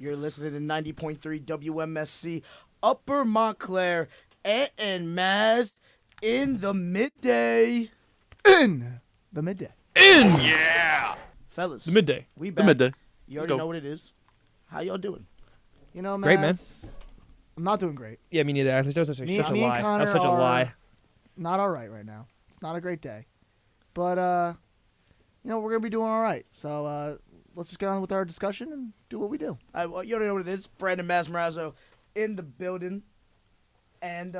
You're listening to 90.3 WMSC Upper Montclair and Mazz in the midday. In the midday. Yeah. Fellas, The midday. we The back. midday. You Let's already go. know what it is. How y'all doing? You know, Great, man. Mazz, I'm not doing great. Yeah, me neither. That was such Me- a me and lie. That Connor was such a are- lie. Not all right right now. It's not a great day. But, we're going to be doing all right. So, let's just get on with our discussion and do what we do. Well, you already know what it is. Brandon Mazz in the building. And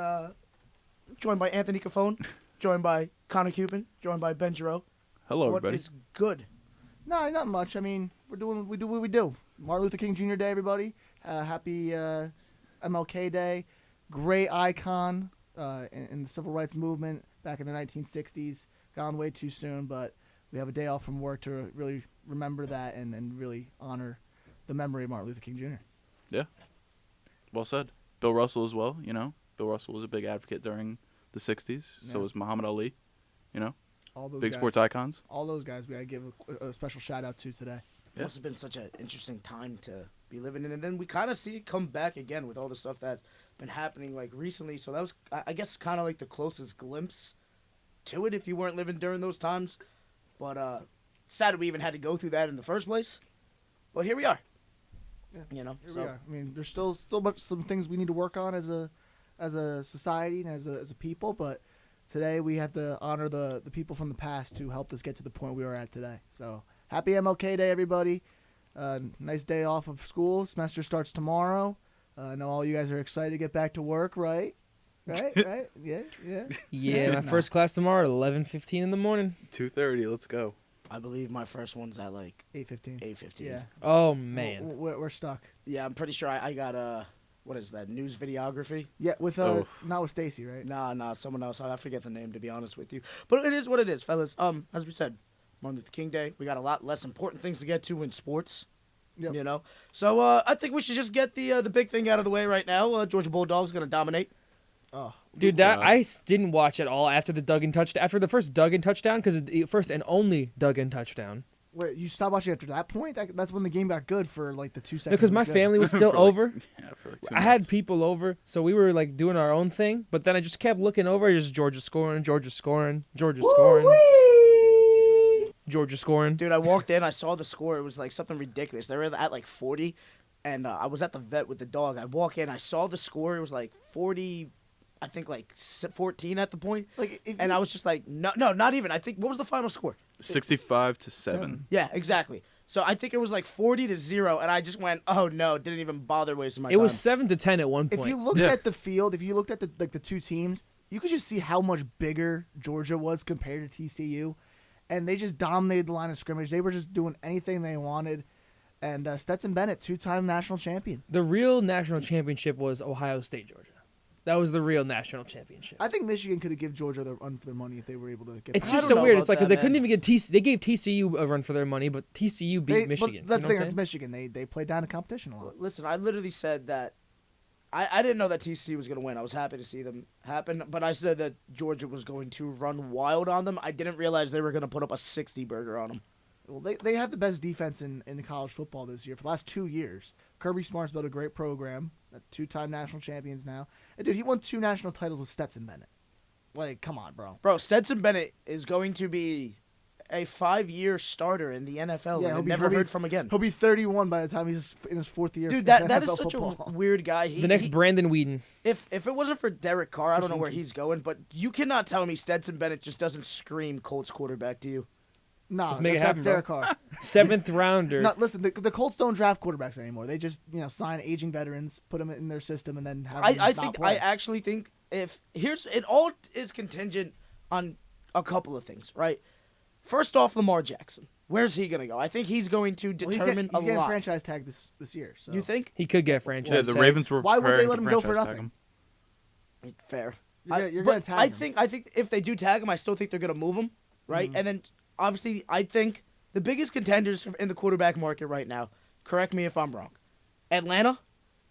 joined by Anthony Cafone, joined by Connor Cupin, joined by Ben Giroux. Hello, What everybody. is good? No, not much. I mean, we do what we do. Martin Luther King Jr. Day, everybody. Happy MLK Day. Great icon in the civil rights movement back in the 1960s. Gone way too soon, but we have a day off from work to really remember that and really honor the memory of Martin Luther King Jr. Yeah. Well said. Bill Russell as well, you know. Bill Russell was a big advocate during the 60s. Yeah. So was Muhammad Ali, you know. All those Big guys, sports icons. All those guys we gotta give a special shout out to today. It Yeah. must have been such an interesting time to be living in. And then we kind of see it come back again with all the stuff that's been happening like recently. So that was, I guess, kind of like the closest glimpse to it if you weren't living during those times. But sad we even had to go through that in the first place. But here we are. Yeah. You know, Here we are. I mean, there's still some things we need to work on as a society and as a people, but today we have to honor the people from the past who helped us get to the point we are at today. So happy MLK Day, everybody. Nice day off of school. Semester starts tomorrow. I know all you guys are excited to get back to work, right? Right? Yeah. Yeah, my first class tomorrow at 11:15 in the morning. 2:30. Let's go. I believe my first one's at like 8:15. 8:15. Yeah. Oh man. We're stuck. Yeah, I'm pretty sure I got what is that, news videography? Yeah, with Oh. not with Stacy, right? Nah, someone else. I forget the name, to be honest with you. But it is what it is, fellas. As we said, Martin Luther King Day. We got a lot less important things to get to in sports. Yep. You know? So I think we should just get the big thing out of the way right now. Georgia Bulldogs going to dominate. Oh. Dude, didn't watch at all after the first Duggan touchdown, because the first and only Duggan touchdown. Wait, you stopped watching after that point? That's when the game got good for like the 2 seconds. Because it my was good. family was still For, like, over. Yeah, for like 2 I had minutes. people over, so we were like doing our own thing. But then I just kept looking over, just Georgia scoring, Georgia scoring, Georgia scoring, Georgia scoring. Dude, I walked in. I saw the score. It was like something ridiculous. They were at like 40, and I was at the vet with the dog. I walk in. I saw the score. It was like 40, I think like 14 at the point. Like, if And you- I was just like, no, not even. I think, what was the final score? 65-7. Yeah, exactly. So I think it was like 40-0, and I just went, oh no, didn't even bother wasting my It time. was 7-10 at one If point. you looked Yeah. at the field, if you looked at the two teams, you could just see how much bigger Georgia was compared to TCU, and they just dominated the line of scrimmage. They were just doing anything they wanted, and Stetson Bennett, 2-time national champion. The real national championship was Ohio State, Georgia. That was the real national championship. I think Michigan could have given Georgia the run for their money if they were able to get. It's I just don't so know weird. about It's like because that, they couldn't man. even get TCU. They gave TCU a run for their money, but TCU beat Michigan. But that's you know the thing. what I'm That's saying? Michigan. They played down to competition a lot. Listen, I literally said that I didn't know that TCU was going to win. I was happy to see them happen, but I said that Georgia was going to run wild on them. I didn't realize they were going to put up a 60-burger on them. Well, they have the best defense in college football this year for the last 2 years. Kirby Smart's built a great program. 2-time national champions now. And dude, he won 2 national titles with Stetson Bennett. Like, come on, bro. Bro, Stetson Bennett is going to be a 5-year starter in the NFL and never heard from again. He'll be 31 by the time he's in his 4th year. Dude, of that is NFL such football. a weird guy. The next Brandon Whedon. If it wasn't for Derek Carr, I don't know where Christian he's going, but you cannot tell me Stetson Bennett just doesn't scream Colts quarterback to you. Nah, Let's make it that's happen, Derek Carr. 7th rounder. No, listen, the Colts don't draft quarterbacks anymore. They just sign aging veterans, put them in their system, and then have them I not think play. I actually think it all is contingent on a couple of things, right? First off, Lamar Jackson. Where's he gonna go? I think he's going to Well, determine he's getting a lot. franchise tag this year. So. You think? He could get franchise. Yeah, the tag. Ravens were Why would they preparing let to him go for franchise tag nothing? him. Fair. You're But gonna tag I him. think if they do tag him, I still think they're gonna move him, right? Mm-hmm. And then obviously, I think the biggest contenders in the quarterback market right now. Correct me if I'm wrong. Atlanta,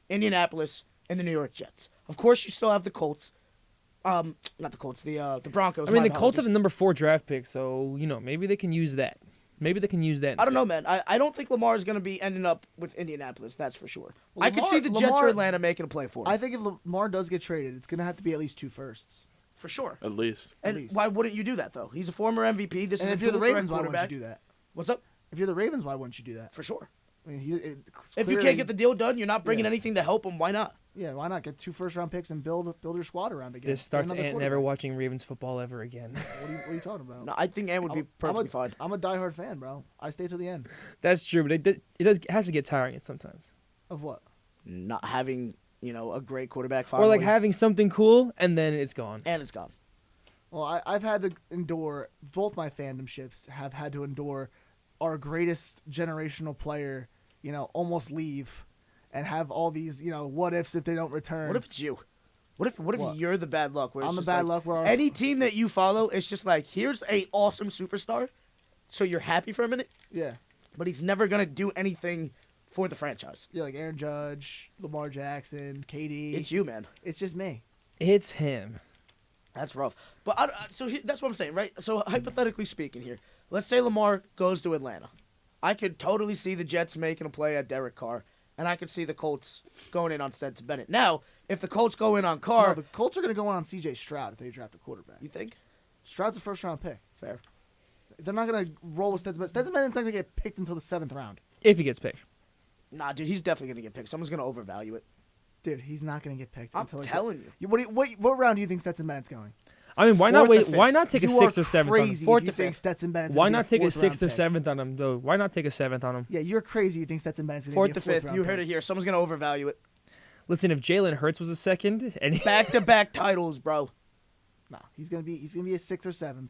Indianapolis, and the New York Jets. Of course, you still have the Colts. Not the Colts. The Broncos. I mean, my the Colts have apologies. the number 4 draft pick, so maybe they can use that. Maybe they can use that. I don't know, instead. man. I don't think Lamar is going to be ending up with Indianapolis. That's for sure. Well, I could see the Jets Lamar- or Atlanta making a play for him. I think if Lamar does get traded, it's gonna have to be at least 2 firsts. For sure. At least. And least. why wouldn't you do that, though? He's a former MVP. This And is if a you're the dual-threat Ravens, why wouldn't quarterback. you do that? What's up? If you're the Ravens, why wouldn't you do that? For sure. I mean, it's If you clearly- can't get the deal done, you're not bringing Yeah. anything to help him. Why not? yeah, why not get 2 first-round picks and build your squad around again? This starts Get another Ant never quarterback. watching Ravens football ever again. What are you talking about? No, I think Ant would be perfectly fine. I'm a diehard fan, bro. I stay to the end. That's true, but it has to get tiring sometimes. Of what? Not having, a great quarterback Or finally. like having something cool and then it's gone. And it's gone. Well, I've had to endure, both my fandom ships have had to endure our greatest generational player, almost leave and have all these, what ifs if they don't return. What if it's you? What if What? you're the bad luck? Where it's I'm the just bad like, luck where our- any team that you follow, it's just like, here's a awesome superstar, so you're happy for a minute, Yeah. but he's never going to do anything for the franchise. Yeah, like Aaron Judge, Lamar Jackson, KD. It's you, man. It's just me. It's him. That's rough. But that's what I'm saying, right? So hypothetically speaking here, let's say Lamar goes to Atlanta. I could totally see the Jets making a play at Derek Carr, and I could see the Colts going in on Stetson Bennett. Now, if the Colts go in on Carr, No, the Colts are going to go on C.J. Stroud if they draft a quarterback. you think? Stroud's a first-round pick. Fair. They're not going to roll with Stetson Bennett. Stetson Bennett's not going to get picked until the 7th round. If he gets picked. Nah, dude, he's definitely going to get picked. Someone's going to overvalue it. Dude, he's not going to get picked I'm until telling you. What round do you think Stetson Bennett's going? I mean, why not Fourth or wait? fifth. Why not take a You 6th are or 7th on him? crazy Fourth if you or think fifth. Stetson Bennett's Why gonna not be take a 6th or 4th-round pick. 7th on him, though? Why not take a 7th on him? Yeah, you're crazy. You think Stetson Bennett's going to Fourth be to a fifth. 4th-round You heard pick. it here. Someone's going to overvalue it. Listen, if Jalen Hurts was a second, and Back-to-back titles, bro. No, he's going to be a 6th or 7th.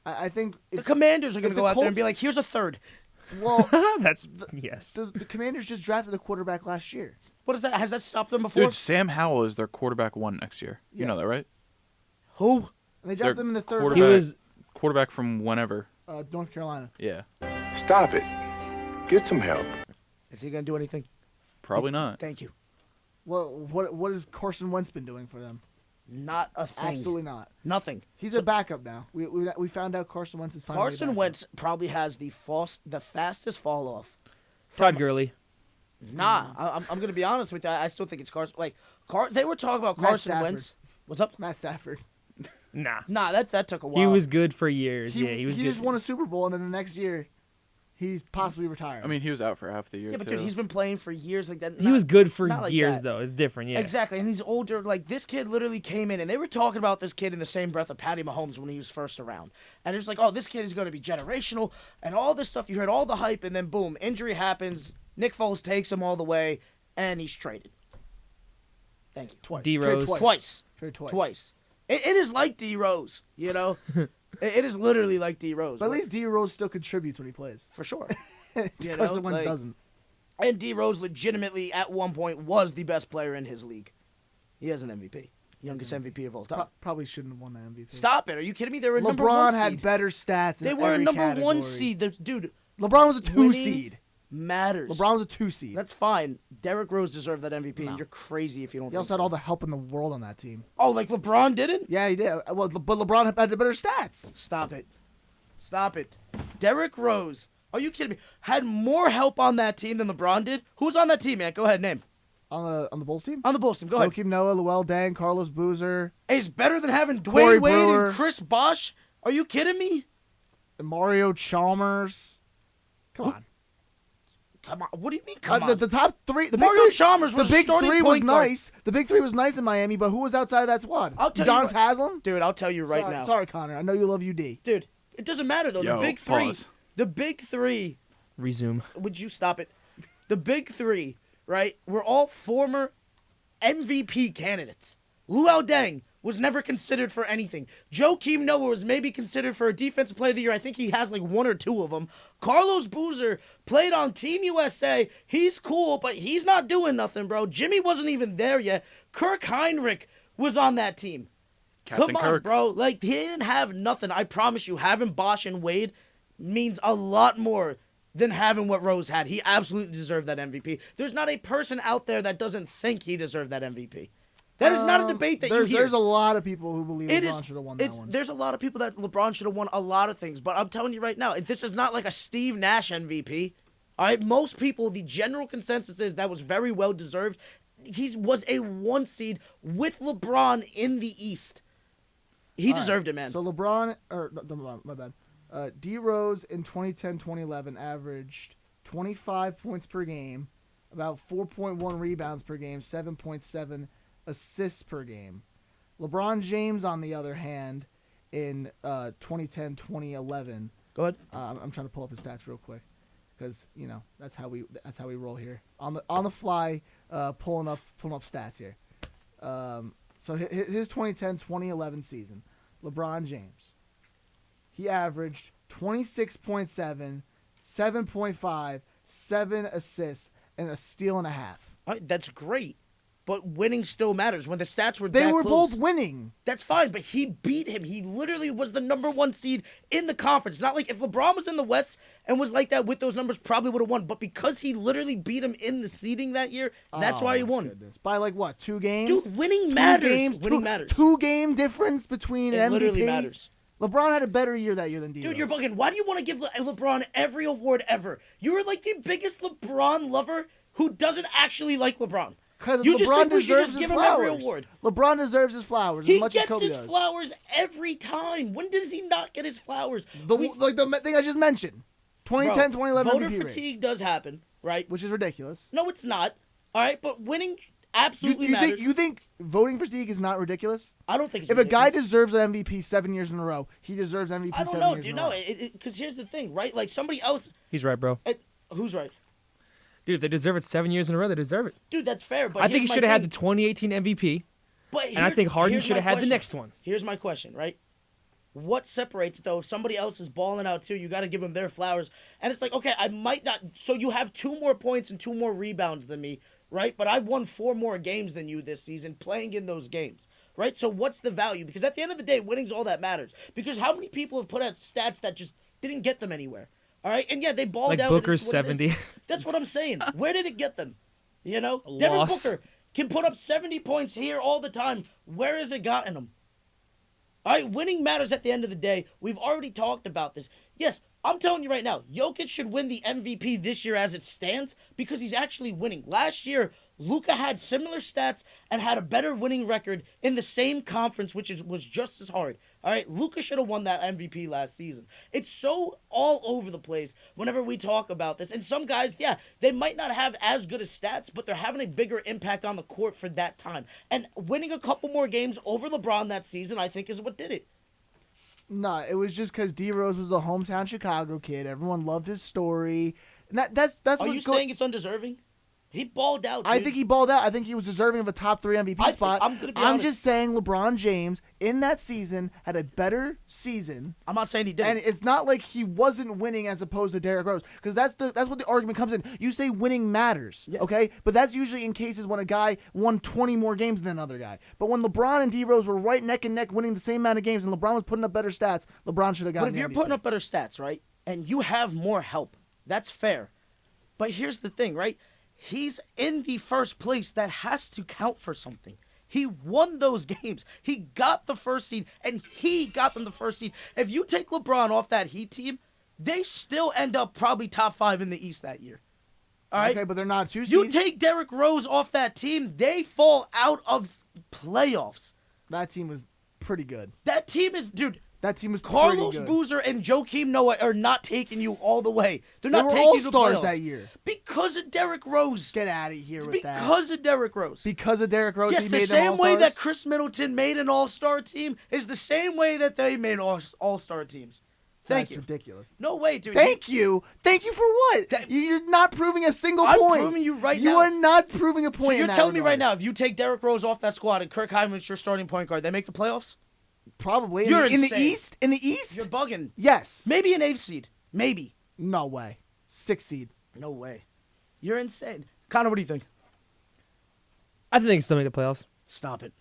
I think The Commanders are going if to the go out there and Colts- be like, here's a third. well, that's yes. the Commanders just drafted a quarterback last year. What is that? Has that stopped them before? Dude, Sam Howell is their quarterback 1 next year. You Yeah. know that, right? Who? And they drafted Their him in the 3rd quarterback- He round. was Quarterback from whenever. North Carolina. Yeah. Stop it. Get some help. Is he going to do anything? Probably not. Thank you. Well, what has Carson Wentz been doing for them? Not a thing. Absolutely not. Nothing. He's a backup now. We found out Carson Wentz is finally a Carson backup. Wentz probably has the fastest fall off. Todd Gurley. Nah, I'm gonna be honest with you. I still think it's Carson. They were talking about Matt Carson Stafford. Wentz. What's up? Matt Stafford. Nah. Nah, that took a while. He was good for years. He was He good. just won a Super Bowl, and then the next year, he's possibly retired. I mean, he was out for half the year, Yeah, but too. dude, he's been playing for years like that. He was good for not like years, that. though. It's different, yeah. Exactly, and he's older. Like, this kid literally came in, and they were talking about this kid in the same breath of Patty Mahomes when he was first around. And it's like, oh, this kid is going to be generational, and all this stuff. You heard all the hype, and then boom, injury happens. Nick Foles takes him all the way, and he's traded. Thank you. Twice. D Trade Rose. Twice. Trade twice. Twice. It is like D Rose, you know? It is literally like D Rose. But at least D Rose still contributes when he plays. For sure. Carson know, Wentz like- doesn't. And D Rose legitimately, at one point, was the best player in his league. He has an MVP. Youngest MVP of all time. Probably shouldn't have won the MVP. Stop it. Are you kidding me? They were number one LeBron had seed. better stats. They in were a every number one category. seed. Dude, LeBron was a 2 winning seed. matters. LeBron was a 2 seed. That's fine. Derrick Rose deserved that MVP, No. and you're crazy if you don't He think also had so. all the help in the world on that team. Oh, like LeBron didn't? Yeah, he did. Well, but LeBron had better stats. Stop it. Stop it. Derrick Rose, are you kidding me? Had more help on that team than LeBron did? Who's on that team, man? Go ahead, name. On the Bulls team? On the Bulls team. Go ahead. Joakim Noah, Llewellyn Dang, Carlos Boozer, Is better than having Corey Dwayne Wade Brewer. and Chris Bosh? Are you kidding me? Mario Chalmers. Come on. Come on. What do you mean, come on? The top three. The Mario big three, Chalmers the was big starting three was point guard. nice. The big three was nice in Miami, but who was outside of that squad? I'll tell you Udonis what- Haslam? Dude, I'll tell you right sorry, now. Sorry, Connor. I know you love UD. Dude, it doesn't matter, though. Yo, the big three. pause. The big three. Resume. Would you stop it? The big three, right, were all former MVP candidates. Luol Deng was never considered for anything. Joakim Noah was maybe considered for a defensive player of the year. I think he has like 1 or 2 of them. Carlos Boozer played on Team USA. He's cool, but he's not doing nothing, bro. Jimmy wasn't even there yet. Kirk Heinrich was on that team. Captain Come on, Kirk. bro. Like, he didn't have nothing. I promise you, having Bosch and Wade means a lot more than having what Rose had. He absolutely deserved that MVP. There's not a person out there that doesn't think he deserved that MVP. That is not a debate that you hear. There's a lot of people who believe LeBron should have won that one. There's a lot of people that LeBron should have won a lot of things, but I'm telling you right now, this is not like a Steve Nash MVP. All right, most people, the general consensus is that was very well deserved. He was a 1 seed with LeBron in the East. He deserved it, man. So LeBron, my bad. D Rose in 2010-2011 averaged 25 points per game, about 4.1 rebounds per game, 7.7 assists per game. LeBron James, on the other hand, in 2010-2011. Go ahead. I'm trying to pull up his stats real quick, because that's how we roll here on the fly, pulling up stats here. So his 2010-2011 season, LeBron James, he averaged 26.7, 7.5, 7 assists, and a steal and a half. All right, that's great. But winning still matters. When the stats were They were close, both winning. That's fine, but he beat him. He literally was the number 1 seed in the conference. It's not like if LeBron was in the West and was like that with those numbers, probably would have won. But because he literally beat him in the seeding that year, that's why he won. Goodness. By like what, 2 games? Dude, winning matters. Winning matters. 2-game difference between it an MVP. Literally matters. LeBron had a better year that year than D. Dude, you're bugging. Why do you want to give LeBron every award ever? You are like the biggest LeBron lover who doesn't actually like LeBron. Because you LeBron deserves his give flowers. Him every award. LeBron deserves his flowers as much as Kobe does. He gets his flowers every time. When does he not get his flowers? The thing I just mentioned. 2010, 2011 voter MVP fatigue race. does happen, right? Which is ridiculous. No, it's not. All right, but winning absolutely matters. You think voting for fatigue is not ridiculous? I don't think it's If ridiculous. a guy deserves an MVP 7 years in a row, he deserves MVP 7 years in a row. I don't know, dude. No, because here's the thing, right? Like somebody else. He's right, bro. Who's right? Dude, if they deserve it 7 years in a row, they deserve it. Dude, that's fair. But I think he should have had the 2018 MVP, and I think Harden should have had the next one. Here's my question, right? What separates, though, if somebody else is balling out too, you got to give them their flowers. And it's like, okay, I might not. So you have 2 more points and 2 more rebounds than me, right? But I've won 4 more games than you this season playing in those games, right? So what's the value? Because at the end of the day, winning's all that matters. Because how many people have put out stats that just didn't get them anywhere? All right, and yeah, they balled like out. Like Booker's 70. That's what I'm saying. Where did it get them? Devin Loss. Booker can put up 70 points here all the time. Where has it gotten them? All right, winning matters at the end of the day. We've already talked about this. Yes, I'm telling you right now, Jokic should win the MVP this year as it stands because he's actually winning. Last year, Luka had similar stats and had a better winning record in the same conference, which was just as hard. All right, Luka should have won that MVP last season. It's so all over the place whenever we talk about this. And some guys, yeah, they might not have as good as stats, but they're having a bigger impact on the court for that time. And winning a couple more games over LeBron that season, I think, is what did it. Nah, it was just because D Rose was the hometown Chicago kid. Everyone loved his story. And that's Are you saying it's undeserving? He balled out, dude. I think he balled out. I think he was deserving of a top 3 MVP spot. I'm just saying LeBron James in that season had a better season. I'm not saying he didn't. And it's not like he wasn't winning as opposed to Derrick Rose, because that's what the argument comes in. You say winning matters, okay? But that's usually in cases when a guy won 20 more games than another guy. But when LeBron and D Rose were right neck and neck winning the same amount of games and LeBron was putting up better stats, LeBron should have gotten But if you're putting up better stats, right, and you have more help, that's fair. But here's the thing, right? He's in the first place. That has to count for something. He won those games. He got the first seed, and he got them the first seed. If you take LeBron off that Heat team, they still end up probably top 5 in the East that year. All right? Okay, but they're not 2 seeds. You take Derrick Rose off that team, they fall out of playoffs. That team was pretty good. That team is, dude. That team was Carlos pretty good. Boozer and Joakim Noah are not taking you all the way. They're not were taking you to the all-stars playoffs. that year. Because of Derrick Rose. Get out of here with that. Because of Derrick Rose. Because of Derrick Rose, yes, he the made them same way all-stars? that Chris Middleton made an all-star team is the same way that they made all-star teams. Thank you. That's ridiculous. No way, dude. Thank you. Thank you for what? You're not proving a single I'm point. proving you right You now. are not proving a point. So you're in that telling me regard. right now, if you take Derrick Rose off that squad and Kirk Hyman's your starting point guard, they make the playoffs? Probably. You're in the insane. East? In the East? You're bugging. Yes. Maybe an 8th seed. Maybe. No way. 6 seed. No way. You're insane. Connor, what do you think? I think they can still make the playoffs. Stop it.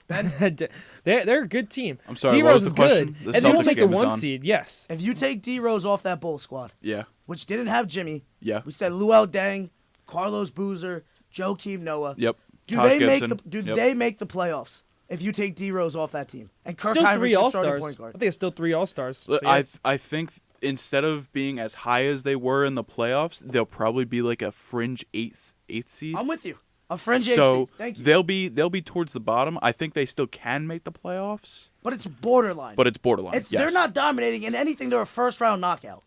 They're a good team. I'm sorry, what D-Rose was is the question? good, The and they will Celtics make the game is 1 on. seed. Yes. If you take D Rose off that Bull squad, Yeah. which didn't have Jimmy, Yeah. we said Luol Deng, Carlos Boozer, Joakim Noah. Yep. Do Taj they make Gibson. the Yep. they make the playoffs if you take D Rose off that team? And Kirk Still Hinrich 3 is All starting Stars. point I guard. think it's still 3 All Stars. Look, yeah. I think instead of being as high as they were in the playoffs, they'll probably be like a fringe eighth seed. I'm with you. A fringe So AC. Thank you. they'll be towards the bottom. I think they still can make the playoffs, But it's borderline. but it's borderline. Yes. They're not dominating in anything. They're a first round knockout.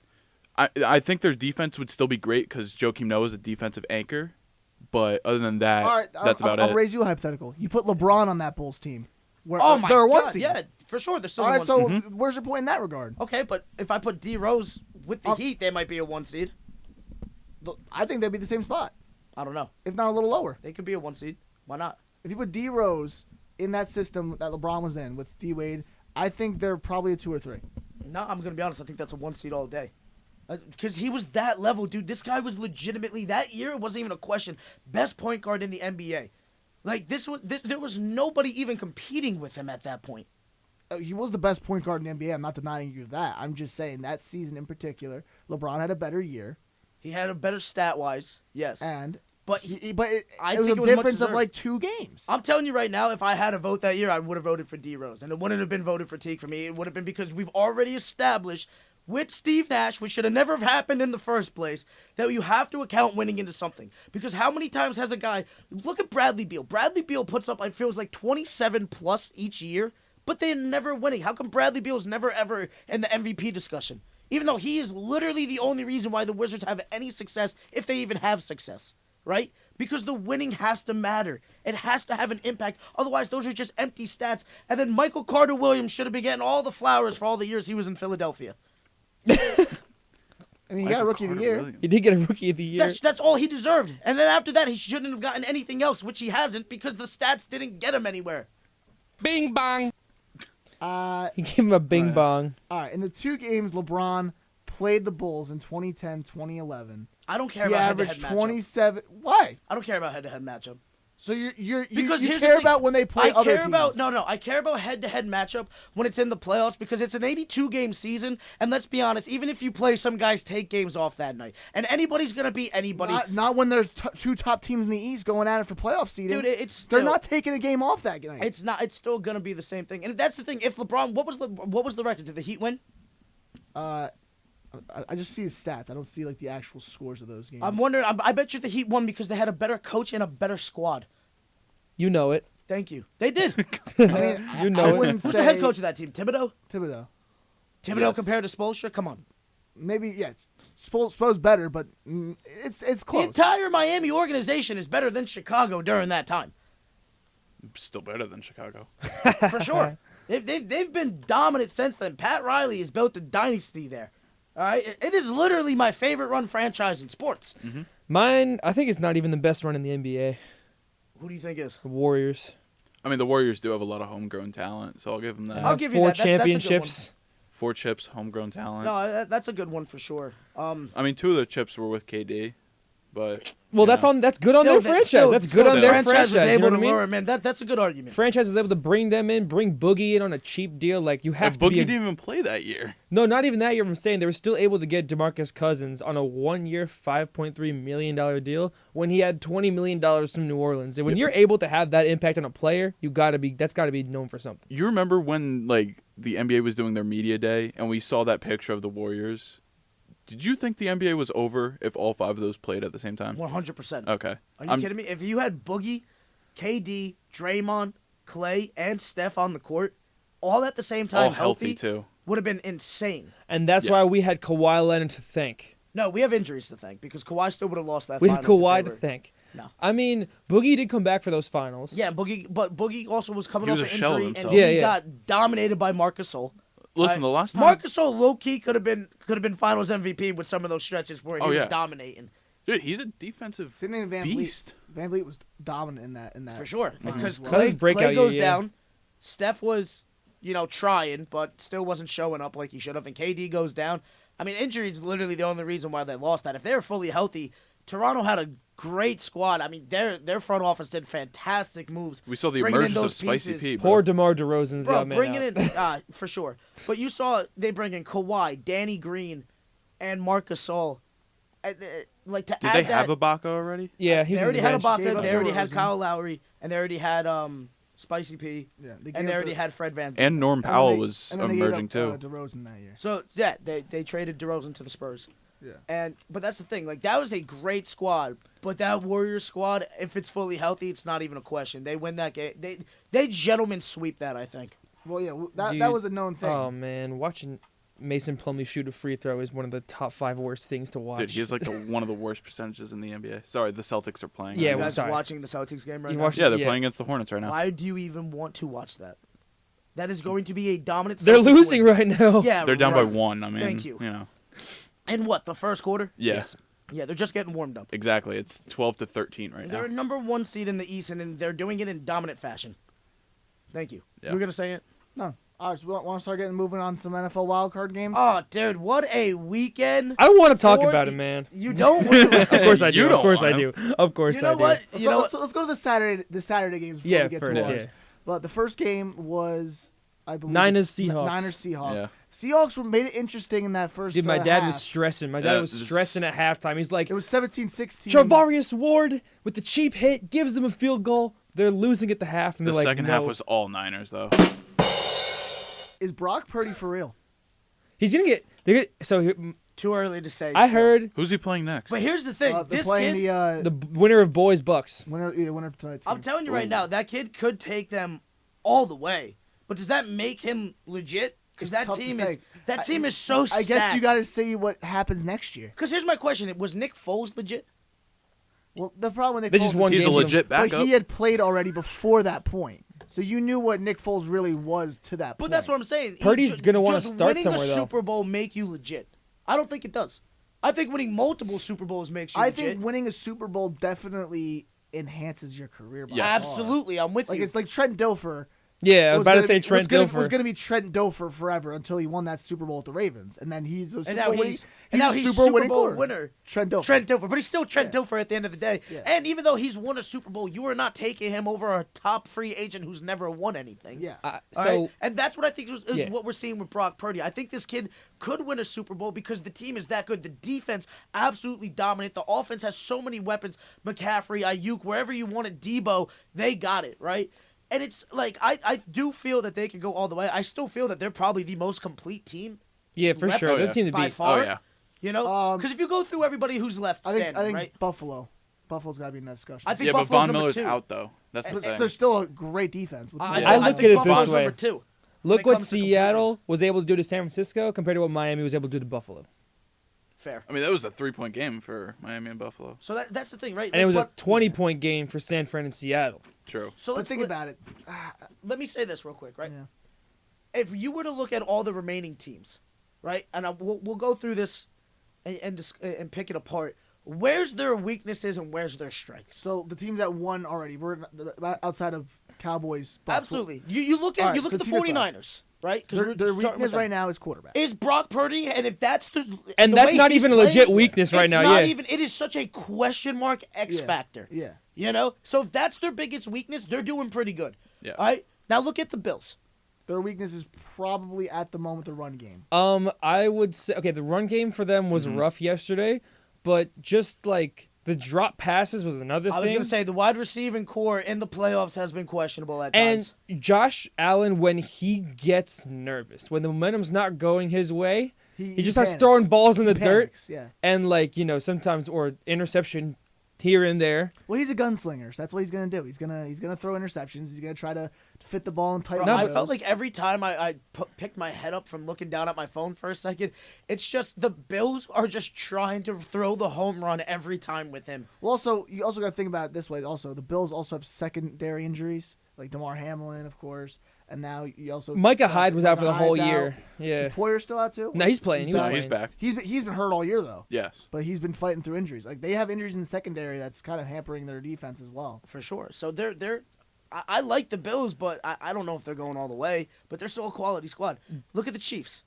I think their defense would still be great because Joakim Noah is a defensive anchor, but other than that, All right, that's about I'll it. raise you a hypothetical. You put LeBron on that Bulls team. Where, Oh my they're a god! 1 seed. Yeah, for sure. They're still All a right, one so seed. where's your point in that regard? Okay, but if I put D Rose with the Heat, they might be a 1 seed. I think they'd be the same spot, I don't know. if not a little lower. They could be a 1 seed. Why not? If you put D Rose in that system that LeBron was in with D Wade, I think they're probably a 2 or 3. No, I'm gonna be honest. I think that's a 1 seed all day. Because he was that level, dude. This guy was legitimately that year. It wasn't even a question. Best point guard in the NBA. Like there was nobody even competing with him at that point. He was the best point guard in the NBA. I'm not denying you that. I'm just saying that season in particular, LeBron had a better year, He had a better stat wise, yes. and But it I was think a it was much difference of deserved. like 2 games. I'm telling you right now, if I had a vote that year, I would have voted for D Rose, and it wouldn't have been voted for Teague for me. It would have been because we've already established with Steve Nash, which should have never have happened in the first place, that you have to account winning into something. Because how many times has a guy look at Bradley Beal? Bradley Beal puts up, it feels like 27 plus each year, but they're never winning. How come Bradley Beal's never ever in the MVP discussion? Even though he is literally the only reason why the Wizards have any success, if they even have success, right? Because the winning has to matter. It has to have an impact. Otherwise, those are just empty stats. And then Michael Carter Williams should have been getting all the flowers for all the years he was in Philadelphia. I mean, he got a rookie of the year. He did get a Rookie of the Year. That's all he deserved. And then after that, he shouldn't have gotten anything else, which he hasn't, because the stats didn't get him anywhere. Bing bang. He gave him a bing bong. All right, in the 2 games LeBron played the Bulls in 2010, 2011, I don't care he about averaged head-to-head matchup. 27. Why? I don't care about head-to-head matchup. So you Because here's the care thing. about when they play I other care teams. about no. I care about head-to-head matchup when it's in the playoffs because it's an 82-game season, and let's be honest, even if you play, some guys take games off that night, and anybody's gonna beat anybody. Not when there's 2 top teams in the East going at it for playoff seeding. Dude, it's they're still- not taking a game off that night. It's not. It's still gonna be the same thing, and that's the thing. If LeBron, what was the record? Did the Heat win? I just see his stats. I don't see like the actual scores of those games. I'm wondering. I bet you the Heat won because they had a better coach and a better squad. You know it. Thank you. They did. I mean, You know I it. wouldn't Who's say the head coach of that team? Thibodeau. Thibodeau. Thibodeau Yes. compared to Spoelstra. Come on. Maybe yeah. Spo's better, but it's The close. entire Miami organization is better than Chicago during that time, Still better than Chicago. for sure. They've been dominant since then. Pat Riley has built a dynasty there. All right, it is literally my favorite run franchise in sports. Mine, I think it's not even the best run in the NBA. Who do you think is? The Warriors. I mean, the Warriors do have a lot of homegrown talent, so I'll give them that. I'll give you 4 that. That's a good one. championships. 4 chips, homegrown talent. No, that's a good one for sure. I mean, 2 of the chips were with KD, but Well, you that's know. That's good on their franchise. That's good on their franchise. Was You know able what I to mean? lure him in. That's a good argument. Franchise was able to bring them in, bring Boogie in on a cheap deal. Like you have And to Boogie be. didn't even play that year. No, not even that year. I'm saying they were still able to get DeMarcus Cousins on a 1-year, $5.3 million deal when he had $20 million from New Orleans. And when you're able to have that impact on a player, that's got to be known for something. You remember when like the NBA was doing their media day and we saw that picture of the Warriors? Did you think the NBA was over if all 5 of those played at the same time? 100%. Okay. Are you kidding me? If you had Boogie, KD, Draymond, Clay, and Steph on the court, all at the same time, All healthy too. would have been insane. And that's Yeah. why we had Kawhi Leonard to thank. No, we have injuries to thank because Kawhi still would have lost that. We had finals if Kawhi they to were- thank. No. I mean, Boogie did come back for those finals. Yeah, Boogie also was coming He was off a an shell of injury, and himself. he Yeah, yeah. got dominated by Marcus Gasol. Listen, the last time Marcus Gasol low key could have been Finals MVP with some of those stretches where he Oh, was yeah. dominating Dude, he's a defensive Same thing with Van beast. Vliet. Van Vliet was dominant in that. for sure. Because Because Clay, his breakout Clay goes year, yeah. down, Steph was trying but still wasn't showing up like he should have, and KD goes down. I mean, injury is literally the only reason why they lost that. If they were fully healthy, Toronto had a great squad. I mean, their front office did fantastic moves. We saw the bringing in emergence of those Spicy pieces. P, bro. Poor DeMar DeRozan's the Bro, odd man bringing out. in for sure. But you saw they bring in Kawhi, Danny Green, and Marc Gasol. like to Did add they that, have Ibaka already? Yeah, they he's already on the had bench. Ibaka, they already had DeRozan. Kyle Lowry, and they already had Spicy P, Yeah, and they already had Fred Van. And Norm Powell was emerging too. DeRozan that year. So yeah, they traded DeRozan to the Spurs. Yeah. But that's the thing. Like that was a great squad, but that Warriors squad, if it's fully healthy, it's not even a question. They win that game. They gentlemen sweep that. I think. Well, yeah, that Dude, was a known thing. Oh man, watching Mason Plumlee shoot a free throw is one of the top 5 worst things to watch. Dude, he has like one of the worst percentages in the NBA. Sorry, the Celtics are playing. Yeah, You right guys now. are sorry. watching the Celtics game right You now. watched- Yeah, they're Yeah. playing against the Hornets right now. Why do you even want to watch that? That is going to be a dominant. They're Celtics losing win. right now. Yeah, They're down by right. 1. I mean, Thank you. You know. In what, the first quarter? Yeah, Yes. Yeah, they're just getting warmed up. exactly. It's 12-13 right They're now. number 1 seed in the East, and they're doing it in dominant fashion. Thank you. Yeah. You were gonna say it? No. All right, so we want to start getting moving on some NFL wildcard games. Oh, dude, what a weekend! I want to talk Or- about it, man. You don't. Of course I do. You Of don't course I want do. Of course You know I do. what? Let's, You know let's, let's go to the Saturday games before Yeah, we get first, to ours. yeah. But the first game was, I believe, Niners Seahawks. Niners Seahawks. Yeah. Seahawks made it interesting in that first. Dude, my dad half. was stressing. My dad Yeah, was this- stressing at halftime. He's like, It was 17-16. Charvarius Ward with the cheap hit gives them a field goal. They're losing at the half, and The they're like, second no. half was all Niners though. Is Brock Purdy for real? He's gonna get. They're gonna, so Too early to say. I still. heard Who's he playing next? But here's the thing. They're This playing kid, the winner of Boys Bucks. winner of tonight's I'm game. telling you right now, that kid could take them all the way. But does that make him legit? Because It's that tough to team say. is so stacked. I guess you got to see what happens next year. Because here's my question: was Nick Foles legit? Well, the problem with They Nick just Foles won is He's a games with legit but backup. he had played already before that point, so you knew what Nick Foles really was to that But point. that's what I'm saying. Purdy's gonna wanna does start winning somewhere, a though. Super Bowl make you legit? I don't think it does. I think winning multiple Super Bowls makes you I legit. think winning a Super Bowl definitely enhances your career. By Yes. far. Absolutely, I'm with Like you. it's like Trent Dilfer. Yeah, I was about to gonna say be- Trent was Dilfer. going to be Trent Dilfer forever until he won that Super Bowl with the Ravens, and then he's a Super and now Bowl winning. he's, He's now a he's Super winning Bowl quarter. winner. Trent Dilfer. Trent Dilfer, but he's still Trent Dilfer at the end of the day. Yeah. And even though he's won a Super Bowl, you are not taking him over a top free agent who's never won anything. Yeah. All So right? And that's what I think is Yeah. what we're seeing with Brock Purdy. I think this kid could win a Super Bowl because the team is that good. The defense absolutely dominant. The offense has so many weapons. McCaffrey, Ayuk, wherever you want it, Debo, they got it, right? And it's like I do feel that they can go all the way. I still feel that they're probably the most complete team yeah, for left sure. Oh, They're yeah. the team to by beat. far. Oh, yeah. You know, because if you go through everybody who's left I standing, think right? Buffalo's got to be in that discussion. I think Yeah, but Buffalo's Von number Miller's 2. out though. That's the but thing. there's still a great defense. With I, Yeah. I I look think at it Buffalo's this way. number 2. when Look it what comes to Seattle completeness. was able to do to San Francisco compared to what Miami was able to do to Buffalo. Fair. I mean, that was a 3-point game for Miami and Buffalo. So that's the thing, right? And it was a But- 20-point game for San Fran and Seattle. True. So but let's think let, about it. let me say this real quick, right? Yeah. If you were to look at all the remaining teams, right, and we'll go through this and pick it apart. Where's their weaknesses and where's their strengths? So the teams that won already, we're outside of Cowboys. Bucks. Absolutely. You look at All right, you look so at the team that's left. 49ers, right? 'Cause Their, we're their starting with weakness them. right now is quarterback. Is Brock Purdy, and if that's And the that's way not he's even a legit playing, weakness right it's now, not yeah. even. It is such a question mark X Yeah. factor. Yeah. You know, so if that's their biggest weakness, they're doing pretty good. Yeah. All right. Now look at the Bills. Their weakness is probably at the moment the run game. I would say the run game for them was rough yesterday, but just like the drop passes was another I was thing. going to say the wide receiving core in the playoffs has been questionable at And times. Josh Allen, when he gets nervous, when the momentum's not going his way, he just starts panics. throwing balls in He the dirt, panics, Yeah. and sometimes or interception here and there. Well, he's a gunslinger, so that's what he's gonna do. He's gonna throw interceptions. He's gonna try to fit the ball in tight Bro, windows. I felt like every time I picked my head up from looking down at my phone for a second, it's just the Bills are just trying to throw the home run every time with him. Well, you also got to think about it this way. Also, the Bills also have secondary injuries, like DeMar Hamlin, of course, and now you also Micah Hyde was out for the Micah whole Hyde's year. out. Yeah. Is Poyer still out too? No, he's playing. He was back. playing. He's back. He's been hurt all year though, Yes. but he's been fighting through injuries. Like they have injuries in the secondary that's kind of hampering their defense as well. For sure. So they're I like the Bills, but I don't know if they're going all the way. But they're still a quality squad. Look at the Chiefs.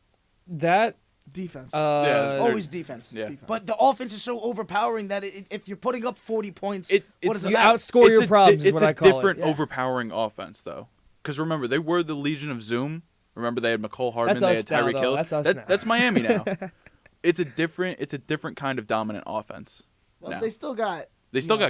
That Defense. they're- Always defense. Yeah. Defense. But the offense is so overpowering that if you're putting up 40 points, what does it you matter? outscore your problems. Is It's what I a call different, it. Yeah. overpowering offense, though. Because remember, they were the Legion of Zoom. Remember, they had McCole Hardman, That's they us had now, Tyreek though. Hill. That's us now. That's Miami now. it's a different kind of dominant offense. Well, now. they still got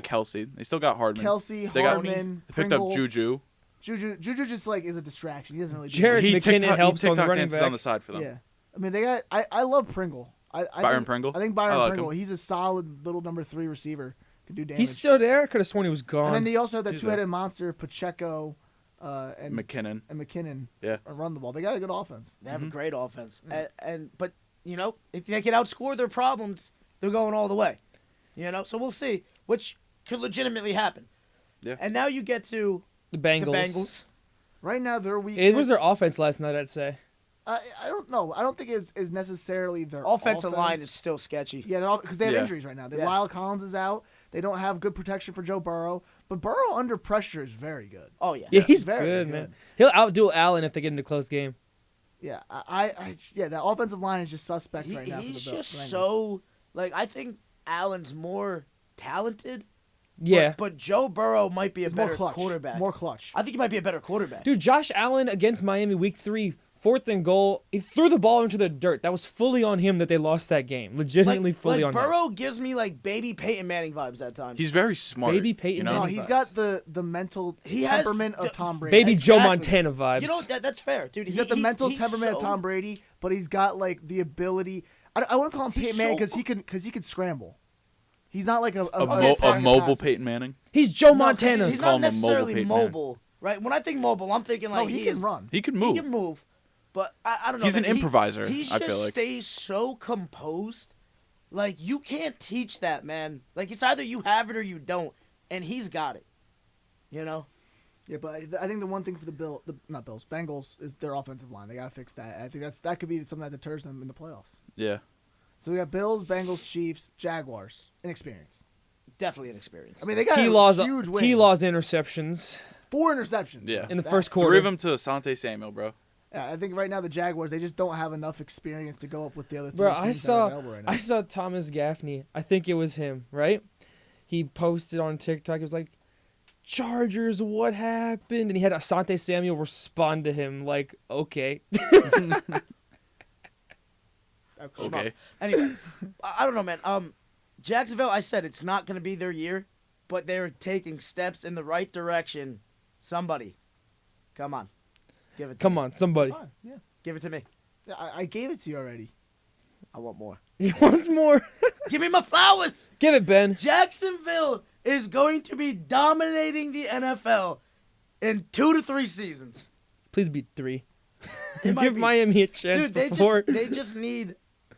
Kelsey. They still got Hardman. Kelsey, They got- Hardman, They picked Pringle. up Juju. Juju just like is a distraction. He doesn't really. Do Jared much. McKinnon helps on the TikTok running dances back. on the side for them. Yeah, I mean they got. I love Pringle. I Byron think, Pringle? I think I Byron like Pringle. him. He's a solid little number 3 receiver. Can do damage. He's still there. Could have sworn he was gone. and then they also have that He's two-headed monster, Pacheco, and McKinnon. McKinnon. Yeah. Run the ball. They got a good offense. They have a great offense, but if they can outscore their problems, they're going all the way. So we'll see, which could legitimately happen. Yeah. And now you get to the the Bengals. Bengals. Right now, their weakness. It was their offense last night, I'd say. I don't know. I don't think it's necessarily their Offensive line offense. is still sketchy. Yeah, because they have Yeah. injuries right now. Yeah. Lyle Collins is out. They don't have good protection for Joe Burrow. But Burrow under pressure is very good. Oh yeah. Yeah, he's Very good, good. man. He'll outdo Allen if they get into a close game. Yeah, the offensive line is just suspect right now. He's for the just Bengals. so I think Allen's more talented. Yeah. But Joe Burrow might be a He's more better clutch. quarterback. More clutch. I think he might be a better quarterback. Dude, Josh Allen against Miami week 3, 4th and goal. He threw the ball into the dirt. That was fully on him that they lost that game. Legitimately fully on him. Burrow gives me baby Peyton Manning vibes at times. He's very smart. Baby Peyton No, Manning he's vibes. got the mental He has temperament the- of Tom Brady. Baby Joe Exactly. Montana vibes. That's fair, dude. He's got the mental he's temperament of so- Tom Brady, but he's got the ability. I want to call him He's Peyton Manning so- because he can scramble. He's not like a A mobile Peyton Manning. He's Joe No, 'cause Montana. He's Call not him a mobile necessarily Peyton Manning. mobile, right? When I think mobile, I'm thinking No, he can run. He can move. He can move, but I don't know. He's man. an improviser, He I feel just like. stays so composed. You can't teach that, man. It's either you have it or you don't, and he's got it. Yeah, but I think the one thing for Bengals is their offensive line. They got to fix that. I think that could be something that deters them in the playoffs. Yeah. So we got Bills, Bengals, Chiefs, Jaguars. Inexperience. Definitely an experience. I mean, they got T-Law's a huge win. interceptions. 4 interceptions. Yeah. In the That- first 3 quarter. of them to Asante Samuel, bro. Yeah, I think right now the Jaguars, they just don't have enough experience to go up with the other 3 Bro, teams that are available right now. I saw Thomas Gaffney. I think it was him, right? He posted on TikTok. He was like, Chargers, what happened? And he had Asante Samuel respond to him like, okay. Okay. Anyway, I don't know, man. Jacksonville, I said it's not going to be their year, but they're taking steps in the right direction. Somebody, come on, give it. To Come me. on, somebody. Fine, yeah. Give it to me. Yeah, I gave it to you already. I want more. He wants more. Give me my flowers. Give it, Ben. Jacksonville is going to be dominating the NFL in 2 to 3 seasons. Please be 3. It might Give be. Miami a chance Dude, before. they just need.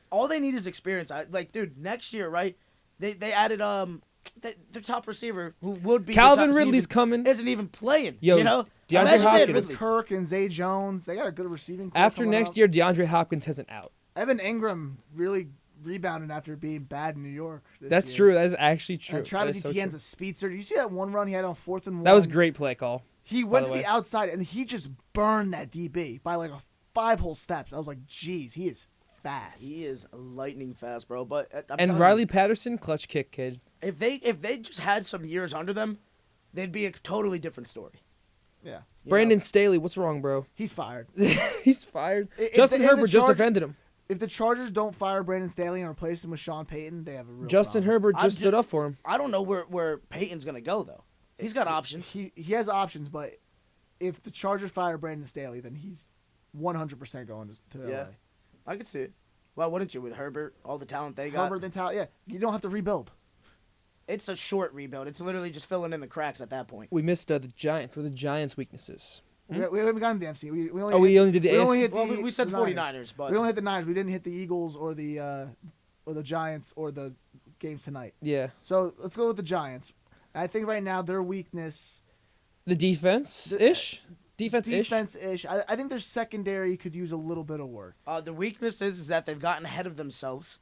All they need is experience. Dude, next year, right? They added their top receiver who would be Calvin the top Ridley's receiver, coming. isn't even playing. Yo, you know, DeAndre Imagine they had Hopkins. Ridley. Kirk and Zay Jones, they got a good receiving core After coming next up. year, DeAndre Hopkins has an out. Evan Ingram really rebounded after being bad in New York. That's year. true. That is actually true. And Travis That is so Etienne's true. a speedster. Did you see that one run he had on 4th and 1? That was a great play call. He went the to the way. outside and he just burned that DB by like 5 whole steps. I was like, geez, he is fast. He is lightning fast, bro. But I'm And telling Riley you, Patterson, clutch kick kid. if they just had some years under them, they'd be a totally different story. Yeah. You Brandon know? Staley, what's wrong, bro? He's fired. He's fired. If Justin the- if the Herbert just Charg- defended him. If the Chargers don't fire Brandon Staley and replace him with Sean Payton, they have a real Justin problem. Herbert I'm just stood up for him. I don't know where Peyton's gonna go though. He's got options. He has options, but if the Chargers fire Brandon Staley, then he's 100% going to Yeah. LA. I could see it. Why wouldn't you with Herbert? All the talent they got. Herbert, then yeah, you don't have to rebuild. It's a short rebuild. It's literally just filling in the cracks at that point. We missed the Giants' weaknesses. We haven't gotten to the NFC. We only Oh, we only did the we only AFC. hit Well, the, we said the 49ers, but We only hit the Niners. We didn't hit the Eagles or the Giants or the games tonight. Yeah. So let's go with the Giants. I think right now their weakness, The defense-ish? Defense-ish? defense-ish. I think their secondary could use a little bit of work. the weakness is that they've gotten ahead of themselves,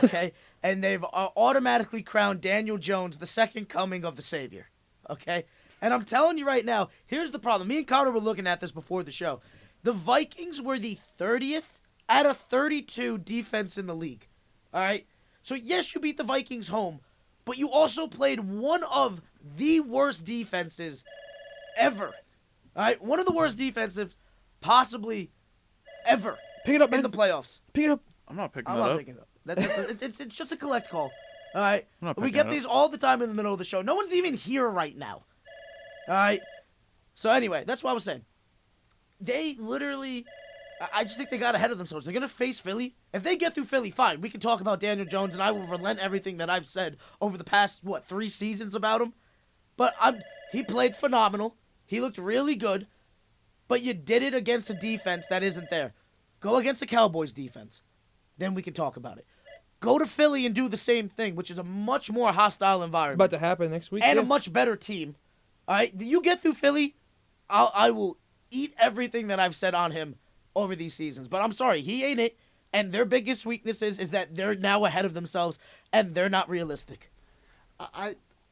okay, and they've automatically crowned Daniel Jones the second coming of the Savior, okay. And I'm telling you right now, here's the problem. Me and Connor were looking at this before the show. The Vikings were the 30th out of 32 defense in the league. All right? So, yes, you beat the Vikings home, but you also played one of the worst defenses ever. All right? One of the worst defenses possibly ever Pick it up, in man. the playoffs. Pick it up. I'm not picking I'm that not up. picking it up. It's just a collect call. All right. I'm not We picking get it up. these all the time in the middle of the show. No one's even here right now. All right. So anyway, that's what I was saying. They literally, I just think they got ahead of themselves. They're gonna face Philly. If they get through Philly, fine. We can talk about Daniel Jones, and I will relent everything that I've said over the past 3 seasons about him. But he played phenomenal. He looked really good. But you did it against a defense that isn't there. Go against the Cowboys defense. Then we can talk about it. Go to Philly and do the same thing, which is a much more hostile environment. It's about to happen next week. And yeah. a much better team. All right? You get through Philly, I will eat everything that I've said on him over these seasons. But I'm sorry, he ain't it. And their biggest weakness is that they're now ahead of themselves, and they're not realistic.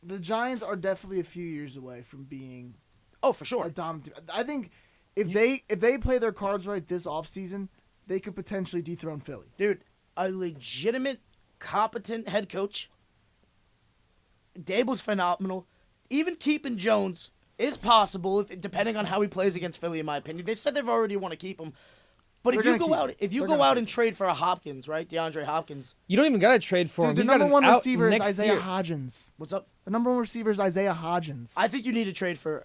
The Giants are definitely a few years away from being Oh, for sure. a dominant team. I think if they play their cards right this offseason, they could potentially dethrone Philly. Dude, a legitimate, competent head coach. Dable's phenomenal. Even keeping Jones is possible, depending on how he plays against Philly, in my opinion. They said they've already want to keep him. But They're if you gonna go keep out, him. if you They're go gonna out keep and trade for a Hopkins, right, DeAndre Hopkins, You don't even got to trade for him. Dude, He's the got number an one out receiver is next Isaiah year. Hodgins. what's up? The number one receiver is Isaiah Hodgins. I think you need to trade for.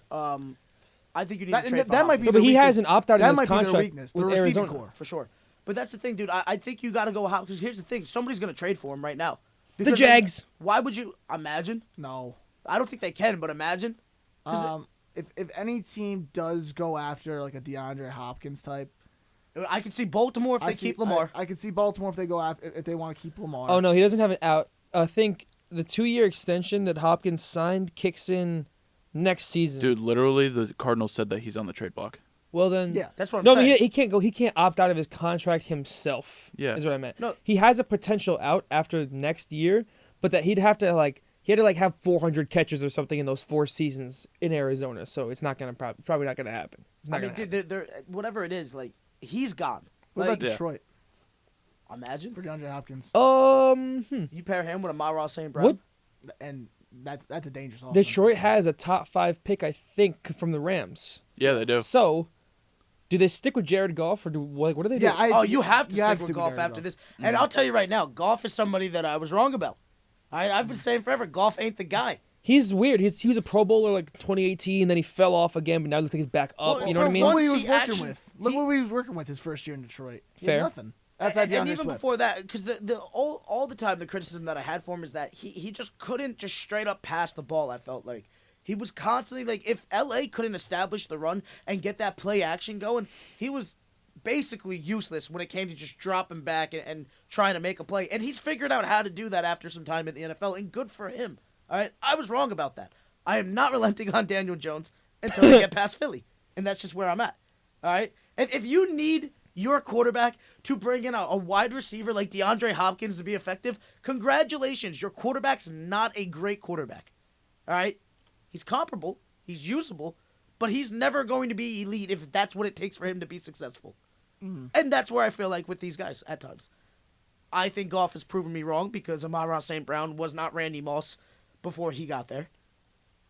I think you need to trade for that might be Hopkins. But he their has weakness. an opt-out in That his might be their contract weakness, the with receiving Arizona. core. for sure. But that's the thing, dude. I think you got to go Hopkins. Because here's the thing: somebody's gonna trade for him right now. The Because Jags. Why would you imagine? No. I don't think they can, but imagine. If any team does go after like a DeAndre Hopkins type, I could see Baltimore if they keep Lamar. I could see Baltimore if they go after if they want to keep Lamar. Oh no, he doesn't have an out. I think the 2-year extension that Hopkins signed kicks in next season. Dude, literally, the Cardinals said that he's on the trade block. Well then, Yeah. That's what I'm no, saying. but he can't go. He can't opt out of his contract himself. Yeah. is what I meant. No. He has a potential out after next year, but that he'd have to have 400 catches or something in those 4 seasons in Arizona. So it's not gonna probably not gonna happen. It's not I mean, gonna happen. dude, whatever it is, he's gone. What Like, about Detroit imagine for DeAndre Hopkins? you pair him with a Amon-Ra St. Brown. What? And that's a dangerous offense. Detroit has a top 5 pick, I think, from the Rams. Yeah, they do. So, do they stick with Jared Goff or what do they do? Yeah, You have to you have stick to with stick with Goff Jared after Goff. this. And I'll tell you right now, Goff is somebody that I was wrong about. I've been saying forever, Goff ain't the guy. He's weird. He was a Pro Bowler 2018, then he fell off again, but now it looks like he's back up. Well, you know what I for mean? Look once what he was he working actually- with. Look what he was working with his first year in Detroit. He had Fair. nothing. That's not and DeAndre even Swift. before that, because all the time the criticism that I had for him is that he just couldn't just straight up pass the ball. I felt like he was constantly if LA couldn't establish the run and get that play action going, he was basically useless when it came to just dropping back and trying to make a play. And he's figured out how to do that after some time in the NFL, and good for him. All right, I was wrong about that. I am not relenting on Daniel Jones until they get past Philly, and that's just where I'm at. All right, and if you need your quarterback to bring in a wide receiver like DeAndre Hopkins to be effective, congratulations. Your quarterback's not a great quarterback. All right? He's comparable. He's usable. But he's never going to be elite if that's what it takes for him to be successful. And that's where I feel like with these guys at times. I think Goff has proven me wrong because Amon-Ra St. Brown was not Randy Moss before he got there.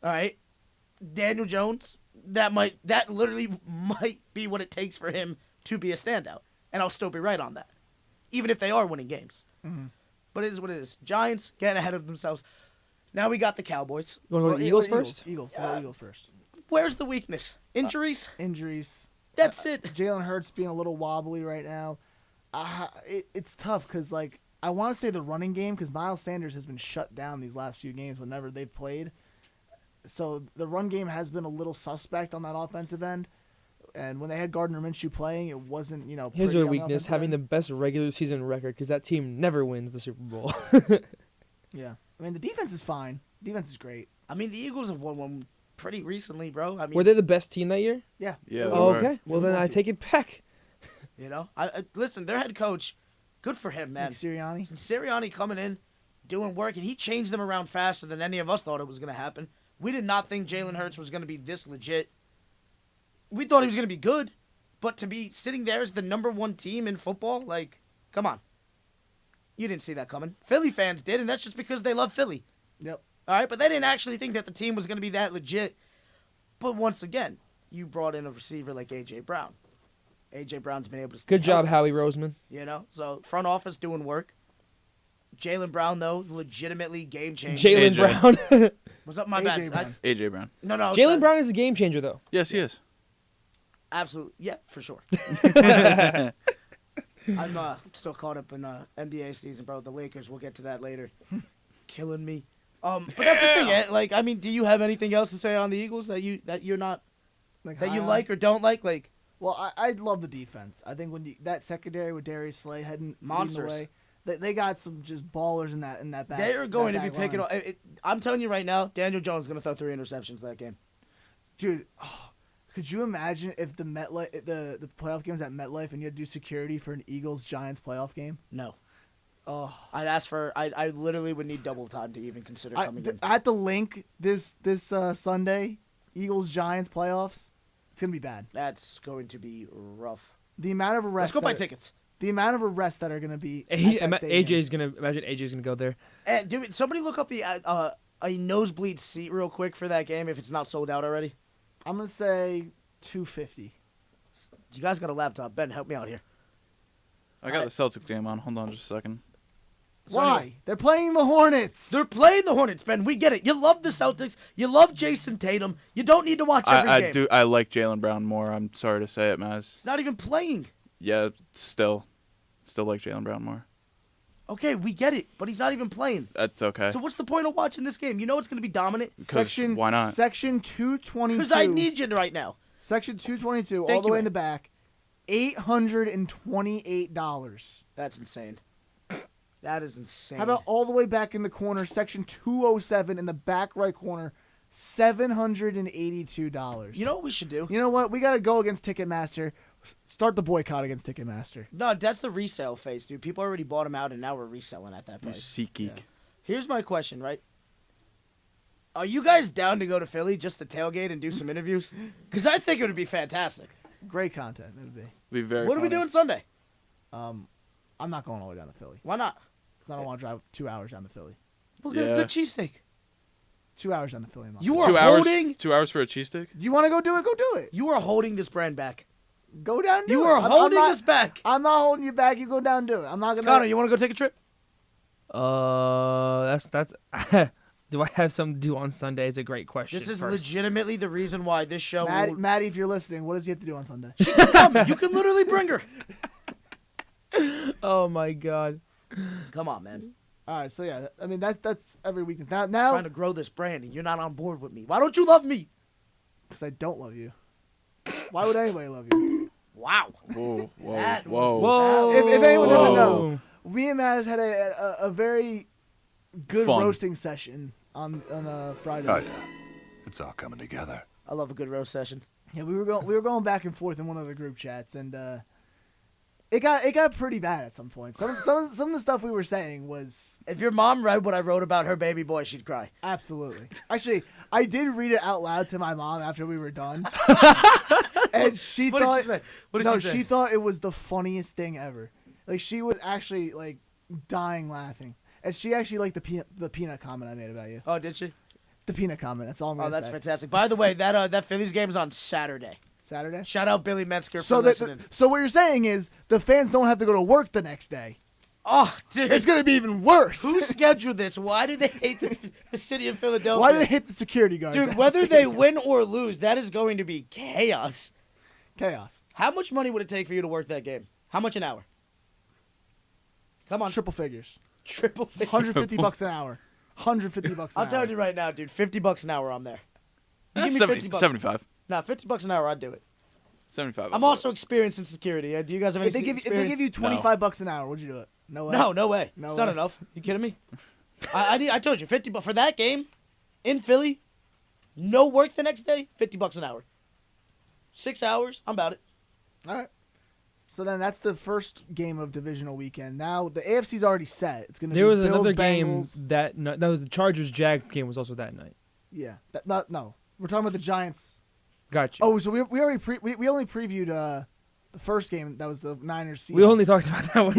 All right? Daniel Jones, that literally might be what it takes for him to be a standout. And I'll still be right on that. Even if they are winning games. But it is what it is. Giants getting ahead of themselves. Now we got the Cowboys. You want to go to the Eagles first? Eagles first. Where's the weakness? Injuries? Injuries. That's it. Jalen Hurts being a little wobbly right now. It's tough because, I want to say the running game because Miles Sanders has been shut down these last few games whenever they've played. So the run game has been a little suspect on that offensive end. And when they had Gardner Minshew playing, it wasn't, Here's pretty their on the weakness: offensive having end. the best regular season record, because that team never wins the Super Bowl. Yeah. I mean, the defense is fine. Defense is great. I mean, the Eagles have won one pretty recently, bro. I mean, Were they the best team that year? Yeah. Yeah, They they Oh, were. okay. Well, then I take it back. listen, their head coach, good for him, man. Nick Sirianni. Sirianni coming in, doing work, and he changed them around faster than any of us thought it was going to happen. We did not think Jalen Hurts was going to be this legit. We thought he was going to be good, but to be sitting there as the number 1 team in football, come on. You didn't see that coming. Philly fans did, and that's just because they love Philly. Yep. All right, but they didn't actually think that the team was going to be that legit. But once again, you brought in a receiver like A.J. Brown. A.J. Brown's been able to stay Good job, healthy, Howie Roseman. So front office doing work. Jaylen Brown, though, legitimately game changer. Jaylen AJ. Brown. What's up, my AJ bad? Brown. AJ Brown. No. Jaylen Brown is a game changer, though. Yes, he is. Absolutely. Yeah, for sure. I'm still caught up in NBA season, bro. The Lakers. We'll get to that later. Killing me. But that's the thing. Like, I mean, do you have anything else to say on the Eagles that you're not that you like or don't like? Like, Well, I love the defense. I think when that secondary with Darius Slay heading Monsters. leading the way, they got some just ballers in that back. they are going to that be back picking line. up. I'm telling you right now, Daniel Jones is going to throw 3 interceptions that game. Dude. Could you imagine if the playoff game was at MetLife and you had to do security for an Eagles-Giants playoff game? No. Oh, I'd ask for. I literally would need double time to even consider coming in. at the link this Sunday, Eagles-Giants playoffs. It's gonna be bad. That's going to be rough. The amount of arrests. Let's go buy that- tickets. The amount of arrests that are gonna be. AJ's gonna go there. And dude, somebody look up a nosebleed seat real quick for that game if it's not sold out already. I'm gonna say $250. You guys got a laptop. Ben, help me out here. I got the Celtics game on. Hold on just a second. So Why? anyway, They're playing the Hornets. they're playing the Hornets, Ben. We get it. You love the Celtics. You love Jason Tatum. You don't need to watch every I game. do. I like Jaylen Brown more. I'm sorry to say it, Mazz. He's not even playing. Yeah, still like Jaylen Brown more. Okay, we get it, but he's not even playing. That's okay. So what's the point of watching this game? You know it's going to be dominant. Section why not? Section 222. Because I need you right now. Section 222, Thank all the you, way man. in the back, $828. That's insane. That is insane. How about all the way back in the corner, section 207 in the back right corner, $782. You know what we should do? You know what? We got to go against Ticketmaster. Start the boycott against Ticketmaster. No, that's the resale phase, dude. People already bought them out, and now we're reselling at that You price. SeatGeek. Here's my question, right? Are you guys down to go to Philly just to tailgate and do some interviews? Because I think it would be fantastic. Great content it would be. Be very. What are we funny. doing Sunday? I'm not going all the way down to Philly Why not? because I don't want to drive 2 hours down to Philly. We'll get a Yeah. good cheesesteak. 2 hours down to Philly. I'm not You going. are 2 hours. holding. 2 hours for a cheesesteak? You want to go do it? Go do it. You are holding this brand back. Go down and do You it. are I'm holding not, this back. I'm not holding you back. You go down and do it. I'm not going to. Connor, you want to go take a trip? That's. Do I have something to do on Sunday? Is a great question. This is first. legitimately the reason why this show. Maddie, if you're listening, what does he have to do on Sunday? Come, you can literally bring her. Oh my god. Come on, man. All right, so yeah, I mean that's every weekend. Now Trying to grow this brand, and you're not on board with me. Why don't you love me? because I don't love you. Why would anybody love you? Wow. Whoa, whoa, That whoa. Whoa. If anyone doesn't Whoa. know, me and Mazz had a very good Fun. roasting session on Friday. Oh, yeah. It's all coming together. I love a good roast session. Yeah, we were going back and forth in one of the group chats, and it got pretty bad at some point. Some of the stuff we were saying was If your mom read what I wrote about her baby boy, she'd cry. absolutely. Actually, I did read it out loud to my mom after we were done, and she What did thought she say? What did no, she say? she thought it was the funniest thing ever. Like she was actually like dying laughing, and she actually liked the peanut comment I made about you. Oh, did she? The peanut comment. That's all I'm Oh, gonna that's say. fantastic. By the way, that Phillies game is on Saturday. Saturday. Shout out Billy Metzger So for listening. so what you're saying is the fans don't have to go to work the next day. Oh, dude. It's gonna be even worse. Who scheduled this? Why do they hate the city of Philadelphia? Why do they hit the security guards? Dude, at whether the they stadium? win or lose, that is going to be chaos. Chaos. How much money would it take for you to work that game? How much an hour? Come on. Triple figures. Triple figure. $150 an hour. $150 an hour. I'm telling you right now, dude. $50 an hour, I'm there. You give me $50. 75. Nah, $50 an hour, I'd do it. 75. I'm also experienced in security. Do you guys have any If they give experience? you $25 an hour, would you do it? No way. No way. No It's not way. enough. You kidding me? I told you, 50 bucks for that game in Philly. No work the next day. $50 an hour. 6 hours. I'm about it. All right. So then that's the first game of divisional weekend. Now the AFC's already set. It's gonna There be was Bills, another game Bengals. that night. That was the Chargers Jags game. Was also that night. Yeah. No. We're talking about the Giants. Got you. Oh, so we only previewed the first game. That was the Niners. Seahawks. We only talked about that one.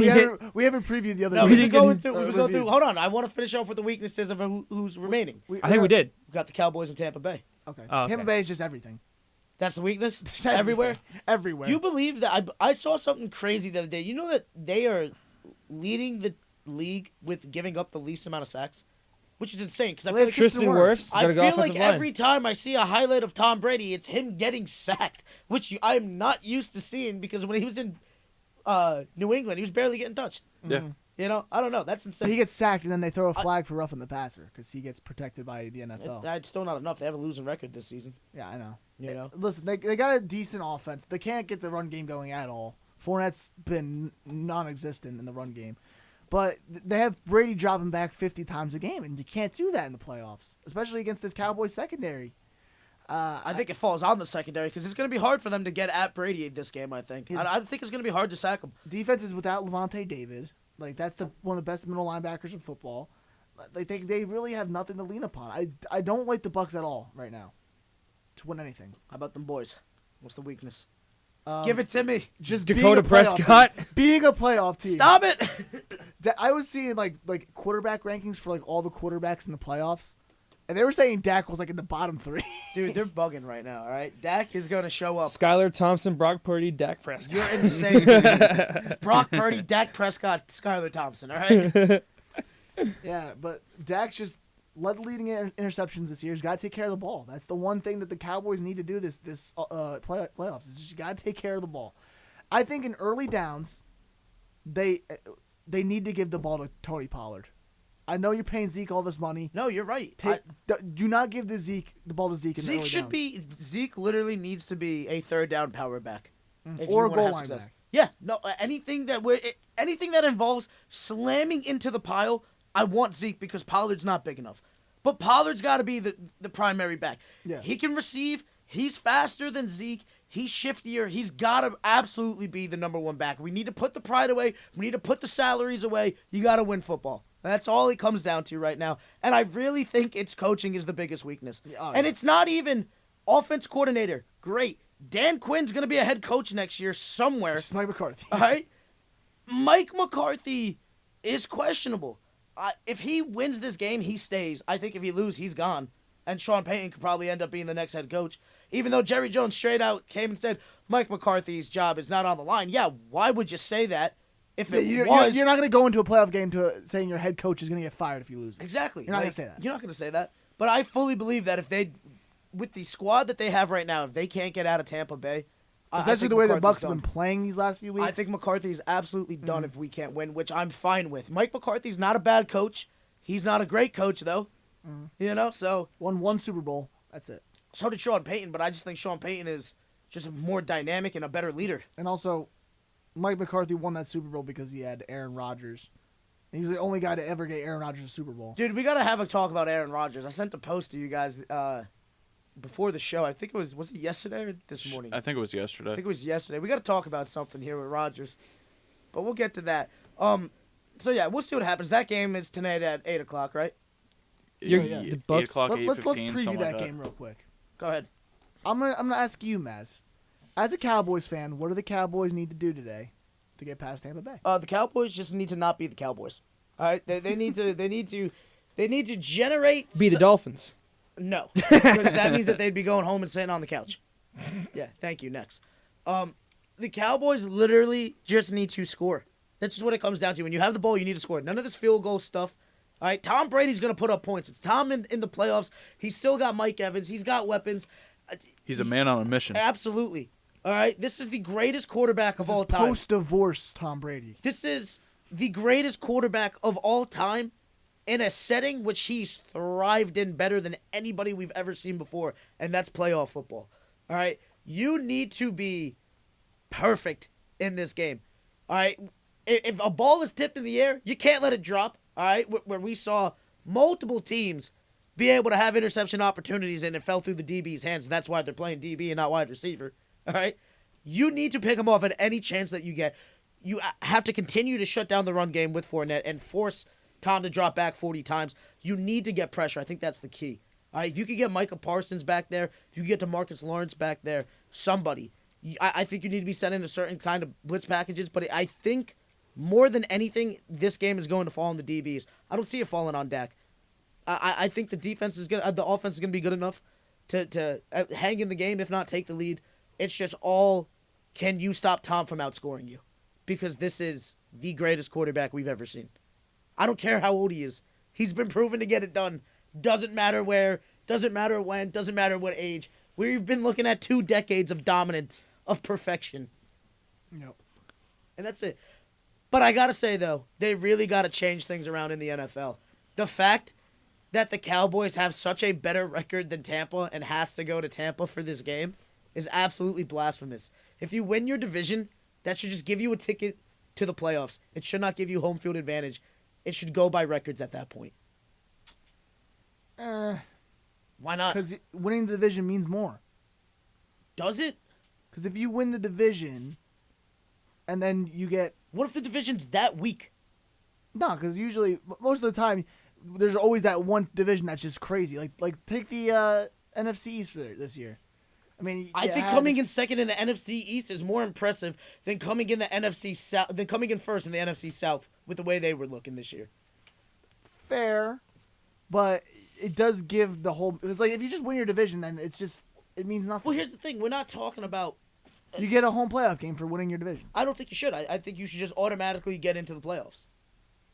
we haven't previewed the other. No, game. we didn't can go get- through. We can go through. Hold on. I want to finish off with the weaknesses of who's remaining. I think we did. We got the Cowboys in Tampa Bay. Okay. Oh, okay. Tampa Bay is just everything. That's the weakness. Just Everywhere. Everywhere. You believe that? I saw something crazy the other day. You know that they are leading league with giving up the least amount of sacks, which is insane. Because I Well, feel like Tristan Wirfs I got to go feel offensive like line. every time I see a highlight of Tom Brady, it's him getting sacked, which I'm not used to seeing because when he was in New England, he was barely getting touched. Yeah. You know, I don't know. That's insane. But he gets sacked, and then they throw a flag for roughing the passer because he gets protected by the NFL. It's still not enough. They have a losing record this season. Yeah, I know. You know? Listen, they got a decent offense. They can't get the run game going at all. Fournette's been non-existent in the run game. But they have Brady dropping back 50 times a game, and you can't do that in the playoffs, especially against this Cowboys secondary. I think it falls on the secondary because it's going to be hard for them to get at Brady this game, I think. I think it's going to be hard to sack him. Defense is without Levante David. Like, that's one of the best middle linebackers in football. Like, they really have nothing to lean upon. I don't like the Bucs at all right now to win anything. How about them boys? What's the weakness? Give it to me. Just Dakota being a playoff Prescott. team. Being a playoff team. Stop it. I was seeing like quarterback rankings for like all the quarterbacks in the playoffs, and they were saying Dak was like in the bottom 3. Dude, they're bugging right now, all right? Dak is going to show up. Skylar Thompson, Brock Purdy, Dak Prescott. You're insane, dude. Brock Purdy, Dak Prescott, Skylar Thompson, all right? Yeah, but Dak's just led the leading interceptions this year. He's got to take care of the ball. That's the one thing that the Cowboys need to do this playoffs. Is just got to take care of the ball. I think in early downs, they need to give the ball to Tony Pollard. I know you're paying Zeke all this money. No, you're right. Do not give the ball to Zeke in the early Zeke literally needs to be a third down power back. If Or you a wanna goal have line success. back. Yeah, no, anything that involves slamming into the pile, I want Zeke because Pollard's not big enough. But Pollard's got to be the primary back. Yeah. He can receive. He's faster than Zeke. He's shiftier. He's got to absolutely be the number one back. We need to put the pride away. We need to put the salaries away. You got to win football. That's all it comes down to right now. And I really think its coaching is the biggest weakness. And it's not even offense coordinator. Great. Dan Quinn's going to be a head coach next year somewhere. It's Mike McCarthy. All right? Mike McCarthy is questionable. If he wins this game, he stays. I think if he loses, he's gone. And Sean Payton could probably end up being the next head coach. Even though Jerry Jones straight out came and said Mike McCarthy's job is not on the line. Yeah, why would you say that if it was? You're not going to go into a playoff game saying your head coach is going to get fired if you lose. Exactly. You're not going to say that. You're not going to say that. But I fully believe that if they, with the squad that they have right now, if they can't get out of Tampa Bay, Especially the way the McCarthy's Bucs have been playing these last few weeks. I think McCarthy's absolutely done if we can't win, which I'm fine with. Mike McCarthy's not a bad coach. He's not a great coach, though. You know, so. Won one Super Bowl. That's it. So did Sean Payton, but I just think Sean Payton is just more dynamic and a better leader. And also, Mike McCarthy won that Super Bowl because he had Aaron Rodgers. He was the only guy to ever get Aaron Rodgers a Super Bowl. Dude, we got to have a talk about Aaron Rodgers. I sent a post to you guys before the show. I think it was it yesterday or this morning? I think it was yesterday. I think it was yesterday. We got to talk about something here with Rodgers, but we'll get to that. So yeah, we'll see what happens. That game is tonight at 8 o'clock, right? You're- yeah. the 8 Bucks- o'clock, Let's 8:15, preview something that like game real quick. Go ahead. I'm gonna ask you, Mazz. As a Cowboys fan, what do the Cowboys need to do today to get past Tampa Bay? The Cowboys just need to not be the Cowboys. All right, they need to generate. Be the Dolphins. No, because that means that they'd be going home and sitting on the couch. Yeah, thank you. Next, the Cowboys literally just need to score. That's just what it comes down to. When you have the ball, you need to score. None of this field goal stuff. All right, Tom Brady's gonna put up points. It's Tom in the playoffs. He's still got Mike Evans. He's got weapons. He's a man on a mission. Absolutely. All right, this is the greatest quarterback of all time. Post-divorce Tom Brady. This is the greatest quarterback of all time in a setting which he's thrived in better than anybody we've ever seen before, and that's playoff football. All right? You need to be perfect in this game. All right? If a ball is tipped in the air, you can't let it drop. All right? Where we saw multiple teams be able to have interception opportunities and it fell through the DB's hands. That's why they're playing DB and not wide receiver. All right? You need to pick them off at any chance that you get. You have to continue to shut down the run game with Fournette and force Tom to drop back 40 times. You need to get pressure. I think that's the key. All right, if you could get Micah Parsons back there, if you could get DeMarcus Lawrence back there, somebody. I think you need to be sending a certain kind of blitz packages, but I think more than anything, this game is going to fall on the DBs. I don't see it falling on Dak. I think the offense is gonna be good enough to hang in the game, if not take the lead. It's just all, can you stop Tom from outscoring you? Because this is the greatest quarterback we've ever seen. I don't care how old he is. He's been proven to get it done. Doesn't matter where, doesn't matter when, doesn't matter what age. We've been looking at 2 decades of dominance, of perfection. Yep. And that's it. But I got to say, though, they really got to change things around in the NFL. The fact that the Cowboys have such a better record than Tampa and has to go to Tampa for this game is absolutely blasphemous. If you win your division, that should just give you a ticket to the playoffs. It should not give you home field advantage. It should go by records at that point. Why not? Because winning the division means more. Does it? Because if you win the division, and then you get What if the division's that weak? no, because usually most of the time there's always that one division that's just crazy. Like take the NFC East for this year. I mean, I think coming in second in the NFC East is more impressive than coming in the NFC South, than coming in first in the NFC South with the way they were looking this year. fair, but it does give the whole. It's like if you just win your division, then it means nothing. Well, here's the thing: we're not talking about. You get a home playoff game for winning your division. I don't think you should. I think you should just automatically get into the playoffs,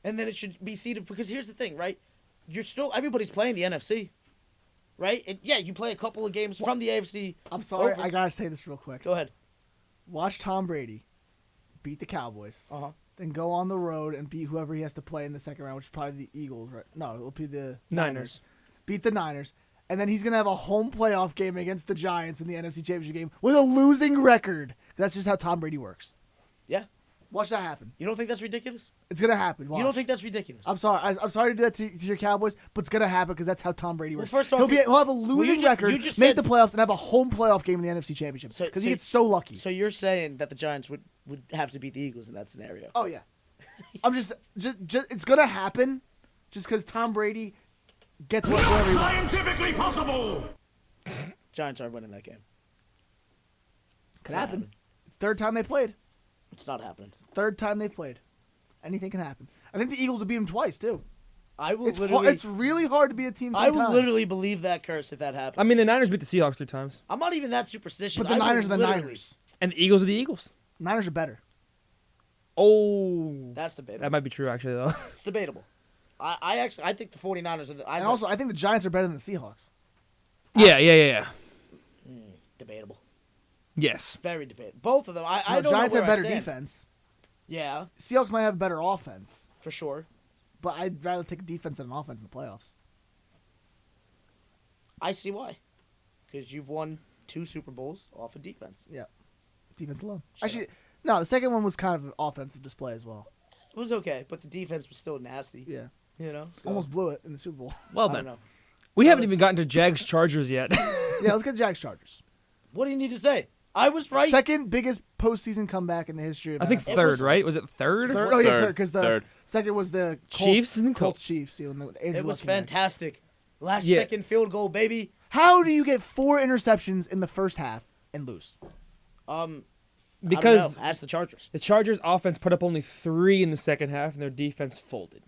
and then it should be seeded. Because here's the thing, right? Everybody's playing the NFC, right? And yeah, you play a couple of games from the AFC. I'm sorry, over. I gotta say this real quick. Go ahead. Watch Tom Brady beat the Cowboys, Then go on the road and beat whoever he has to play in the second round, which is probably the Eagles, right? No, it'll be the Niners. Beat the Niners, and then he's gonna have a home playoff game against the Giants in the NFC Championship game with a losing record. That's just how Tom Brady works. Yeah. Watch that happen. You don't think that's ridiculous? It's gonna happen. Watch. You don't think that's ridiculous? I'm sorry. I'm sorry to do that to your Cowboys, but it's gonna happen because that's how Tom Brady works. Well, first off, he'll have a losing record, you just make said- the playoffs, and have a home playoff game in the NFC Championship So- because so- he gets so lucky. So you're saying that the Giants would have to beat the Eagles in that scenario? Oh yeah, I'm just it's gonna happen, just because Tom Brady gets whatever he wants. Scientifically possible! Giants aren't winning that game. Could not happen. happening. It's the third time they played. It's not happening. Third time they played. Anything can happen. I think the Eagles would beat him twice too. I will It's literally. it's really hard to beat a team. I three would times. literally believe that curse if that happened. I mean, the Niners beat the Seahawks 3 times, I'm not even that superstitious. But the I would Niners are the literally- Niners. and the Eagles are the Eagles. Niners are better. Oh, That's debatable. that might be true actually though. It's debatable. I think the 49ers are the. And also, I think the Giants are better than the Seahawks. Yeah. debatable. Yes. Very debatable. Both of them. I No, don't Giants know have where I better stand. defense. Yeah, Seahawks might have better offense, for sure. but I'd rather take a defense than an offense in the playoffs. I see why. Because you've won 2 Super Bowls off of defense. Yeah, defense alone. Shut Actually, no, the second one was kind of an offensive display as well. It was okay, but the defense was still nasty. Yeah, You know? So, almost blew it in the Super Bowl. Well I don't then, know. we haven't let's- even gotten to Jags Chargers yet. Yeah, let's get Jags Chargers. What do you need to say? I was right. Second biggest postseason comeback in the history of I think NFL. It third, was- right? Was it third? Third? Oh yeah, Third. third. Because the Third. second was the Colts, Chiefs and Colts. Chiefs. You know, Andrew It was Luck came back. fantastic. Last Yeah. second field goal, baby. How do you get 4 interceptions in the first half and lose? Because I don't know. Ask the Chargers. the Chargers offense put up only 3 in the second half, and their defense folded.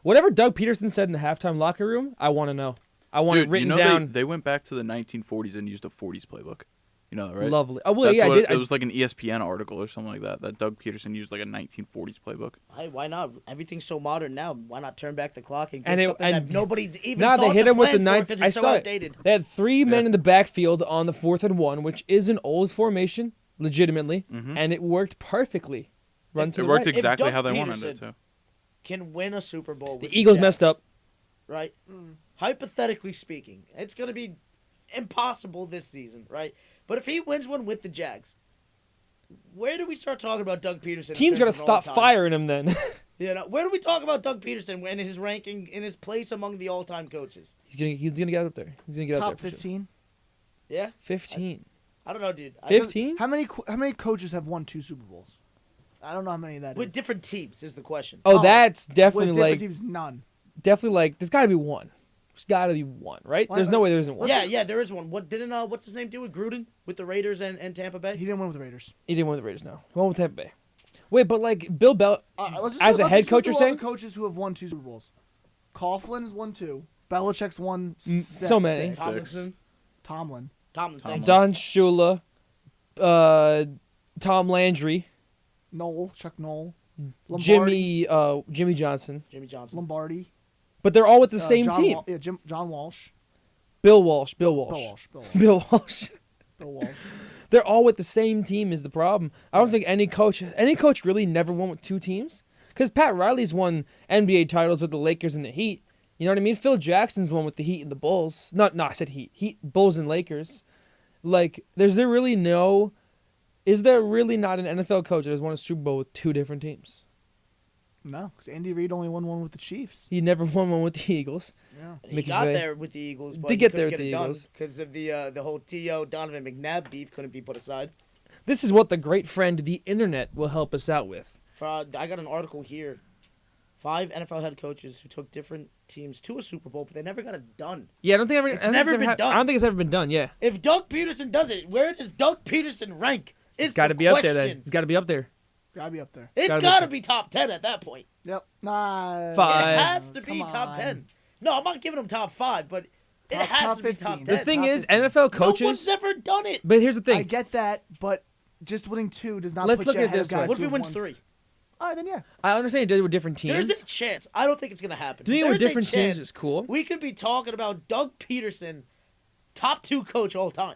Whatever Doug Peterson said in the halftime locker room, I want to know. I want Dude, it written you know down. They went back to the 1940s and used a 40s playbook. You know that, right? Lovely. Oh well, That's yeah, what, I did. it was like an ESPN article or something like that. That Doug Peterson used like a 1940s playbook. Why not? Everything's so modern now. Why not turn back the clock and get And it- something and- that nobody's even Nah, they thought hit to him with the plan for ninth. 'cause I it's so saw outdated. it. They had 3 men Yeah. in the backfield on the 4th and 1, which is an old formation, legitimately, Mhm. and it worked perfectly. Run to It the worked right. exactly Doug how they wanted Peterson- it to. Can win a Super Bowl. The with Eagles Jags, messed up. right? Hypothetically speaking, it's going to be impossible this season, right? But if he wins one with the Jags, where do we start talking about Doug Peterson? in Teams got to terms of stop all-time? firing him then. You know, where do we talk about Doug Peterson in his ranking, in his place among the all-time coaches? He's gonna get up there. He's gonna get up Top there for sure. 15. Yeah, 15. I don't know, dude. 15? How many coaches have won 2 Super Bowls? I don't know how many that is. With different teams is the question. Oh, Oh, that's With definitely different like teams, none. there's got to be one. There's got to be one, right? Why- There's no way there isn't one. Yeah, there is one. What didn't what's his name do with Gruden with the Raiders and Tampa Bay? He didn't win with the Raiders. He didn't win with the Raiders. No, he won with Tampa Bay. Wait, but like Bill Bell, Let's just as a let's head just go coach, through you're all saying? the coaches who have won 2 Super Bowls. Coughlin's won 2. Belichick's won so many. 6. Tomlinson, Tomlin. Tomlin. Don Shula, Tom Landry, Chuck Noll. Lombardi, Jimmy Johnson. Jimmy Johnson. Lombardi. But they're all with the same John team. John Walsh. Bill Walsh. Bill Walsh. Bill Walsh. Bill Walsh. They're all with the same team is the problem. I don't think any coach really never won with two teams. Because Pat Riley's won NBA titles with the Lakers and the Heat. You know what I mean? Phil Jackson's won with the Heat and the Bulls. No, I said Heat. Bulls and Lakers. Like, is there really not an NFL coach that has won a Super Bowl with two different teams? No, because Andy Reid only won one with the Chiefs. He never won one with the Eagles. Yeah. He got there with the Eagles, but Did he get couldn't there with get the it done Eagles. because of the whole T.O. Donovan McNabb beef couldn't be put aside. This is what the great friend, the internet, will help us out with. I got an article here. 5 NFL head coaches who took different teams to a Super Bowl, but they never got it done. Yeah, I don't think It's never been done. I don't think it's ever been done. Yeah, If Doug Peterson does it, where does Doug Peterson rank? it's got to be up there. Then it's got to be up there. Gotta be up there. It's gotta be got to up be top 10 at that point. Yep. Nah. 5. It has to be Come top on. 10. No, I'm not giving them top 5, but it Top- has top to be top 15. 10. The thing top is, 15. NFL No one's coaches. ever done it. But here's the I thing. get that, but just winning 2 does not Let's put look you at it ahead this of guys way. What if who he wins won. 3? All right, then yeah. I understand you did it with different There's teams. a chance. I don't think it's going to happen. Doing it with There's a different teams chance is cool. We could be talking about Doug Peterson, top 2 coach all time.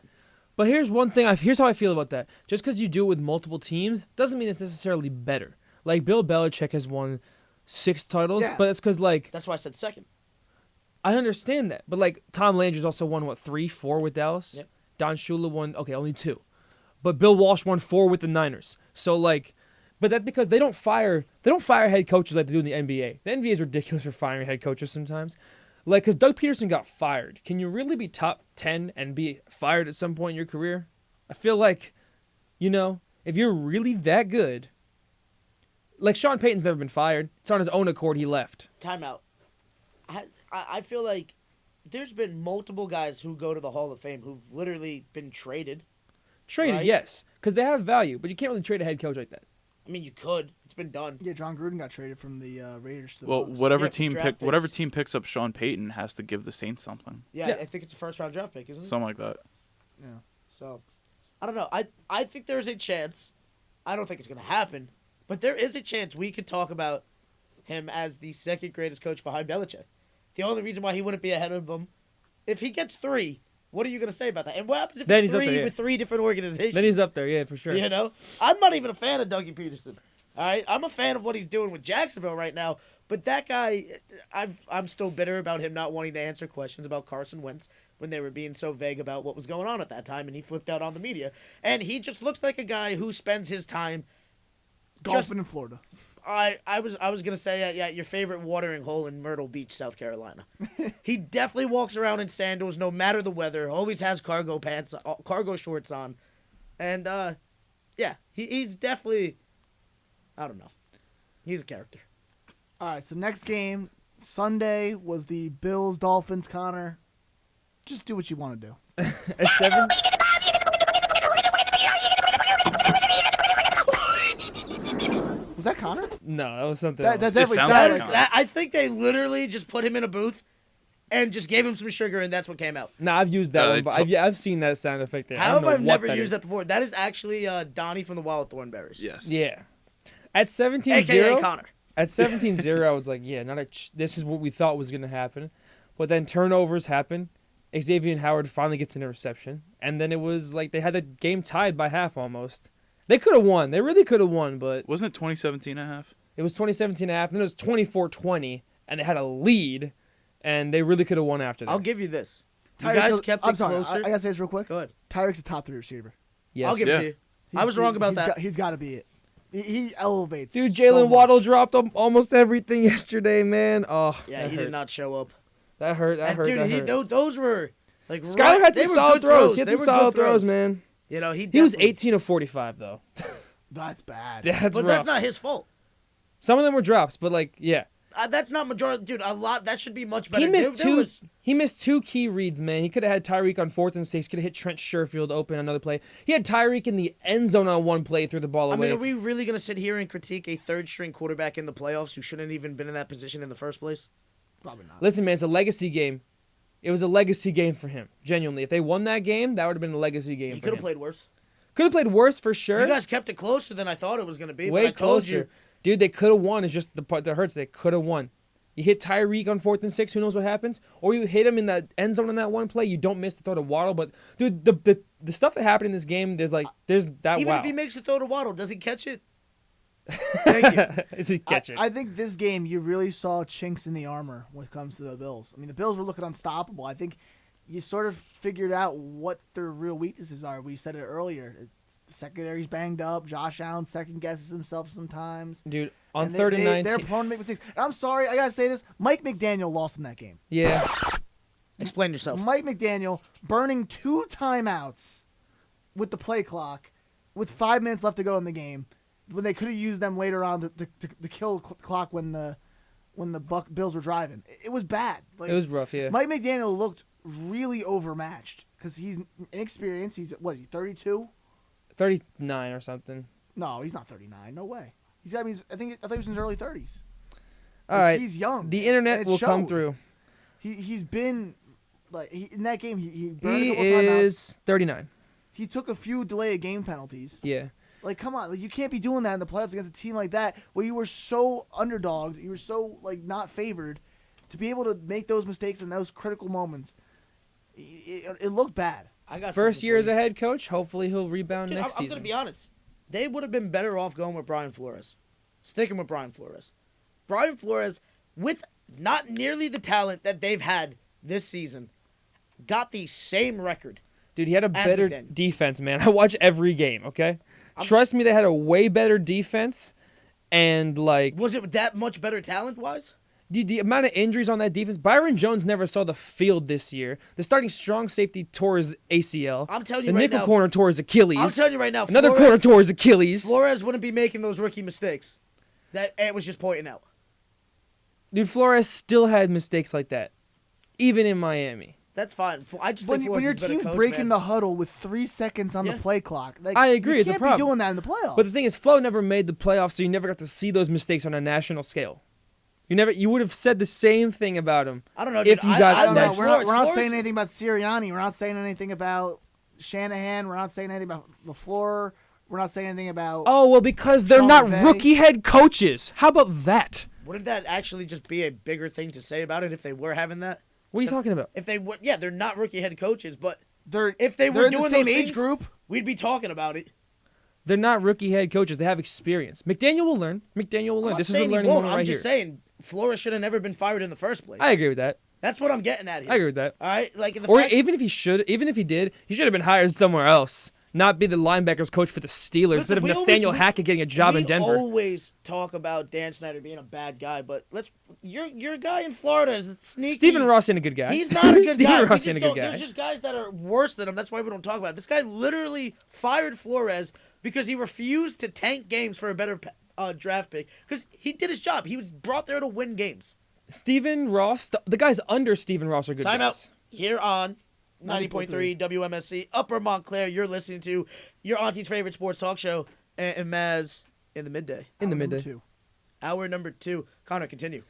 But here's one thing. Here's how I feel about that. Just because you do it with multiple teams doesn't mean it's necessarily better. Like Bill Belichick has won 6 titles, Yeah. but it's because like That's why I said second. I understand that. But like Tom Landry's also won 3, 4 with Dallas. Yep. Don Shula won only 2, but Bill Walsh won 4 with the Niners. So like, but that's because they don't fire head coaches like they do in the NBA. The NBA is ridiculous for firing head coaches sometimes. Like, because Doug Peterson got fired. Can you really be top 10 and be fired at some point in your career? I feel like, if you're really that good, like Sean Payton's never been fired. It's on his own accord he left. Timeout. I feel like there's been multiple guys who go to the Hall of Fame who've literally been traded. Traded, Right. yes, because they have value, but you can't really trade a head coach like that. I mean, you could. It's been done. Yeah, John Gruden got traded from the Raiders to the Well, Bucs. whatever Yeah, for team draft whatever picks. team picks up Sean Payton has to give the Saints something, Yeah, Yeah. I think it's a first-round draft pick, isn't it? something like that. Yeah. So, I don't know. I think there's a chance. I don't think it's going to happen, but there is a chance we could talk about him as the second greatest coach behind Belichick. The only reason why he wouldn't be ahead of him, if he gets 3, what are you going to say about that? And what happens if Then it's he's up 3 there, yeah. with 3 different organizations? Then he's up there, yeah, for sure. You know? I'm not even a fan of Dougie Peterson. All right? I'm a fan of what he's doing with Jacksonville right now, but that guy, I'm still bitter about him not wanting to answer questions about Carson Wentz when they were being so vague about what was going on at that time, and he flipped out on the media. And he just looks like a guy who spends his time Golfing in Florida. I was gonna say your favorite watering hole in Myrtle Beach, South Carolina. He definitely walks around in sandals no matter the weather. Always has cargo shorts on, and he's definitely, I don't know, he's a character. All right, so next game, Sunday, was the Bills-Dolphins, Connor. Just do what you want to do. At 7, Was that Connor? no, that was something That else. definitely sounds sounded like like Connor. I think they literally just put him in a booth and just gave him some sugar, and that's what came out. Nah, I've used that No, one, but I've seen that sound effect there. I How don't have know I what never that used is. that before? That is actually Donnie from the Wild Thornberries. Yes. Yeah. At 17-0, AKA Connor. at 17-0, I was like, yeah, this is what we thought was going to happen. But then turnovers happen. Xavier Howard finally gets an interception. And then it was like they had the game tied by half almost. They could have won. They really could have won, but Wasn't it 2017 and a half? it was 2017 half, and then it was 24-20, and they had a lead, and they really could have won after that. I'll give you this. You Tyreek guys Hill- kept I'm it sorry, closer. I gotta say this real quick. Go ahead. Tyreek's a top 3 receiver. Yes. I'll give Yeah. it to you. I was wrong about that. He's got to be it. He elevates. Dude, so Jalen much. Waddle dropped almost everything yesterday, man. Oh, Yeah, that he hurt. did not show up. That hurt. That And hurt. dude, that hurt. those were like Skyler had they some were solid good throws. He had They some were solid good throws, man. You know, He was definitely- 18 of 45 though. That's bad. That's but rough. that's not his fault. Some of them were drops, but like, yeah, That's not majority, dude. A lot that should be much better. he missed There two. was- He missed 2 key reads, man. He could have had Tyreek on 4th and 6. Could have hit Trent Sherfield open another play. He had Tyreek in the end zone on one play, threw the ball I away. mean, are we really gonna sit here and critique a third-string quarterback in the playoffs who shouldn't even been in that position in the first place? Probably not. Listen, man, it's a legacy game. It was a legacy game for him. Genuinely, if they won that game, that would have been a legacy game. He for could have him. played worse. Could have played worse for sure. You guys kept it closer than I thought it was gonna be. Way but I told closer. you, Dude, they could have won. It's just the part that hurts. They could have won. You hit Tyreek on 4th and 6, who knows what happens? Or you hit him in that end zone on that one play, you don't miss the throw to Waddle. But, dude, the stuff that happened in this game, there's that Even wow. if he makes the throw to Waddle, does he catch it? Thank you. Does he catch it? I think this game, you really saw chinks in the armor when it comes to the Bills. I mean, the Bills were looking unstoppable. I think you sort of figured out what their real weaknesses are. We said it earlier. The secondary's banged up. Josh Allen second guesses himself sometimes. Dude, on And 3rd and 19. they're prone to make mistakes. And I'm sorry, I gotta say this. Mike McDaniel lost in that game. Yeah. Explain yourself. Mike McDaniel burning 2 timeouts with the play clock, with 5 minutes left to go in the game, when they could have used them later on to kill the clock when the Bills were driving. It was bad. Like, It was rough, yeah. Mike McDaniel looked really overmatched because he's inexperienced. He's what? Is he 32? 39 or something. No, he's not 39. No way. I thought he was in his early 30s. All right. He's young. The and internet it will come showed. through. He's been like in that game. He burned He a couple timeouts. is 39. He took a few delay of game penalties. Yeah. Like, come on, like, you can't be doing that in the playoffs against a team like that where you were so underdogged, you were so like not favored, to be able to make those mistakes in those critical moments. It looked bad. I got First something year for as you. a head coach. Hopefully he'll rebound Dude, next I'm season. going to be honest. They would have been better off going with Brian Flores. Sticking with Brian Flores. Brian Flores, with not nearly the talent that they've had this season, got the same record. Dude, he had a As better McDaniel. defense, man. I watch every game, okay? Trust me, they had a way better defense. And, like, Was it that much better talent-wise? dude, the amount of injuries on that defense. Byron Jones never saw the field this year. The starting strong safety tore his ACL. I'm telling you the right nickel now. corner tore his Achilles. I'm telling you right now. Another Flores, corner tore his Achilles. Flores wouldn't be making those rookie mistakes that Ant was just pointing out. Dude, Flores still had mistakes like that, even in Miami. That's fine. I just When, think when Flores your is a better team's coach, breaking man. the huddle with 3 seconds on Yeah. the play clock, like, I agree, You it's a can't problem. be doing that in the playoffs. But the thing is, Flo never made the playoffs, so you never got to see those mistakes on a national scale. You would have said the same thing about him. I don't know. if dude, you got I don't know. that- We're not Flores- saying anything about Sirianni. We're not saying anything about Shanahan. We're not saying anything about LaFleur. We're not saying anything about. Oh, well, because they're Sean not McVay. rookie head coaches. How about that? Wouldn't that actually just be a bigger thing to say about it if they were having that? What are you talking about? If they were, yeah, they're not rookie head coaches, but They're if they they're were in doing the same those age things, group. we'd be talking about it. They're not rookie head coaches. They have experience. McDaniel will learn. I'm This is not a saying he learning won't. moment I'm right just here. saying Flores should have never been fired in the first place. I agree with that. That's what I'm getting at here. I agree with that. All right, like the Or fact, even if he did, he should have been hired somewhere else. Not be the linebackers coach for the Steelers instead of we Nathaniel always- Hackett getting a job we in Denver. always talk about Dan Snyder being a bad guy, but your guy in Florida is sneaky. Stephen Ross ain't a good guy. He's not a good Stephen guy. We Ross just ain't a good don't- guy. There's just guys that are worse than him. That's why we don't talk about it. This guy literally fired Flores because he refused to tank games for a better draft pick because he did his job. He was brought there to win games. Stephen Ross, the guys under Stephen Ross are good Timeout. guys. Here on 90.3 WMSC, Upper Montclair. You're listening to your auntie's favorite sports talk show, and Mazz in the midday. In the Number midday. 2. Hour number 2. Connor, continue.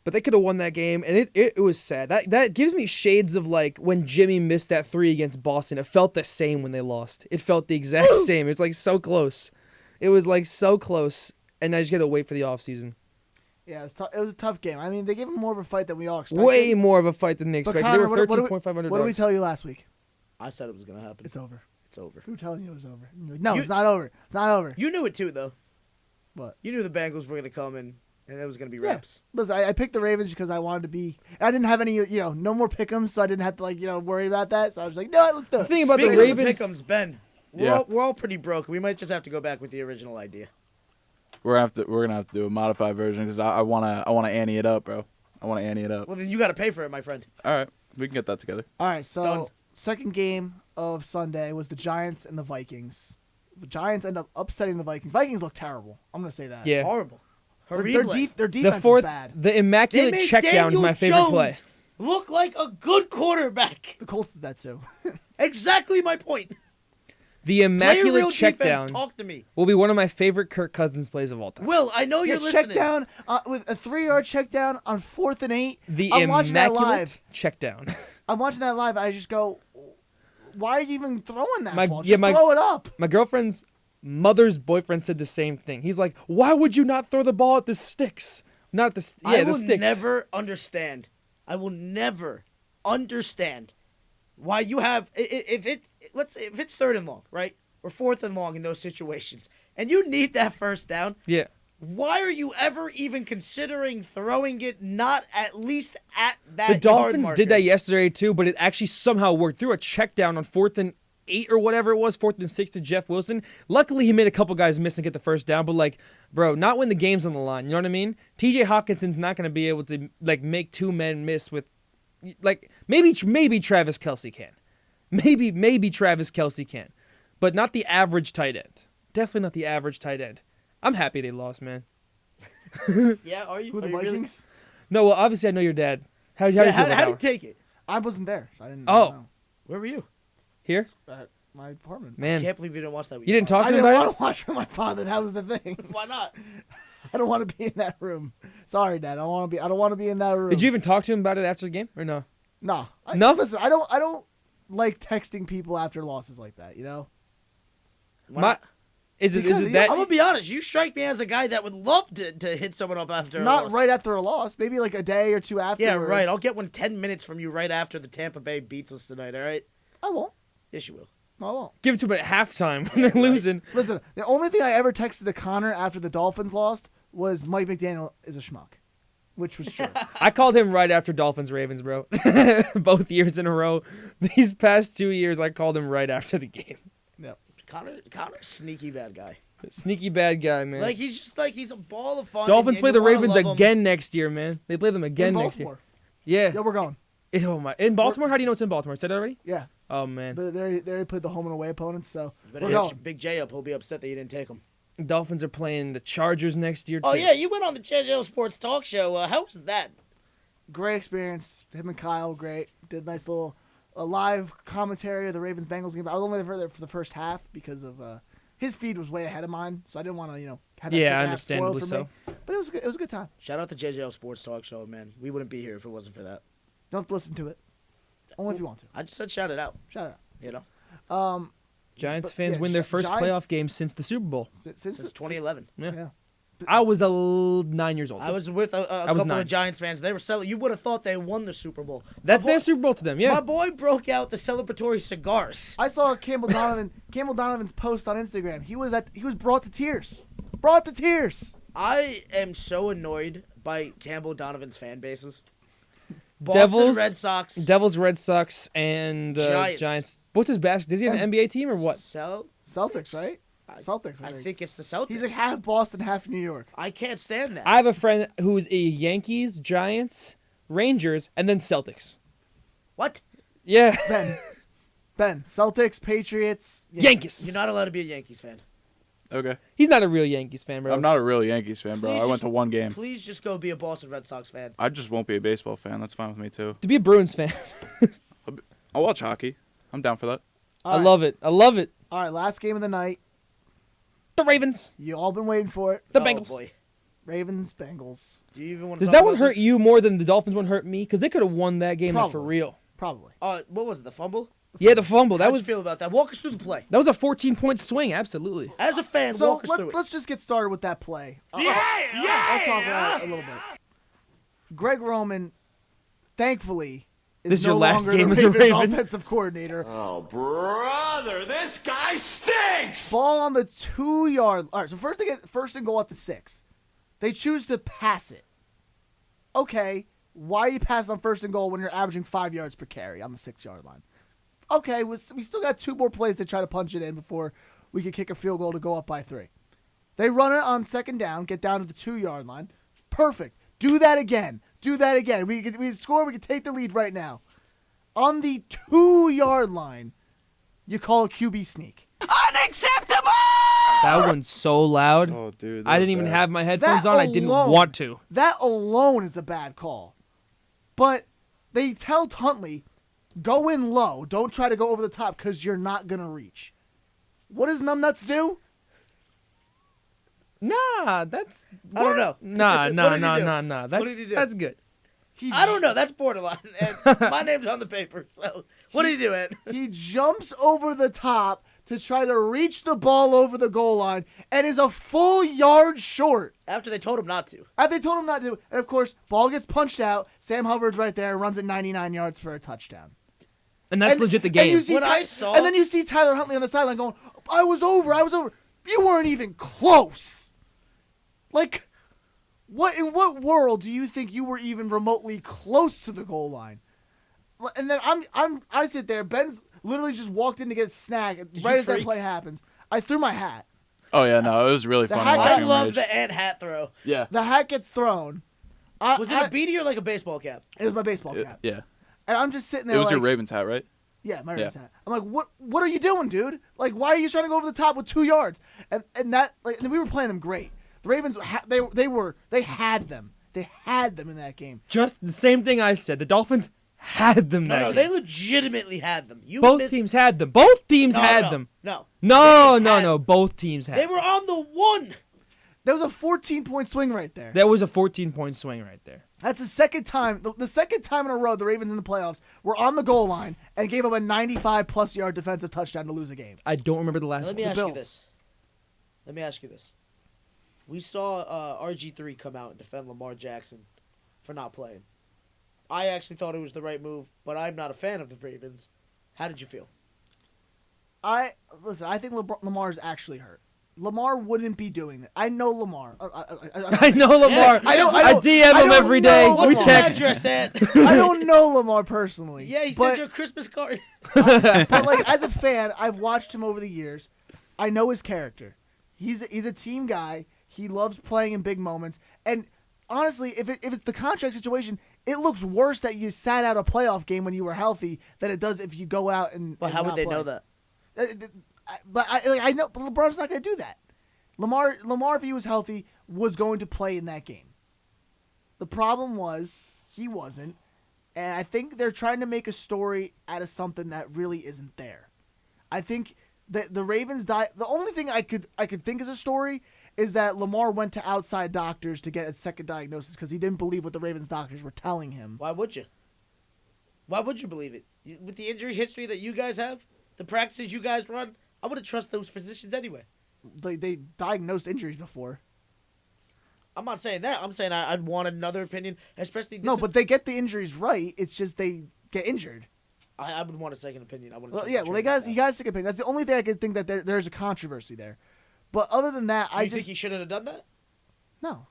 But they could have won that game, and it was sad. That gives me shades of like when Jimmy missed that 3 against Boston. It felt the same when they lost. It felt the exact same. It's like so close. It was like so close, and I just got to wait for the offseason. Yeah, it was a tough game. I mean, they gave him more of a fight than we all expected. Way more of a fight than they But expected. Connor, They were what did 13.5 What did we tell you last week? I said it was going to happen. It's over. It's over. Who telling you it was over? And you're like, no, You- it's not over. It's not over. You knew it too, though. What? You knew the Bengals were going to come in, and it was going to be Yeah. reps. Listen, I picked the Ravens because I wanted to be. I didn't have any, no more pick'ems, so I didn't have to worry about that. So I was like, no, let's do The it. thing about the Speaking Ravens, of the Pick'ems, Ben, Yeah. we're all pretty broke. We might just have to go back with the original idea. We're gonna have to do a modified version because I wanna ante it up, bro. I wanna ante it up. Well, then you got to pay for it, my friend. All right, we can get that together. All right, so Done. second game of Sunday was the Giants and the Vikings. The Giants end up upsetting the Vikings. Vikings look terrible. I'm gonna say that. yeah, Horrible. Their Horrible. defense the fourth, is bad. the They immaculate made check down is Daniel my favorite Jones play. look like a good quarterback. The Colts did that too. Exactly my point. The Play immaculate real check defense. down Talk to me. will be one of my favorite Kirk Cousins plays of all time. Will, I know Yeah, you're check listening. down with a 3-yard check down on 4th and 8. The I'm watching that live. immaculate check down. I'm watching that live. I just go, why are you even throwing that My- ball? yeah, Just my- throw it up. My girlfriend's mother's boyfriend said the same thing. He's like, why would you not throw the ball at the sticks? Not at the I the will sticks. never understand. I will never understand why you have if it's 3rd and long, right? Or 4th and long in those situations, and you need that first down. Yeah. Why are you ever even considering throwing it not at least at that The yard Dolphins marker? did that yesterday too, but it actually somehow worked. Threw a check down on 4th and 8 or whatever it was, 4th and 6 to Jeff Wilson. Luckily, he made a couple guys miss and get the first down, but like, bro, not when the game's on the line. You know what I mean? TJ Hawkinson's not going to be able to like make 2 men miss with, like, maybe Travis Kelce can. Maybe Travis Kelce can. But not the average tight end. Definitely not the average tight end. I'm happy they lost, man. Yeah, are you? Who, the are you really- Vikings? No, well, obviously I know your dad. How do you Yeah, feel about how do you Howard? take it? I wasn't there, so I didn't Oh. know. Where were you? Here? At my apartment. I Man, can't believe you didn't watch that. with you your didn't father. talk I to him didn't about want it? to watch with my father. That was the thing. Why not? I don't want to be in that room. Sorry, Dad. I don't want to be in that room. Did you even talk to him about it after the game or no? No. No? Listen, I don't like texting people after losses like that. You know. Why My, not? is it Because, that? I'm gonna be honest. You strike me as a guy that would love to hit someone up after a Not loss. right after a loss. Maybe like a day or two after. Yeah, right. I'll get 10 minutes from you right after the Tampa Bay beats us tonight. All right? I won't. Yes, you will. No, I won't. Give it to him at halftime when they're right. losing. Listen, the only thing I ever texted to Connor after the Dolphins lost was Mike McDaniel is a schmuck, which was true. I called him right after Dolphins Ravens, bro. Both years in a row. These past 2 years, I called him right after the game. Connor's sneaky bad guy. Sneaky bad guy, man. Like he's a ball of fun. Dolphins and play you the wanna Ravens love him. again next year, man. They play them again in next year. Baltimore. Yeah. Yeah, we're going. Oh my! In Baltimore? How do you know it's in Baltimore? Said that already? Yeah, Oh man. but they already played the home and away opponents, so You better we're hit going. Big J up. He'll be upset that you didn't take him. Dolphins are playing the Chargers next year too. Oh yeah, you went on the JJO Sports Talk Show. How was that? Great experience. Him and Kyle, great. Did a nice little live commentary of the Ravens Bengals game. I was only there for the first half because of his feed was way ahead of mine, so I didn't want to have that Yeah, second half understandably spoiled for me. But it was a good time. Shout out to JJO Sports Talk Show, man. We wouldn't be here if it wasn't for that. You don't have to listen to it. Only if you want to. I just said shout it out. Shout out. You know, Giants but, fans yeah, win their first Giants- playoff game since the Super Bowl. Since 2011. Yeah. I was 9 years old. I was with a was couple 9. of Giants fans. They were selling. You would have thought they won the Super Bowl. That's My boy- their Super Bowl to them. My Yeah. boy broke out the celebratory cigars. I saw Campbell Donovan's post on Instagram. He was brought to tears. Brought to tears. I am so annoyed by Campbell Donovan's fan bases. Boston Devils, Red Sox. Devils, Red Sox, and Giants. What's his best? Does he have an NBA team or what? Celtics, right? Celtics. I think it's the Celtics. He's like half Boston, half New York. I can't stand that. I have a friend who's a Yankees, Giants, Rangers, and then Celtics. What? Yeah. Ben, Celtics, Patriots, Yankees. You're not allowed to be a Yankees fan. Okay. He's not a real Yankees fan, bro. I'm not a real Yankees fan, bro. Please I went just- to one game. Please just go be a Boston Red Sox fan. I just won't be a baseball fan. That's fine with me too. To be a Bruins fan. I'll watch hockey. I'm down for that. All I right. love it. I love it. All right, last game of the night. The Ravens. You all been waiting for it. The Oh, Bengals. boy. Ravens, Bengals. Do you even want to Does talk that one about hurt this? you more than the Dolphins one hurt me? Because they could have won that game like, for Probably. real. Probably. What was it? The fumble? Yeah, the fumble. How'd That was you feel about that? Walk us through the play. that was a 14-point swing. Absolutely. As a fan, So walk us through it. let's just get started with that play. I'll talk about it a little bit. Greg Roman, thankfully, is This is no your last longer game the as a Ravens Raven. offensive coordinator. Oh, brother, this guy stinks! Ball on the 2-yard. All right, so first and goal at the 6. They choose to pass it. Okay, why are you passing on first and goal when you're averaging 5 yards per carry on the 6-yard line? Okay, we still got 2 more plays to try to punch it in before we could kick a field goal to go up by 3. They run it on second down, get down to the 2-yard line. Perfect. Do that again. We score. We can take the lead right now. On the 2-yard line, you call a QB sneak. Unacceptable! That one's so loud. Oh, dude. I didn't even have my headphones That on. I didn't alone- want to. That alone is a bad call. But they tell Huntley, go in low. Don't try to go over the top because you're not going to reach. What does Numbnuts do? Nah, that's. I don't know. Nah, What nah, did he nah, do? nah, nah. That, What did he do? That's good. I don't know. That's borderline. And my name's on the paper. So what do you do, Ed? He jumps over the top to try to reach the ball over the goal line and is a full yard short. After they told him not to. After they told him not to. And, of course, ball gets punched out. Sam Hubbard's right there, runs it 99 yards for a touchdown. And that's legit the game. And then you see Tyler Huntley on the sideline going, I was over. You weren't even close. Like, in what world do you think you were even remotely close to the goal line? And then I sit there. Ben's literally just walked in to get a snack right as that play happens. I threw my hat. Oh yeah, no, it was really funny. I love the ant hat throw. Yeah. The hat gets thrown. Was it a beanie or like a baseball cap? It was my baseball cap. Yeah. And I'm just sitting there. It was your Ravens hat, right? Yeah, my Ravens hat. I'm like, what are you doing, dude? Like, why are you trying to go over the top with 2 yards? And that, like, and we were playing them great. The Ravens, they had them. They had them in that game. Just the same thing I said. The Dolphins had them. No, they legitimately had them. Both teams had them. Both teams had them. No. Both teams had them. They were on the one. There was a 14-point swing right there. That was a 14-point swing right there. That's the second time. The second time in a row the Ravens in the playoffs were on the goal line and gave up a 95-plus yard defensive touchdown to lose a game. I don't remember the last Let one. me ask you this. We saw RG3 come out and defend Lamar Jackson for not playing. I actually thought it was the right move, but I'm not a fan of the Ravens. How did you feel? I think Lamar's actually hurt. Lamar wouldn't be doing that. I know Lamar. I know Lamar. I DM him every day. We text. I don't know Lamar personally. Yeah, he sent you a Christmas card. But like as a fan, I've watched him over the years. I know his character. He's a team guy. He loves playing in big moments. And honestly, if it's the contract situation, it looks worse that you sat out a playoff game when you were healthy than it does if you go out and. Well, how would they know that? But I know but LeBron's not going to do that. Lamar, if he was healthy, was going to play in that game. The problem was he wasn't, and I think they're trying to make a story out of something that really isn't there. I think that the Ravens died. The only thing I could think as a story is that Lamar went to outside doctors to get a second diagnosis because he didn't believe what the Ravens doctors were telling him. Why would you? Why would you believe it? With the injury history that you guys have, the practices you guys run, I wouldn't trust those physicians anyway. They diagnosed injuries before. I'm not saying that. I'm saying I'd want another opinion, especially. But they get the injuries right. It's just they get injured. I would want a second opinion. He got a second opinion. That's the only thing I can think that there's a controversy there. But other than that, Do you think he shouldn't have done that? No.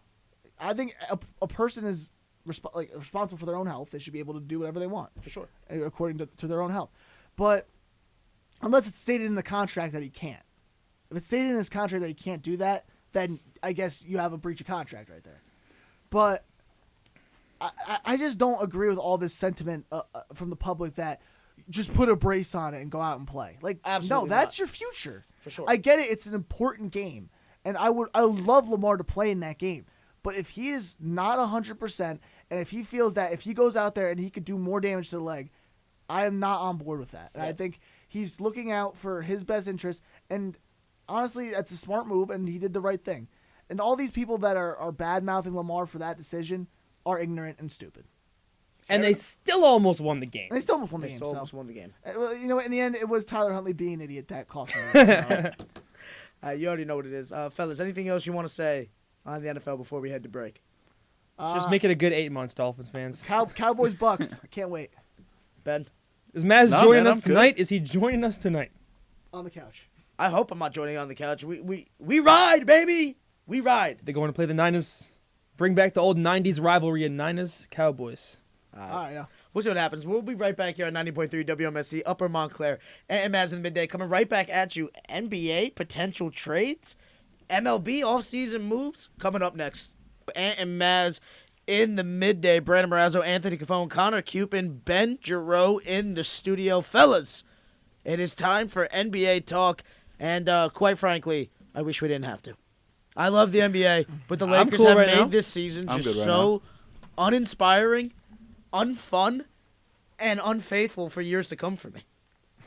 I think a person is responsible for their own health. They should be able to do whatever they want. For sure. According to their own health. But unless it's stated in the contract that he can't. If it's stated in his contract that he can't do that, then I guess you have a breach of contract right there. But I just don't agree with all this sentiment from the public that just put a brace on it and go out and play. Like, absolutely no, that's not. your future. For sure. I get it. It's an important game. And I would love Lamar to play in that game. But if he is not 100%, and if he feels that if he goes out there and he could do more damage to the leg, I am not on board with that. And I think he's looking out for his best interest. And honestly, that's a smart move, and he did the right thing. And all these people that are bad-mouthing Lamar for that decision are ignorant and stupid. And they still almost won the game. And they still almost won the game. Almost won the game. Well, in the end, it was Tyler Huntley being an idiot that cost him. You already know what it is. Fellas, anything else you want to say on the NFL before we head to break? Just make it a good 8 months, Dolphins fans. Cowboys, Bucks. I can't wait. Ben? Is Mazz joining us tonight? Is he joining us tonight? On the couch. I hope I'm not joining on the couch. We ride, baby. We ride. They're going to play the Niners. Bring back the old 90s rivalry in Niners, Cowboys. All right, yeah. We'll see what happens. We'll be right back here on 90.3 WMSC, Upper Montclair, and Mazz in the Midday, coming right back at you. NBA, potential trades, MLB, off-season moves, coming up next. And Mazz in the Midday, Brandon Marazzo, Anthony Cafone, Connor Cupin, Ben Giroux in the studio. Fellas, it is time for NBA talk, and quite frankly, I wish we didn't have to. I love the NBA, but the Lakers have made this season just so uninspiring, unfun, and unfaithful for years to come for me.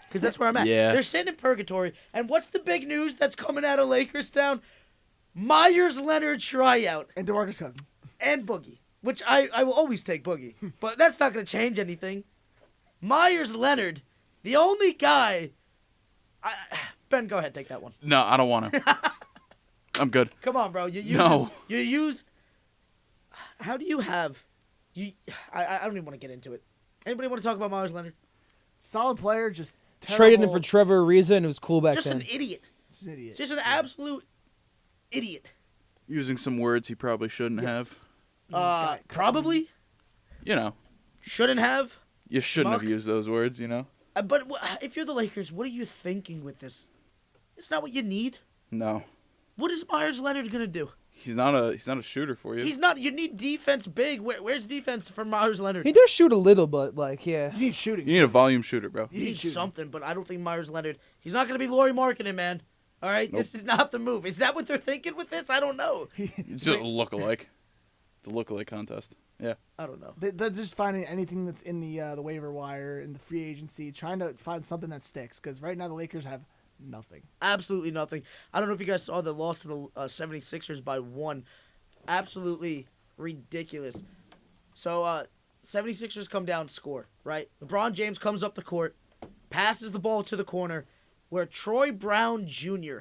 Because that's where I'm at. Yeah. They're sitting in purgatory. And what's the big news that's coming out of Lakerstown? Myers Leonard tryout. And DeMarcus Cousins. And Boogie. Which I will always take Boogie. But that's not going to change anything. Myers Leonard, the only guy... Ben, go ahead, take that one. No, I don't want to. I'm good. Come on, bro. You use. How do you have? I don't even want to get into it. Anybody want to talk about Myers Leonard? Solid player, just Traded him terrible- for Trevor Ariza, and it was cool back Just then. an idiot. Just an idiot. Just an absolute idiot. Using some words he probably shouldn't have. Probably You know, shouldn't have. you shouldn't Muck. have used those words, you know? But if you're the Lakers, what are you thinking with this? It's not what you need. No. What is Myers Leonard gonna do? He's not a shooter for you. He's not. You need defense big. Where's defense for Myers Leonard? He does shoot a little, but like, yeah. You need shooting. You need a volume shooter, bro. You need shooting. something, but I don't think Myers Leonard. He's not gonna be Laurie Markkinen, man. All right, This is not the move. Is that what they're thinking with this? I don't know. It's just a look-alike. It's a look-alike contest. Yeah. I don't know. They're just finding anything that's in the waiver wire in the free agency, trying to find something that sticks. Because right now the Lakers have nothing. Absolutely nothing. I don't know if you guys saw the loss to the 76ers by 1. Absolutely ridiculous. So 76ers come down, score, right? LeBron James comes up the court, passes the ball to the corner, where Troy Brown Jr.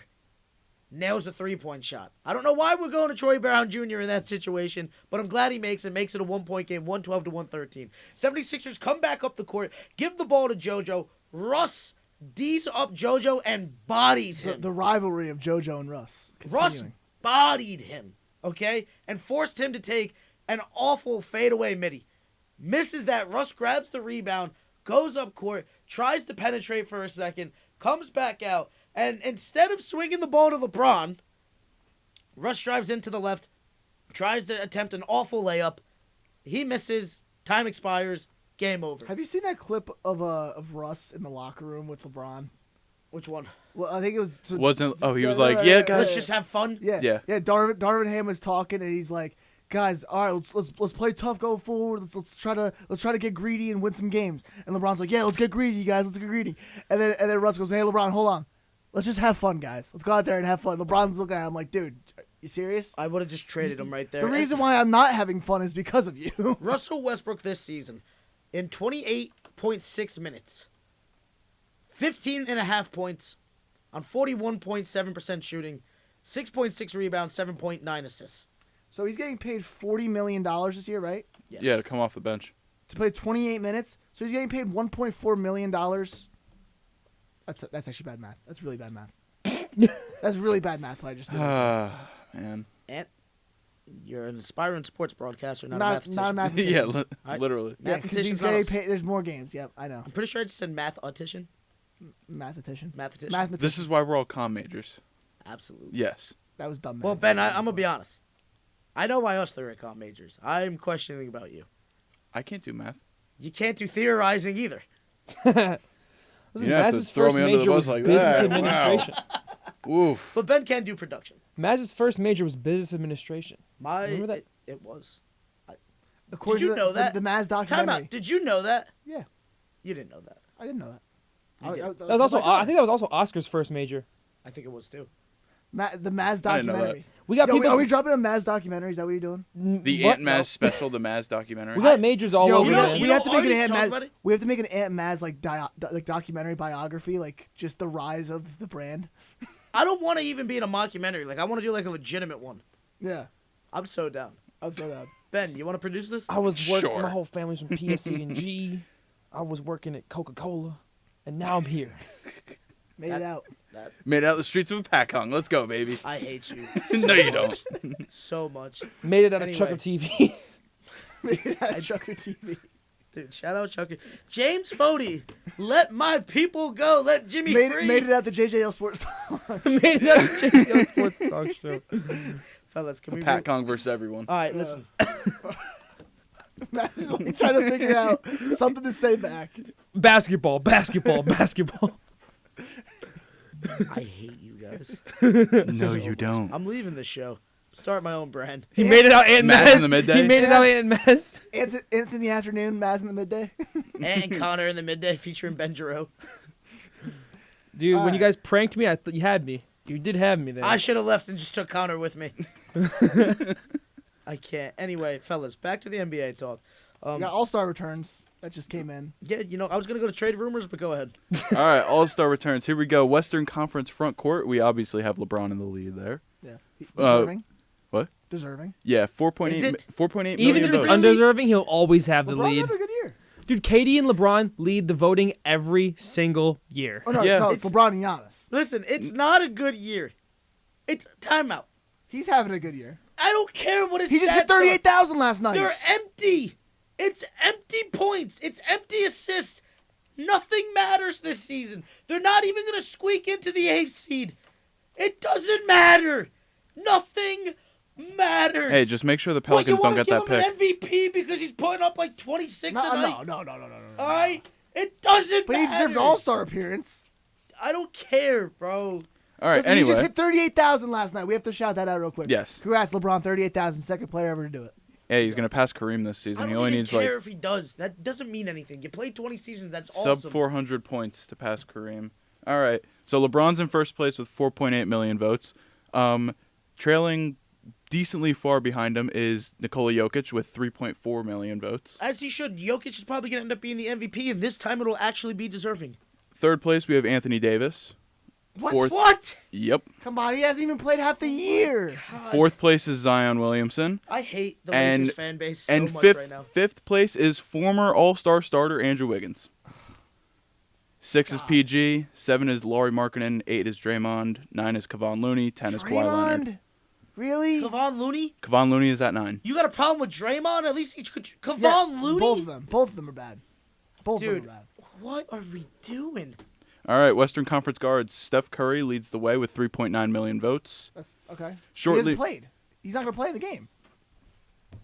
nails a three-point shot. I don't know why we're going to Troy Brown Jr. in that situation, but I'm glad he makes it a one-point game, 112 to 113. 76ers come back up the court, give the ball to JoJo. Russ D's up JoJo and bodies him. The rivalry of JoJo and Russ. Russ continuing. bodied him, okay? And forced him to take an awful fadeaway midi. Misses that. Russ grabs the rebound, goes up court, tries to penetrate for a second, comes back out, and instead of swinging the ball to LeBron, Russ drives into the left, tries to attempt an awful layup. He misses. Time expires. Game over. Have you seen that clip of Russ in the locker room with LeBron? Which one? Well, I think it was. He was Yeah, like, right, yeah, right, guys. Let's just have fun. Yeah. Yeah. Darvin Ham was talking, and he's like, "Guys, all right, let's play tough going forward. Let's try to get greedy and win some games." And LeBron's like, "Yeah, let's get greedy, you guys. Let's get greedy." And then Russ goes, "Hey, LeBron, hold on. Let's just have fun, guys. Let's go out there and have fun." LeBron's looking at him like, "Dude, you serious?" I would have just traded him right there. The reason why I'm not having fun is because of you. Russell Westbrook this season, in 28.6 minutes, 15.5 points on 41.7% shooting, 6.6 rebounds, 7.9 assists. So he's getting paid $40 million this year, right? Yes. Yeah, to come off the bench. To play 28 minutes. So he's getting paid $1.4 million. That's actually bad math. That's really bad math. That's really bad math what I just did. Man. And you're an aspiring sports broadcaster, not a Not mathematician. a mathematician. Yeah, Right. literally. Yeah, because he's Mathematician's not getting us. paid. There's more games. Yep, I know. I'm pretty sure I just said mathematician. Mathematician. Mathematician. This is why we're all comm majors. Absolutely. Yes. That was dumb. Well, math. Ben, I'm going to be honest. I know why us three are comp majors. I'm questioning about you. I can't do math. You can't do theorizing either. Listen, You have to Mazz's throw first me under the major bus was like business that. administration. Oof. But Ben can do production. Mazz's first major was business administration. Remember Remember that? It was. According Did you to know that? The Mazz Time documentary. out. Did you know that? Yeah, You didn't know that. I didn't know that. You did. That was also. I think that was also Oscar's first major. I think it was too. The Mazz I didn't know that. documentary. We got Yo, people. are we dropping a Mazz documentary? Is that what you're doing? The What? Ant Maz special, the Maz documentary. We got majors all Yo, over, we, know- man. you we know have to make an Artie's Ant talked Maz. about it? We have to make an Ant Maz like documentary biography, like just the rise of the brand. I don't want to even be in a mockumentary. Like I want to do like a legitimate one. Yeah, I'm so down. I'm so down. Ben, you want to produce this? I was working. Sure. My whole family's from PSC&G. I was working at Coca-Cola, and now I'm here. Made it out. Made it out the streets of a pack hung. Let's go, baby. I hate you No, you don't. so much. Made it out Anyway. of Chucker TV. Made it out of Chucker TV. Dude, shout out Chucky. James Fody, let my people go. Let Jimmy free. Made it out the JJL Sports. Made it out of JJL Sports Talk Show. Fellas, can we... Pack hung versus everyone. All right, listen. Matt's like trying to figure out something to say back. Basketball, basketball, basketball. I hate you guys. No, you don't. I'm leaving this show. Start my own brand. He made it out Ant Mazz Mazz. in the midday? He made it out Ant Mazz. Anthony Afternoon, Mazz in the midday. And Connor in the midday featuring Ben Jarreau. Dude, when you Alright. guys pranked me, I thought you had me. You did have me there. I should have left and just took Connor with me. I can't. Anyway, fellas, back to the NBA talk. We got All-Star returns. that just came in. Yeah, I was gonna go to trade rumors, but go ahead. All right, All-Star returns. Here we go. Western Conference front court. We obviously have LeBron in the lead there. Yeah. Deserving. What? Deserving. Yeah, Is 4.8 it? 4.8 million Even if it's votes. undeserving, he'll always have the LeBron lead. had a good year. Dude, KD and LeBron lead the voting every single year. Oh no, Yeah. no, it's LeBron and Giannis. Listen, it's not a good year. It's timeout. He's having a good year. I don't care what his He just stats hit 38,000 last night. They're empty. It's empty points. It's empty assists. Nothing matters this season. They're not even going to squeak into the 8th seed. It doesn't matter. Nothing matters. Hey, just make sure the What, you Pelicans don't wanna get give that him pick. an MVP because he's putting up like 26 a night? No. All right? It doesn't But he matter. deserved an All-Star appearance. I don't care, bro. All right, Listen, he just anyway. hit 38,000 last night. We have to shout that out real quick. Yes. Congrats, LeBron. 38,000, second player ever to do it. Hey, he's going to pass Kareem this I season. don't He only even needs care like if he does. That doesn't mean anything. You played 20 seasons. That's sub awesome. 400 points to pass Kareem. All right. So LeBron's in first place with 4.8 million votes. Trailing decently far behind him is Nikola Jokic with 3.4 million votes. As he should. Jokic is probably going to end up being the MVP, and this time it'll actually be deserving. Third place, we have Anthony Davis. What? Fourth- What? Yep. Come on, he hasn't even played half the year. Fourth place is Zion Williamson. I hate the And- Lakers fan base so And much fifth right now. fifth place is former All-Star starter Andrew Wiggins. 6 is PG, 7 is Laurie Markkinen, 8 is Draymond, 9 is Kevon Looney, 10 is Kawhi Leonard. Draymond? Really? Kevon Looney? Kevon Looney is at 9. You got a problem with Draymond? At least you could. Kevon Yeah, Looney? Both of them. Both of them are bad. Both of Dude. them are bad. What are we doing? All right, Western Conference guards. Steph Curry leads the way with 3.9 million votes. That's okay. He Shortly, hasn't played. He's not going to play in the game.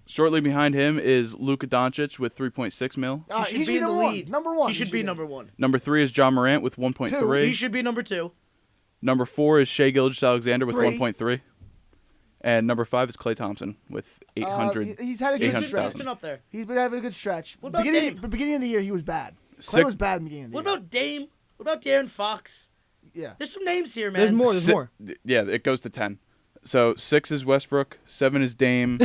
shortly behind him is Luka Doncic with 3.6 mil. He should should be in the number one. lead. Number one. He should be number one. Number 3 is John Morant with He 1.3. should be number two. Number 4 is Shai Gilgeous-Alexander with 3. 1.3. And number 5 is Klay Thompson with 800. He's had a good 800,000. He's stretch. been up there. He's been having a good stretch. What about beginning of the year, he was bad. Clay Six- was bad in the beginning of the What year. about Dame? What about De'Aaron Fox? Yeah. There's some names here, man. There's more. There's Si- more. Yeah, it goes to 10. So 6 is Westbrook, 7 is Dame,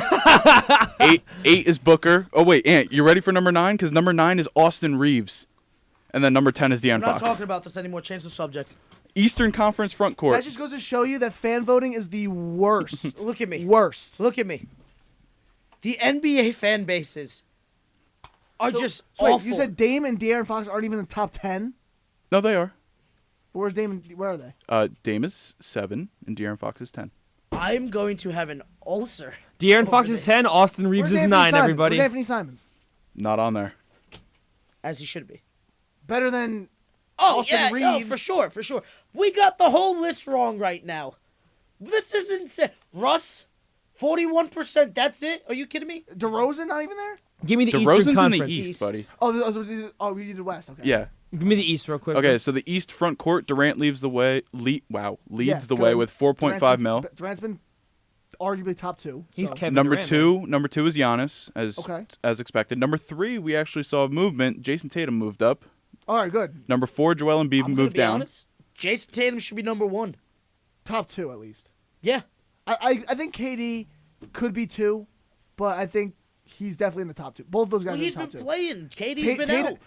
8 is Booker. Oh wait, Ant, you ready for number 9? Because number 9 is Austin Reeves, and then number 10 is I'm De'Aaron not Fox. talking about this anymore. Change the subject. Eastern Conference front court. That just goes to show you that fan voting is the worst. Look at me. Worst. Look at me. The NBA fan bases are just So wait, awful. you said Dame and De'Aaron Fox aren't even in the top 10? No, they are. Where's Dame and where are they? Dame is 7 and De'Aaron Fox is 10. I'm going to have an ulcer. De'Aaron over Fox is this. 10. Austin Reeves Where's is Anthony 9, Simons? everybody. Where's Anthony Simons? Not on there. As he should be. Better than Oh, Austin yeah, no, Reeves. for sure, for sure. We got the whole list wrong right now. This is insane. Russ, 41%, that's it? Are you kidding me? DeRozan not even there? Give me the DeRozan's Eastern in Conference. the East, buddy. Oh, we did the West. Okay. Yeah. Give me the East real quick. Okay, so the East front court, Durant leads the way. Leads Yeah, the way good. with 4.5 mil. Durant's been arguably top 2. He's so. Kevin Number Durant, two is Giannis, Okay. as expected. Number 3, we actually saw movement. Jason Tatum moved up. All right, good. Number 4, Joel Embiid I'm gonna moved be down. honest. Jason Tatum should be number 1. Top 2 at least. Yeah. I think KD could be 2, but I think he's definitely in the top 2. Both those guys Well, are in he's the top been 2. playing. KD's been out.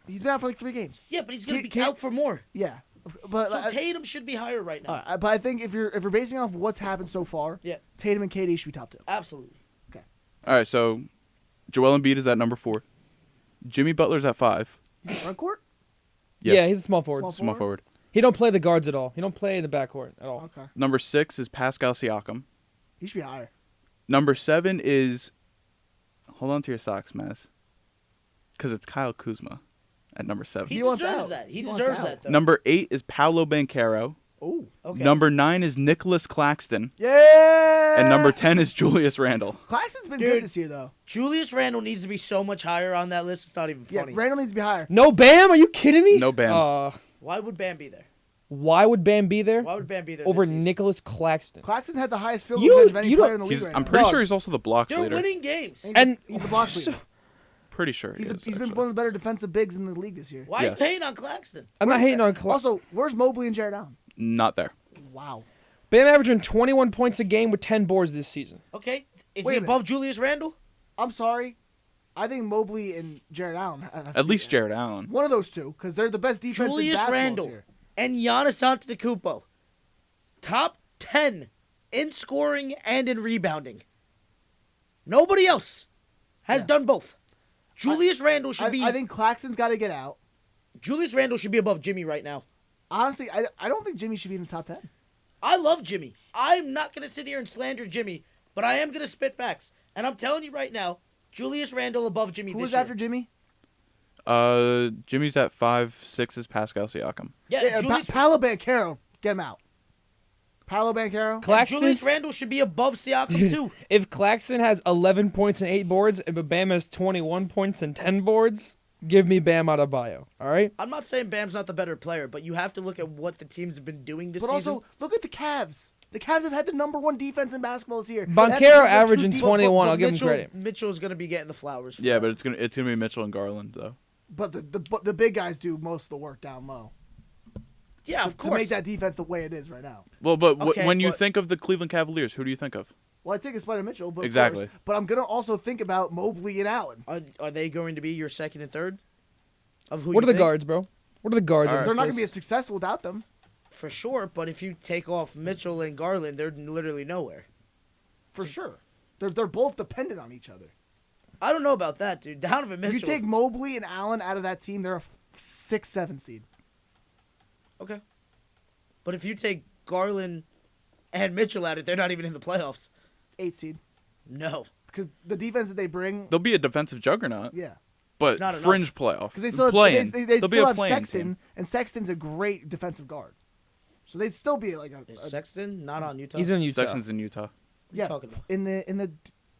He's been out for like 3 games. Yeah, but he's going to be Kate- out for more. Yeah, but So Tatum should be higher right now. but I think if you're basing off what's happened so far, Yeah, Tatum and KD should be top 2. absolutely. All right, so Joel Embiid is at number 4. Jimmy Butler's at 5. He's in front court. Yes. Yeah, he's a small forward. Small Small forward. He don't play the guards at all. He don't play in the backcourt at all. Okay, Number 6 is Pascal Siakam. he should be higher. Number 7 is, hold on to your socks, Mazz, because it's Kyle Kuzma at number 7. He wants deserves out. that. He He wants deserves out. that, though. Number 8 is Paolo Banchero. Oh, Okay. Number 9 is Nicholas Claxton. yeah. And number 10 is Julius Randle. Claxton's been Dude. good this year though. Julius Randle needs to be so much higher on that list. It's not even Yeah, funny. Randall needs to be higher. No Bam? Are you kidding me? No Bam. Why would Bam be there? Why would Bam be there Why would Bam be there over this season? Nicholas Claxton? Claxton had the highest field You- goal percentage of any you player don't- in the league right I'm now. pretty Dog. sure he's also the blocks They're leader. winning games. And- He's the blocks leader. Pretty sure he is, He's been actually. one of the better defensive bigs in the league this year. Why are you Yes. paying on Claxton? I'm not hating on Claxton. Also, where's Mobley and Jared Allen? Not there. Wow. Bam averaging 21 points a game with 10 boards this season. Okay. Is Wait he a minute. above Julius Randle? I'm sorry. I think Mobley and Jared Allen. have to At be least there. Jared Allen. One of those two, because they're the best defensive Julius basketballs Randle here. and Giannis Antetokounmpo, top 10 in scoring and in rebounding. Nobody else has done both. Julius Randle should be. I think Claxton's got to get out. Julius Randle should be above Jimmy right now. Honestly, I don't think Jimmy should be in the top 10. I love Jimmy. I'm not going to sit here and slander Jimmy, but I am going to spit facts. And I'm telling you right now, Julius Randle above Jimmy Who this was year. after Jimmy? Jimmy's at 5'6" is Pascal Siakam. Yeah, Julius, Paolo Banchero. Get him out. Paolo Banchero. Claxton. Julius Randle should be above Siakam too. If Claxton has 11 points and 8 boards, and Bam has 21 points and 10 boards, give me Bam Adebayo. All right. I'm not saying Bam's not the better player, but you have to look at what the teams have been doing this But season. also, look at the Cavs. The Cavs have had the number 1 defense in basketball this year. Banchero That's because they're averaging too deep. 21. But I'll give him credit. Mitchell's going to be getting the flowers. For Yeah, that. but it's gonna be Mitchell and Garland though. But the big guys do most of the work down low. yeah, of To course. make that defense the way it is right now. Well, but Okay, when you but- think of the Cleveland Cavaliers, who do you think of? Well, I think it's Spider Mitchell, but of Exactly. course. But I'm gonna also think about Mobley and Allen. Are they going to be your second and third? Of who What you are the think? guards, bro? What are the guards? All on right. They're this not gonna be as list? successful without them. For sure, but if you take off Mitchell and Garland, they're literally nowhere. For sure. They're both dependent on each other. I don't know about that, dude. Donovan Mitchell. If you take Mobley and Allen out of that team, they're a 6-7 seed. Okay. But if you take Garland and Mitchell out of it, they're not even in the playoffs. 8 seed. No. Because the defense that they bring, They'll be a defensive juggernaut, yeah. but It's not enough. fringe playoff. Because they still play-in. they They'll be still a have play-in Sexton, team. and Sexton's a great defensive guard. So they'd still be like Is Sexton not on Utah? He's in Utah. Sexton's in Utah. yeah talking about? in the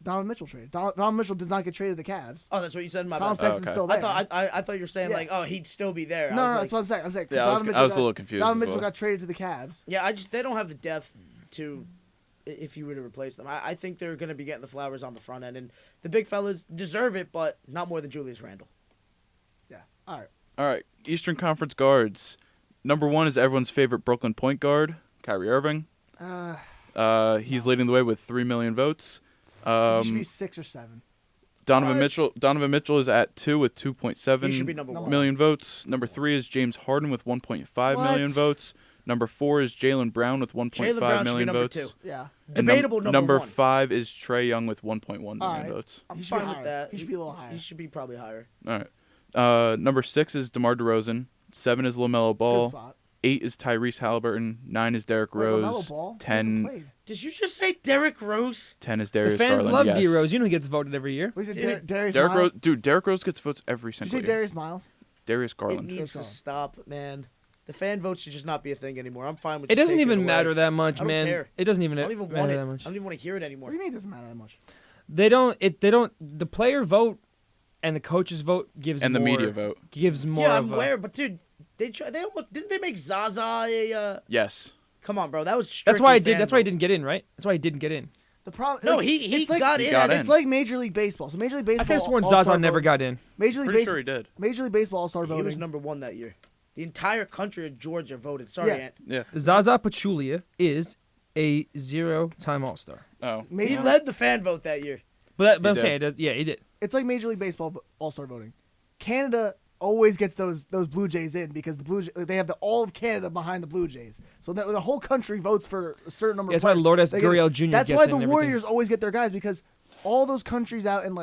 Donovan Mitchell trade. Donovan Mitchell does not get traded to the Cavs. Oh, that's what you said in my Colin bad. Sexton's okay. still there. I thought you were saying Yeah. like, oh, he'd still be there. No, I was that's like, what I'm saying. 'cause Yeah, I was Donovan a Mitchell little confused Donovan as Mitchell well. got traded to the Cavs. yeah, they don't have the depth to, if you were to replace them. I think they're going to be getting the flowers on the front end, and the big fellas deserve it, but not more than Julius Randle. Yeah. All right. All right, Eastern Conference guards. Number 1 is everyone's favorite Brooklyn point guard, Kyrie Irving. He's leading the way with 3 million votes. He should be 6 or 7. Donovan Mitchell is at 2 with 2.7 He should be number one. million votes. Number 3 is James Harden with 1.5 million What? votes. Number 4 is Jalen Brown with Jalen 1.5 Brown should be million number votes. 2. Yeah. And Debatable number one. 5 is Trey Young with 1.1 million All right. votes. I'm He should be fine with higher. that. He should be a little higher. He should be probably higher. All right. Number 6 is DeMar DeRozan. 7 is LaMelo Good Ball. spot. 8 is Tyrese Halliburton. 9 is Derrick Wait, LaMelo Rose. Ball hasn't 10 played. Did you just say Derrick Rose? 10 is The Darius fans Garland. love yes. D Rose. You know he gets voted every year. What is it? Dude, Darius Derrick Miles? Rose, dude, Derrick Rose gets votes every Did you single say year. Darius Miles? Darius It Garland. needs to Garland. stop, man. The fan vote should just not be a thing anymore. I'm fine with It just doesn't taking even away. matter that much, I don't man. care. It doesn't even I don't even matter want it. that I much. don't even want to hear it What anymore. do you mean it doesn't matter that much? They don't. The player vote and the coaches vote gives And the more, media vote. gives more. Yeah, of I'm a- aware, but dude, they almost didn't they make Zaza a? Yes. Come on, bro, that was That's why I strictly did. fan That's why he vote. didn't get in, right? That's why he didn't get in. The problem. No, like, he it's like, got He in. got in. It's like Major League Baseball. So Major League Baseball. I could have sworn All-Star Zaza never voting- got in. Major League Pretty Baseball. sure he did. Major League Baseball All-Star He was voting. number one that year. The entire country of Georgia voted. Sorry, Yeah. Ant. Yeah. Zaza Pachulia is a 0-time All-Star. Oh. He Major, led the fan vote that year. But He I'm did. saying, yeah, he did. It's like Major League Baseball All-Star voting. Canada always gets those Blue Jays in because they have all of Canada behind the Blue Jays. So that the whole country votes for a certain number. Yeah, of that's why players. Lourdes They get- Gurriel Jr. That's gets why in the and everything. Warriors always get their guys because all those countries out in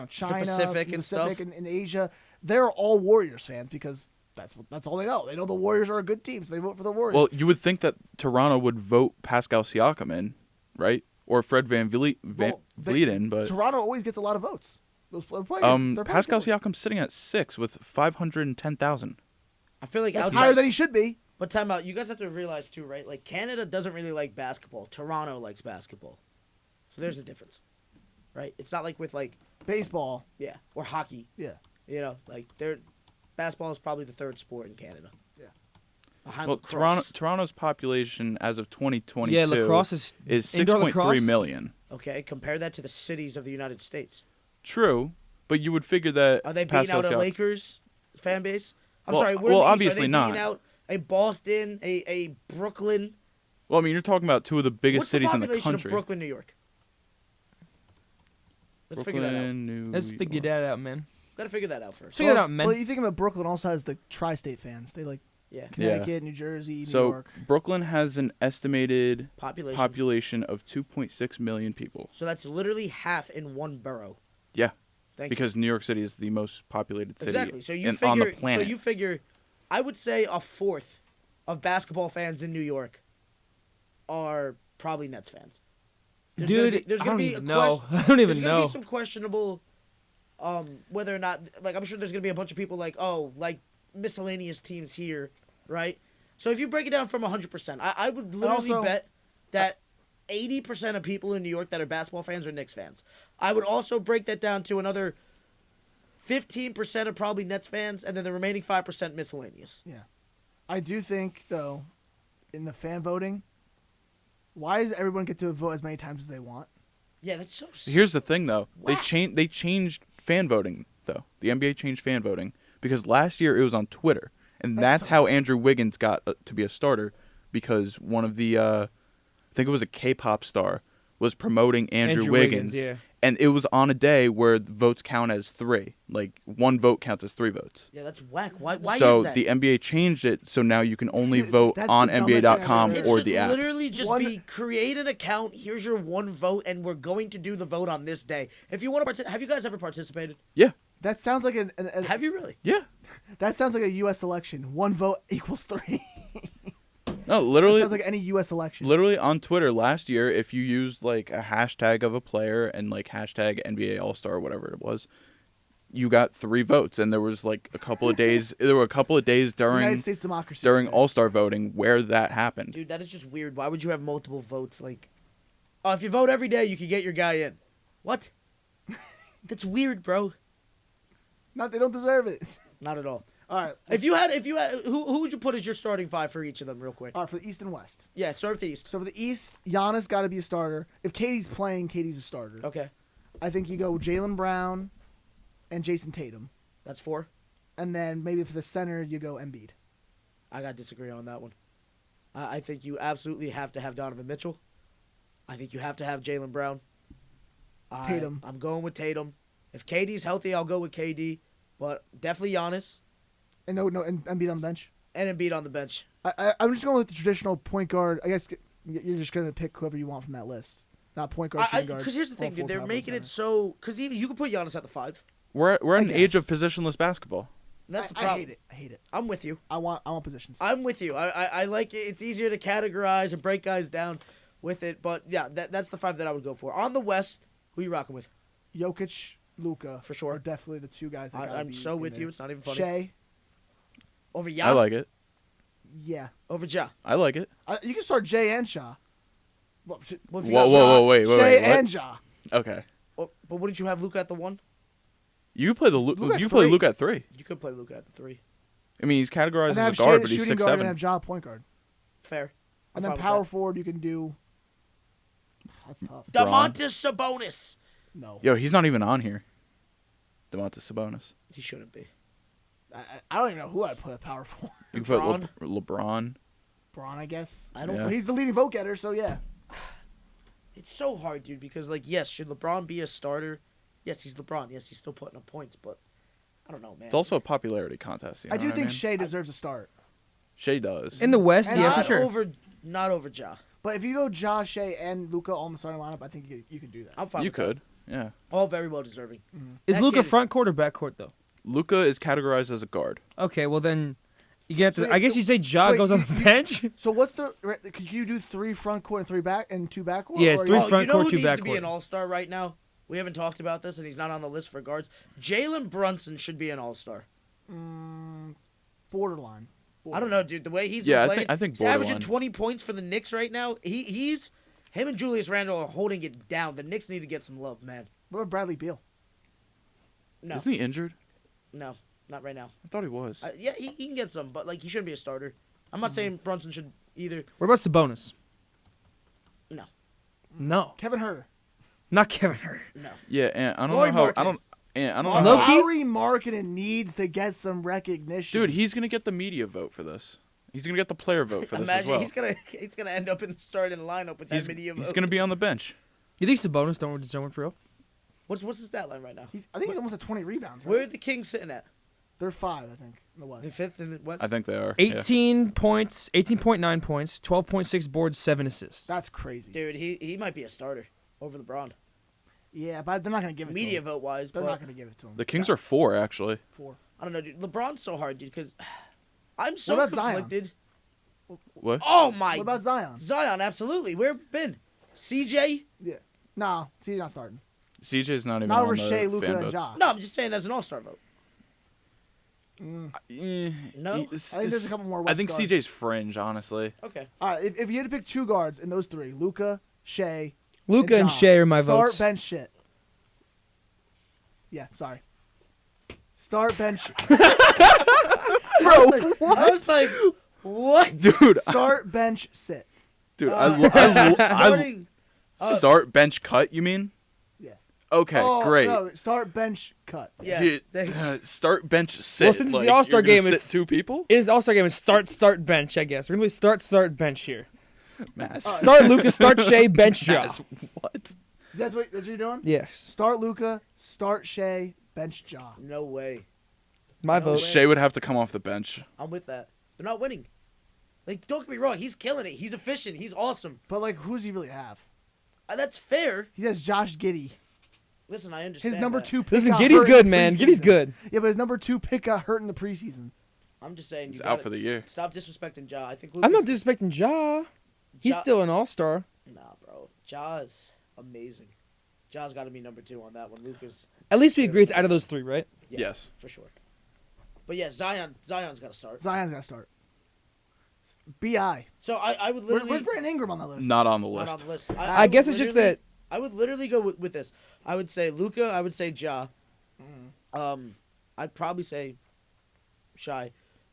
China, Pacific and stuff. and Asia, they're all Warriors fans because that's all they know. They know the Warriors are a good team, so they vote for the Warriors. Well, you would think that Toronto would vote Pascal Siakam in, right? Or Fred Van Vliet in, but Toronto always gets a lot of votes. Those players, they're Pascal players. Siakam's sitting at 6 with 510,000. I feel like That's outside- higher than he should be. But time out. You guys have to realize too, right? Like Canada doesn't really like basketball. Toronto likes basketball. So there's a difference, right? It's not like with Baseball, yeah or hockey. yeah. You know, like basketball is probably the third sport in Canada. Yeah. Behind Well, lacrosse. Toronto's population as of 2022 Yeah, lacrosse is indoor 6.3 lacrosse? million. Okay, compare that to the cities of the United States. True, but you would figure that Are they beating Pascal out a Siakam- Lakers fan base? I'm Well- sorry. We're well, in the East. obviously Are they not. beating out a Boston, a Brooklyn? Well, I mean, you're talking about two of the biggest What's cities the in the population country. of Brooklyn, New York? Let's figure that out. Brooklyn, New Let's figure York. that out, man. Gotta figure that out Let's first. figure that out, man. Well, you think about Brooklyn also has the tri-state fans. They like Yeah. Connecticut, New Jersey, New So York. Brooklyn has an estimated Population. population of 2.6 million people. So that's literally half in one borough. Yeah, Thank because New York City is the most populated you. city Exactly. So you on the figure. planet. So you figure, I would say a fourth of basketball fans in New York are probably Nets fans. Dude, there's I gonna don't be even a know. question- I don't even There's gonna know. be some questionable, whether or not, like, I'm sure there's gonna be a bunch of people like, oh, like miscellaneous teams here, right? So if you break it down from 100%, I would literally also- bet that 80% of people in New York that are basketball fans are Knicks fans. I would also break that down to another 15% are probably Nets fans, and then the remaining 5% miscellaneous. Yeah. I do think, though, in the fan voting, why does everyone get to vote as many times as they want? Yeah, that's so. Here's the thing, though. Whack. They changed fan voting, though. The NBA changed fan voting because last year it was on Twitter, and That's that's so- how Andrew Wiggins got to be a starter because one of the I think it was a K-pop star was promoting Andrew Wiggins, yeah. and it was on a day where the votes count as 3. Like one vote counts as 3 votes. Yeah, that's whack. Why So is that? the NBA changed it so now you can only Dude, vote that's on the dumbest thing I've NBA.com ever It heard. or should the app. literally just One- be create an account. Here's your one vote, and we're going to do the vote on this day. If you want to, have you guys ever participated? Yeah, That sounds like Have you really? yeah. that sounds like a U.S. election. 1 vote equals 3. No, That literally, sounds like any U.S. election. literally on Twitter last year, if you used like a hashtag of a player and like hashtag NBA All Star or whatever it was, you got 3 votes, and there was like a couple of days. There were a couple of days during United States democracy. All Star voting where that happened. Dude, that is just weird. Why would you have multiple votes? Like, oh, if you vote every day, you can get your guy in. What? That's weird, bro. Not they don't deserve it. Not at all. All right. If you had, who would you put as your starting 5 for each of them, real quick? All right, for the East and West. Yeah, start with the East. So for the East, Giannis got to be a starter. If Katie's playing, Katie's a starter. Okay, I think you go Jaylen Brown and Jason Tatum. that's 4. And then maybe for the center, you go Embiid. I gotta disagree on that one. I think you absolutely have to have Donovan Mitchell. I think you have to have Jaylen Brown. Tatum. I'm going with Tatum. If KD's healthy, I'll go with KD. But definitely Giannis And no, and Embiid on the bench. and Embiid on the bench. I'm just going with the traditional point guard. I guess you're just going to pick whoever you want from that list. Not point guard, shooting guard. Because here's the thing, dude. They're making it so... Because even you can put Giannis at the 5. We're at I an age of guess. positionless basketball. And that's the I problem. hate it. I hate it. I'm with you. I want positions. I'm with you. I like it. It's easier to categorize and break guys down with it. But yeah, that's the 5 that I would go for. On the West, who you rocking with? Jokic, Luka, For sure. are definitely the 2 guys. That gotta I'm be so in with there. you. It's not even funny. Shea, Over Ja? I like it. yeah. Over Ja. I like it. You can start Jay and Shaw. Well, if you Whoa, got whoa, Ja- whoa, wait, Shea wait. What? and Ja. Okay. But wouldn't you have Luka at the 1? You play the Luka at you play 3. Luke at 3. You could play Luka at the 3. I mean, he's categorized And then as have a guard, Shea but the he's shooting guard and 6'7". have Ja point guard. Fair. And I'm then fine with power that. forward, you can do. That's tough. Braun. DeMontis Sabonis. No, Yo, he's not even on here. Domantas Sabonis. He shouldn't be. I don't even know who I'd put at power forward. You can LeBron? put LeBron. Braun, I guess. I don't Yeah. But he's the leading vote getter, so yeah. It's so hard, dude, because, like, yes, should LeBron be a starter? Yes, he's LeBron. Yes, he's still putting up points, but I don't know, man. It's also a popularity contest. You know I do what think mean? Shea deserves a start. Shea does. In the West, And yeah, for not sure. not over Ja. But if you go Ja, Shea, and Luka all in the starting lineup, I think you could do that. I'm fine You with that. could. Yeah. All very well deserving. Is That Luka kid- front court or back court though? Luka is categorized as a guard. Okay, well then you get to. So I guess you say Ja so goes on the bench. So what's the? Could you do 3 front court and 3 back and 2 back court? Yeah, it's Or 3 you- front you know court, who 2 needs back to be court. an all-star right now? We haven't talked about this, and he's not on the list for guards. Jalen Brunson should be an all-star. borderline. I don't know, dude. The way he's Yeah, been playing, I think he's averaging borderline. 20 points for the Knicks right now. Him and Julius Randle are holding it down. The Knicks need to get some love, man. What about Bradley Beal? No, Isn't he injured? no, not right now. I thought he was. Yeah, he can get some, but like he shouldn't be a starter. I'm not saying Brunson should either. What about Sabonis? No, No, Kevin Herter. not Kevin Hurt. no. Yeah, and I don't Lauri know how. I Markkanen. don't. And I don't Low know. Low How, key? Lauri Markkanen needs to get some recognition. dude, he's gonna get the media vote for this. He's gonna get the player vote for this Imagine as well. he's gonna end up in the starting lineup with that He's, video. he's gonna be on the bench. You think Sabonis don't deserve one for real? What's the stat line right now? I think he's almost at 20 rebounds. Right? Where are the Kings sitting at? They're 5, I think, in the West. The fifth in the West. I think they are. Yeah. 18 points, 18.9 points, 12.6 boards, 7 assists. That's crazy. Dude, he might be a starter over LeBron. Yeah, but they're not going to give it Media to him. vote wise, They're but not going to give it to him. The Kings are 4 actually. 4. I don't know, dude. LeBron's so hard, dude, because I'm so What about Zion? conflicted. What? Oh my! What about Zion? Zion? Absolutely. Where have you been? CJ? Yeah. No, he's not starting. CJ's not even Not on over the Shea, fan Luka, and votes. Ja. No, I'm just saying as an All-Star vote. No? I think there's a couple more I West think guards. CJ's fringe, honestly. Okay. All right, if you had to pick 2 guards in those 3, Luka, Shea, Luka and Ja, Shea are my start, votes. bench, shit. Yeah, sorry. Start, bench. Bro, I was like, what? Dude, Start, bench, sit. dude, Starting. start bench cut. You mean? Yes. Okay, Oh, great. No, start, bench, cut. Yeah. Dude, they- start bench sit. Well, since it's the like, All-Star you're gonna game, sit it's- 2 people. In his All-Star game, it's start, bench, I guess. We're going to be start, bench here. Mazz. Start Luka, start Shea, bench Ja. Mazz, what? That's what you're doing? Yes. Start Luka, start Shea, bench Ja. No way. My No vote. way. Shea would have to come off the bench. I'm with that. They're not winning. Like, don't get me wrong. He's killing it. He's efficient. He's awesome. But like, who does he really have? That's fair. He has Josh Giddey. Listen, I understand. His number that. 2 pick. Listen, got Giddy's hurt in good, the man. preseason. Giddy's good. Yeah, but his number 2 pick got hurt in the preseason. I'm just saying. He's You out gotta for the year. Stop disrespecting Ja. I think I'm not Luka's- disrespecting Ja. He's Ja- still an All-Star. Nah, bro. Ja's amazing. Ja's got to be number 2 on that one. Lucas, At least we agree it's out of those 3, right? yeah, Yes. for sure. But yeah, Zion's got to start. Zion's got to start. Bi. So I would literally Where's Brandon Ingram on that list? Not on the not list. on the list. I would guess it's just literally- that I would literally go with this. I would say Luka. I would say Ja. I'd probably say Shy.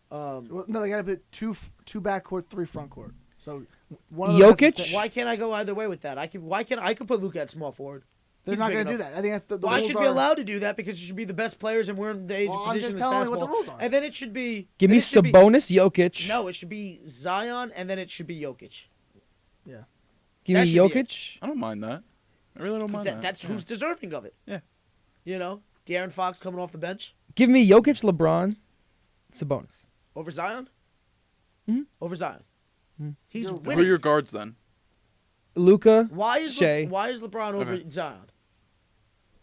Well, no, they got to put two backcourt, 3 frontcourt. So one of those has to Jokic? stay. Why can't I go either way with that? I could put Luka at small forward. They're He's not big going to do enough. that. I think that's the Well, I rules should be are- allowed to do that because you should be the best players and we're in the age Well, of I'm position just in telling you what the basketball. rules are. And then it should be. give then me it should be- Sabonis, Jokic. No, it should be Zion and then it should be Jokic. Yeah. Give that me should be it. Jokic. I don't mind that. I really don't mind that. That's Yeah. who's deserving of it. Yeah. You know, De'Aaron Fox coming off the bench Give me Jokic, LeBron, Sabonis. over Zion. Mhm. Over Zion. He's You're- Who are winning. your guards then? Luka. Why is Shea. why is LeBron over Okay. Zion?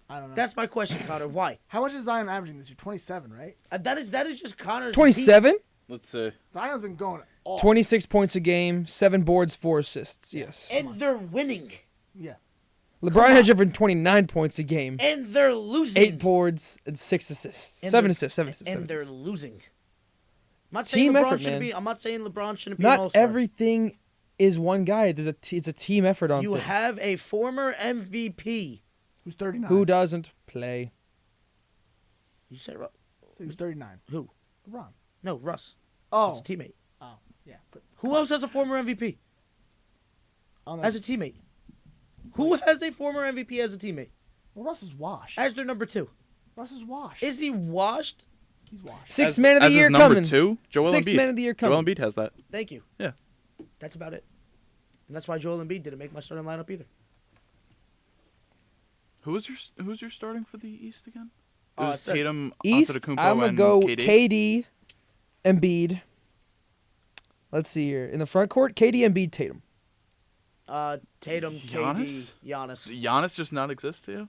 I don't know. That's my question, Connor. Why? How much is Zion averaging this year? 27, right? That is just Connor's 27, Let's see. Zion's been going off. 26 points a game, 7 boards, 4 assists. Yes. and they're winning, Yeah. LeBron averaging 29 points a game, and they're losing. 8 boards, and 6 assists. And 7 they're- assists, 7 assists. and 7 they're assists. losing. I'm not Team saying LeBron effort, shouldn't man. be. I'm not saying LeBron shouldn't be an Not all-star. everything is one guy. It's a team effort on You things. have a former MVP. Who's 39? Who doesn't play? You say Who's 39? who? LeBron. No, Russ. Oh. His teammate. Oh, yeah. But Who else has a former MVP I don't know. as a teammate? Who has a former MVP as a teammate? Well, Russ is washed. As their number 2. Russ is washed. Is he washed? He's washed. Sixth As- man of the as his year number coming. 2, Joel Sixth Embiid. man of the year Joel coming. Embiid has that. Thank you. Yeah. That's about it. And that's why Joel Embiid didn't make my starting lineup either. Who's your starting for the East again? It Uh, was so- Tatum, East, Antetokounmpo, I'm gonna and go KD. KD, Embiid. Let's see here in the front court: KD, Embiid, Tatum. Tatum, Giannis? KD, Giannis. Does Giannis just not exist to you?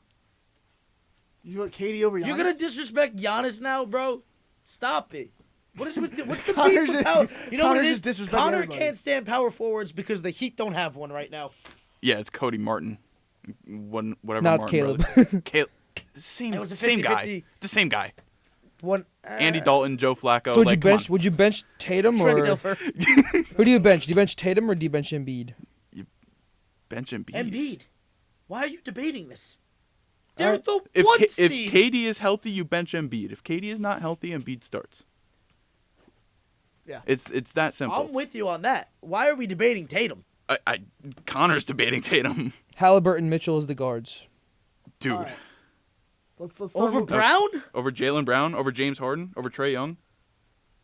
You want KD over Giannis? You're gonna disrespect Giannis now, bro? Stop it. What is with what's the Connor's beef with just- power? You know what Connor's it is? just disrespecting Connor everybody. can't stand power forwards because the Heat don't have one right now. Yeah, it's Cody Martin. Whatever. No, it's Martin Caleb. brother. Caleb. Same It was a same guy. 50-50. The same guy. One. Andy Dalton, Joe Flacco. So would like, you come bench? Would you bench Tatum Trey or Dilfer. who do you bench? Do you bench Tatum or do you bench Embiid? on. Bench Embiid. Embiid. Why are you debating this? They're the If, one K- seed. if KD is healthy, you bench Embiid. If KD is not healthy, Embiid starts. Yeah. It's that simple. I'm with you on that. Why are we debating Tatum? Connor's debating Tatum. Halliburton, Mitchell is the guards. Dude. All right. Let's start Over with- Brown? Over Jalen Brown, over James Harden, over Trey Young.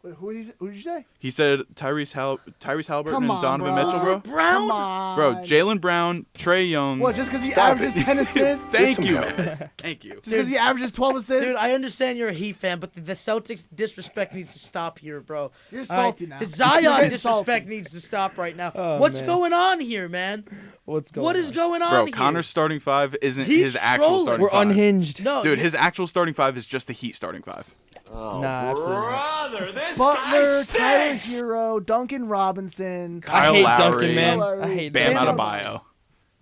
Wait, who did you say? He said Tyrese Halliburton Come and on, Donovan bro. Mitchell, bro. Brown? Come on. Bro, Jaylen Brown, Trey Young. What, just because he Stop averages it. 10 assists? Thank you, Mazz. Thank you. Just because he averages 12 assists? Dude, I understand you're a Heat fan, but the Celtics disrespect needs to stop here, bro. You're All right? salty now. The You're Zion getting disrespect salty. needs to stop right now. Oh, What's man. going on here, man? What's going What on? is going on Bro, here? Connor's starting five isn't He's his actual trolling. starting We're five. unhinged. No, Dude, his actual starting five is just the Heat starting five. Oh, Nah, absolutely not. Brother, this Butler, guy Tyler stinks. Hero, Duncan Robinson. Kyle I hate Lowry, Duncan, man. Lowry, I hate Bam Bam Duncan. Adebayo,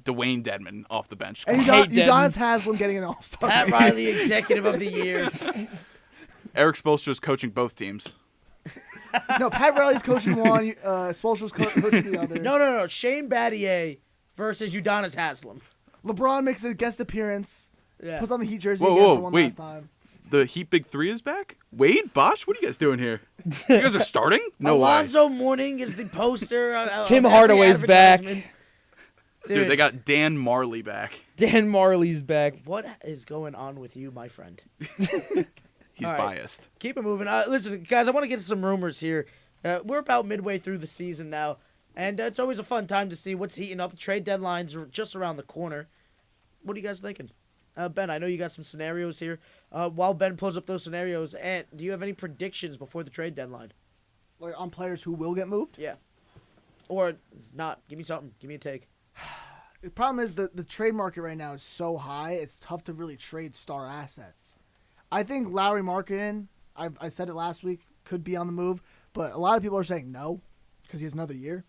Dwayne Dedman off the bench. And Come on. hate Udonis Dedmon. Haslam getting an all-star. Pat game. Riley, Executive of the Year. Eric Spoelstra is coaching both teams. No, Pat Riley's coaching one. Spoelstra's coaching the other. No. Shane Battier versus Udonis Haslam. LeBron makes a guest appearance. Yeah. Puts on the Heat jersey Whoa, again whoa, for one wait. last time. The Heat Big Three is back? Wade, Bosch, what are you guys doing here? You guys are starting? No way. Alonzo Mourning is the poster. Tim of every Hardaway's back. advertisement. Dude, they got Dan Marley back. Dan Marley's back. What is going on with you, my friend? He's All right. biased. Keep it moving. Listen, guys, I want to get to some rumors here. We're about midway through the season now, and it's always a fun time to see what's heating up. Trade deadlines are just around the corner. What are you guys thinking? Ben, I know you got some scenarios here. While Ben pulls up those scenarios, Ant, do you have any predictions before the trade deadline? Like on players who will get moved. Yeah. Or not. Give me something. Give me a take. The problem is the trade market right now is so high. It's tough to really trade star assets. I think Lowry Markkinen, I said it last week, could be on the move, but a lot of people are saying no because he has another year.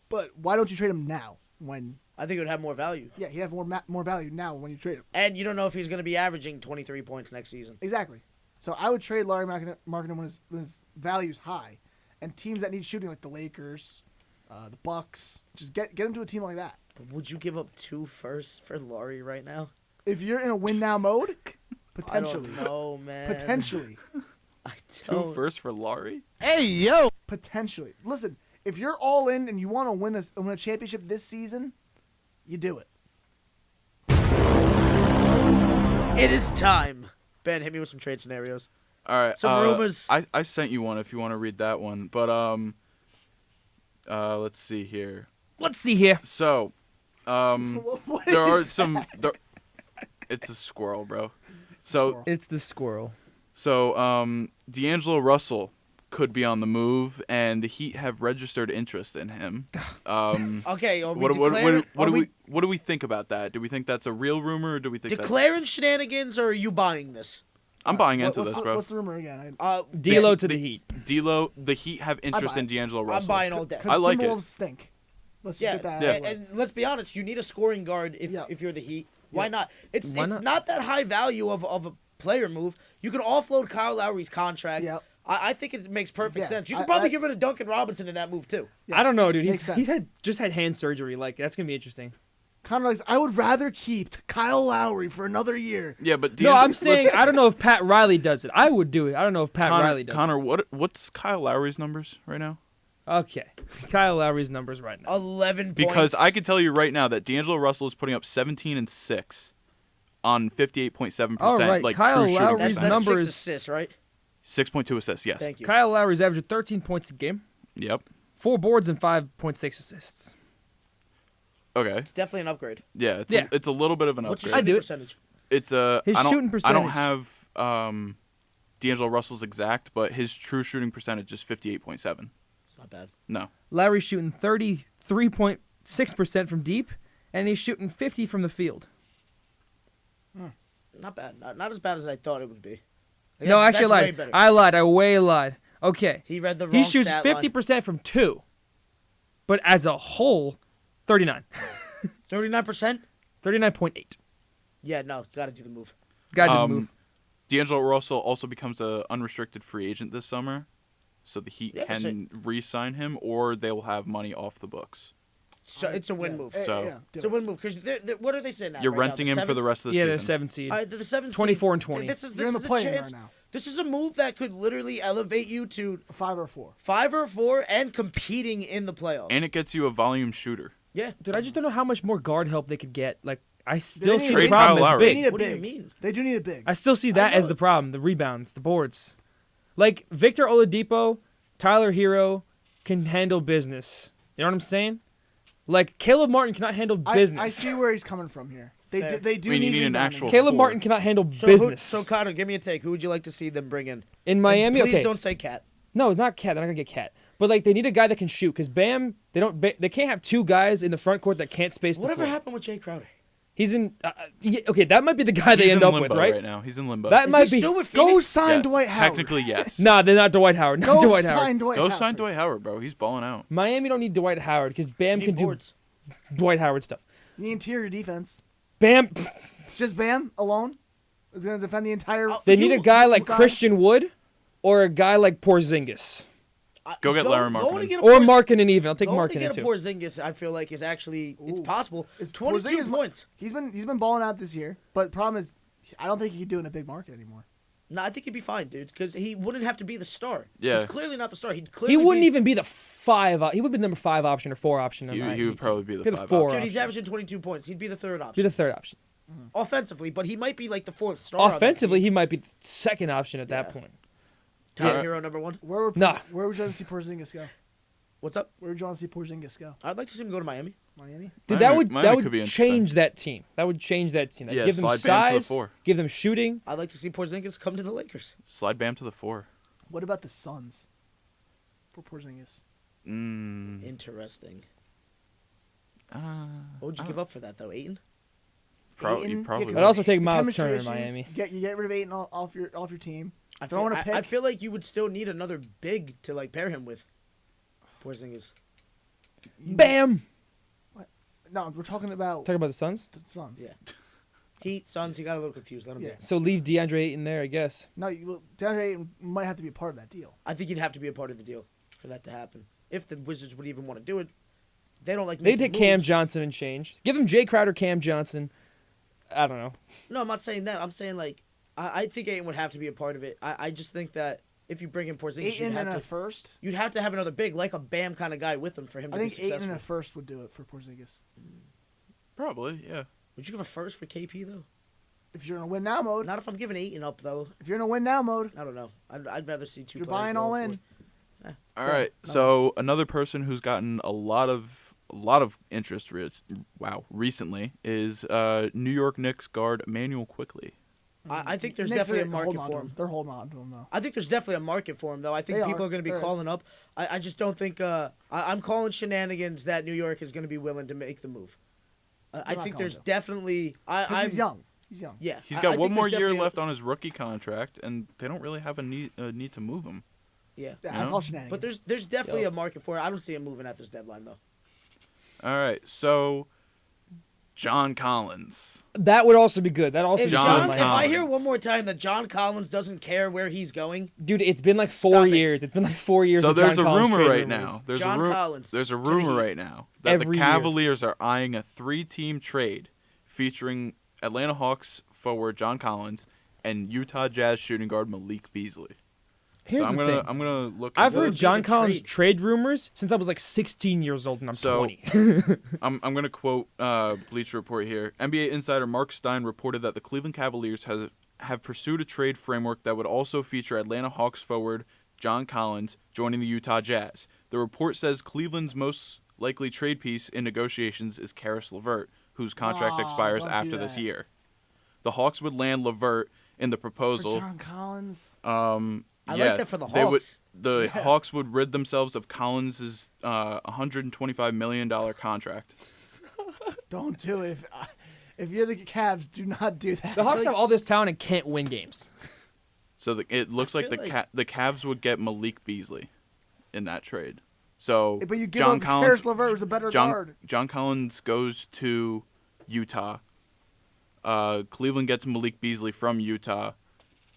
But why don't you trade him now? When I think it would have more value. yeah, he have more value now when you trade him. And you don't know if he's going to be averaging 23 points next season. Exactly. So I would trade Lowry Markkinen when his value's high, and teams that need shooting like the Lakers, the Bucks, just get him to a team like that. But would you give up 2 firsts for Laurie right now? If you're in a win now mode, potentially, I don't know, man. potentially, I Two don't. first for Laurie? potentially. Listen, if you're all in and you want to win a championship this season, you do it. It is time. Ben, hit me with some trade scenarios. All right. Some rumors. I sent you one if you want to read that one. But let's see here. Let's see here. So, What there are is some. It's a squirrel, bro. So Squirrel. It's the squirrel. D'Angelo Russell could be on the move, and the Heat have registered interest in him. Okay, are we What declaring, do we think about that? Do we think that's a real rumor, or do we think declaring that's... shenanigans, or are you buying this? I'm buying into what's this, the, bro. What's the rumor again? D'Lo to the Heat. D'Lo, the Heat have interest buy in it. D'Angelo I'm Russell. buying all day. I like it. Timberwolves stink. Let's just Yeah, get that. Yeah. out of the way. and let's be honest, you need a scoring guard Yeah. if you're the Heat. Why Yeah. not? It's Why not? not that high value of a player move. You can offload Kyle Lowry's contract. Yeah. I think it makes perfect Yeah, sense. You can I- probably I- get rid of Duncan Robinson in that move too. Yeah. I don't know, dude. Makes He's sense. just had hand surgery. Like that's gonna be interesting. Connor likes, I would rather keep Kyle Lowry for another year. Yeah, but No, I'm listen, saying I don't know if Pat Riley does it. I would do it. I don't know if Pat Riley does Connor, what's Kyle Lowry's numbers right now? it. Okay, Kyle Lowry's numbers right now. 11 Because points. I can tell you right now that D'Angelo Russell is putting up 17 and 6 on 58.7%. All right, like Kyle true shooting Lowry's that's percentage. numbers- 6 assists, right? 6.2 assists. Yes. Thank you. Kyle Lowry's averaged 13 points a game, Yep. 4 boards, and 5.6 assists. Okay. It's definitely an upgrade. Yeah. It's Yeah. it's a little bit of an What's your upgrade. I do shooting it. percentage? It's a His I don't- shooting I don't percentage. have D'Angelo Russell's exact, but his true shooting percentage is 58.7. It's not bad. No. Lowry's shooting 33.6% from deep, and he's shooting 50 from the field. Not bad. Not as bad as I thought it would be. I No, guess actually, I that's way lied. better. I lied. I way lied. Okay. He read the wrong He shoots stat line. 50% from 2, but as a whole, 39. 39%? 39.8. Yeah, no, got to do the move. Got to move. D'Angelo Russell also becomes an unrestricted free agent this summer, so the Heat Yeah, can re-sign him, or they will have money off the books. So it's a win move. So- yeah, do It's a it. win move because what are they saying now? You're right now? renting him for the seventh? rest of the Yeah, they're season. 7 seed. All right, the 7 24 and 20. This is You're in the a play-in chance. right now. This is a move that could literally elevate you to 5 or 4. 5 or 4 and competing in the playoffs. And it gets you a volume shooter. yeah, Dude, I just don't know how much more guard help they could get. Like, I still need see to the trade problem Kyle as Lowry. They big. need a What do you big. mean? They do need a big. I still see that I as know. the problem. The rebounds, the boards. Like Victor Oladipo, Tyler Hero can handle business. You know what I'm saying? Like Caleb Martin cannot handle business. I see where he's coming from here. They Fair. do I mean, you need need an rebounding. actual- Caleb four. Martin cannot handle So business. So Connor, give me a take. Who would you like to see them bring in? In Miami, And please okay. don't say Cat. No, it's not Cat. They're not gonna get Cat. But like they need a guy that can shoot because Bam, they can't have two guys in the front court that can't space the Whatever floor. happened with Jay Crowder? He's in. Okay, that might be the guy they He's end in up limbo with, right? now. He's in limbo. That Is might he be. still with Go Phoenix? sign Yeah, Dwight Howard. Technically, yes. Nah, they're not Dwight Howard. Not Go Dwight sign Howard. Dwight Go Howard. sign Dwight Howard, bro. He's balling out. Miami don't need Dwight Howard because Bam You can need do boards. Dwight Howard stuff. You need interior defense. Bam. Just Bam alone is going to defend the entire. They need a guy like inside. Christian Wood, or a guy like Porzingis, Go get Larry Going to Markkinen. get a or Porz- Markkinen even. I'll take going to Markkinen get a too. Porzingis, I feel like, is actually it's Ooh. possible. Is 22 Porzingis- points. He's been balling out this year, but the problem is, I don't think he could do it in a big market anymore. No, I think he'd be fine, dude, because he wouldn't have to be the star. Yeah. He's clearly not the star. He'd clearly He wouldn't be, even be the five. He would be the number 5 option or 4 option. in He Miami. would probably be the Be the 5 four option. Dude, he's option. averaging 22 points. He'd be the third Be option. the 3rd option. Offensively, but he might be like the 4th star. on that Offensively, team. he might be the 2nd option at that Yeah. point. Tyler Yeah. Hero number 1. Where would Nah. Where would you want to see Porzingis go? What's up? Where would you want to see Porzingis go? I'd like to see him go to Miami. Miami. Dude, Miami- that Miami would could be interesting. change that team. That would change that team. That'd Yeah, give them slide Bam to the size, 4. give them shooting. I'd like to see Porzingis come to the Lakers. Slide Bam to the 4. What about the Suns for Porzingis? Interesting. Uh, What would you I give don't- up for that though, Aiton? Ayton? probably Yeah, 'cause I'd also take the Miles chemistry Turner in issues, Miami. You get rid of Ayton off your team. I Throwing feel, a pick. I feel like you would still need another big to like pair him with. Porzingis. Bam. No, we're talking about Talking about the Suns. the Suns. Yeah. Heat, Suns. He got a little confused. Let him Yeah. be. So leave DeAndre Ayton there, I guess. No, DeAndre Ayton might have to be a part of that deal. I think he'd have to be a part of the deal for that to happen. If the Wizards would even want to do it, they don't like. They making take Cam moves. Johnson and change. Give him Jay Crowder, Cam Johnson. I don't know. No, I'm not saying that. I'm saying like I think Ayton would have to be a part of it. I just think that if you bring in Porzingis, Ayton and a first. you'd have to have another big, like a Bam kind of guy with him for him to I be think Ayton successful. and a first would do it for Porzingis. Probably, yeah. Would you give a first for KP though? If you're in a win now mode. Not if I'm giving Ayton up though. If you're in a win now mode. I don't know. I'd rather see two. You're players buying go all for in. it. All Yeah, right. no. So another person who's gotten a lot of interest recently is New York Knicks guard Emmanuel Quickly. I think there's Knicks definitely a are market holding on to for him. him. They're holding on to him though. I think there's definitely a market for him, though. I think They people are. are going to be There is. calling up. I just don't think. I'm calling shenanigans that New York is going to be willing to make the move. I not think going there's to. definitely. 'Cause I'm he's young. He's young. Yeah, He's I got think one more there's year definitely left on his rookie contract, and they don't really have a need to move him. Yeah, Yeah, You I know? call shenanigans. but there's definitely Yo. a market for it. I don't see him moving at this deadline though. All right. So John Collins. That would also be good. That also If be John good. if I hear Collins. one more time that John Collins doesn't care where he's going, Dude, it's been like Stop 4 it. years. It's been like 4 years. So of John there's a Collins rumor trade right rumors. now. There's John a Collins There's a to the rumor Heat. right now that Every the year. Cavaliers are eyeing a 3-team trade featuring Atlanta Hawks forward John Collins and Utah Jazz shooting guard Malik Beasley. Here's so the I'm thing. gonna look. I've into heard would this. be John the Collins trade? trade rumors since I was like 16 years old and I'm So- 20. I'm gonna quote Bleacher Report here. NBA insider Mark Stein reported that the Cleveland Cavaliers have pursued a trade framework that would also feature Atlanta Hawks forward John Collins joining the Utah Jazz. The report says Cleveland's most likely trade piece in negotiations is Karis LeVert, whose contract Aw, expires don't do after this that. year. The Hawks would land LeVert in the For proposal. John Collins. I Yeah, like that for the they would- Hawks. the Hawks would rid themselves of Collins' $125 million contract. Don't do it. If you're the Cavs, do not do that. the Hawks like- have all this talent and can't win games. So it looks I like feel the Cavs would get Malik Beasley in that trade. So But you give John up Collins, Karis LeVert, who's a better guard. John Collins goes to Utah. Cleveland gets Malik Beasley from Utah,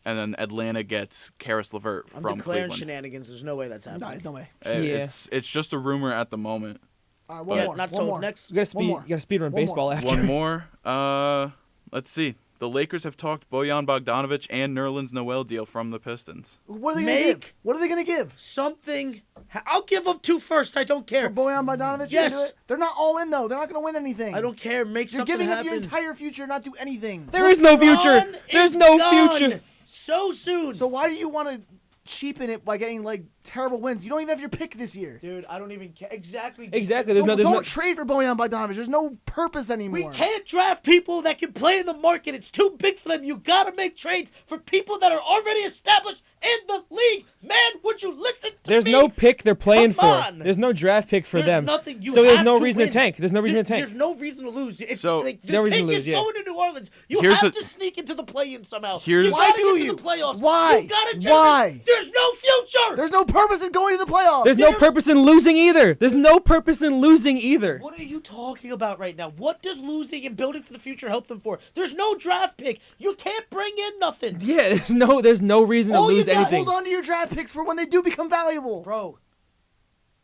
and then Atlanta gets Karis LeVert I'm from declaring Cleveland. shenanigans. There's no way that's No, happening. no way. Yeah. It's just a rumor at the moment. All right, But- Yeah, more. not one so. more. Next, You gotta One more. you gotta speed run One baseball more. after. One more. Let's see. The Lakers have talked Bojan Bogdanovic and Nerlens Noel deal from the Pistons. What are they going to give? Make- What are they going to give? something. I'll give up 2 first. I don't For care. Bojan Bogdanovic? Yes. You do it? They're not all in, though. They're not going to win anything. I don't care. Make You're something giving up happen. your entire future, not do anything. There is no future. LeBron There's is no gone future. So soon. So why do you want to cheapen it by getting like terrible wins. You don't even have your pick this year. Dude, I don't even care. Exactly. Exactly. Don't trade for Bojan Bogdanovic. There's no purpose anymore. We can't draft people that can play in the market. It's too big for them. You gotta make trades for people that are already established in the league. Man, would you listen to There's me? no pick they're playing Come on. for. There's no draft pick for There's them. nothing. You So there's have no to reason win. to tank. There's no reason to tank. There's no reason to lose. If, So- the No reason pick to lose, is yeah. going to New Orleans. You Here's have the- to sneak into the play-in somehow. Here's- you Why gotta do get you? to the playoffs. Why? You gotta Why? There's no future. There's no purpose in going to the playoffs. There's no purpose in losing either. There's no purpose in losing either. What are you talking about right now? What does losing and building for the future help them for? There's no draft pick. You can't bring in nothing. Yeah, there's no reason to All you lose got- anything. Hold on to your draft picks for when they do become valuable. Bro.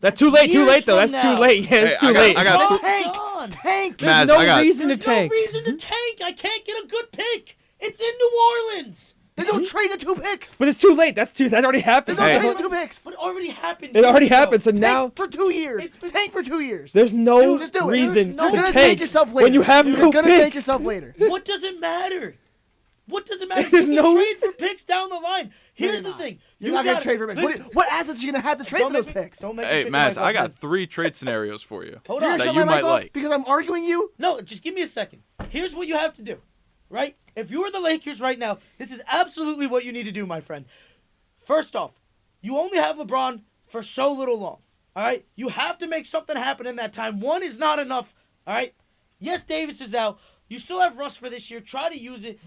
That's too late. Too years late though. from That's now. too late. Yeah, it's Hey, too I late. got Bro, Tank. John. Tank. There's Mazz, no I got- reason to There's no tank. reason to tank. I can't get a good pick. It's in New Orleans. They don't trade the 2 picks. But it's too late. That already They happened. don't Hey. trade the 2 picks. But it already happened. It already years ago. happened. So now Tank for 2 years. It's been- Tank for 2 years. there's no Just do it. reason You're You're to gonna tank tank yourself later. when you have You're no gonna picks. tank yourself later. What does it matter? What does it matter? There's you can no- trade for picks down the line. Here's the thing. You're not gonna gotta- trade for picks. listen, What assets are you gonna have to trade for don't those make me- picks? Don't make me Hey, shake Mazz, my I mic, got man. 3 trade scenarios for you. Hold You're on. gonna that shut you my might mic off like. because I'm arguing you. No, just give me a second. Here's what you have to do, right? If you were the Lakers right now, this is absolutely what you need to do, my friend. First off, you only have LeBron for so little long, all right? You have to make something happen in that time. One is not enough, all right? Yes, Davis is out. You still have Russ for this year. Try to use it.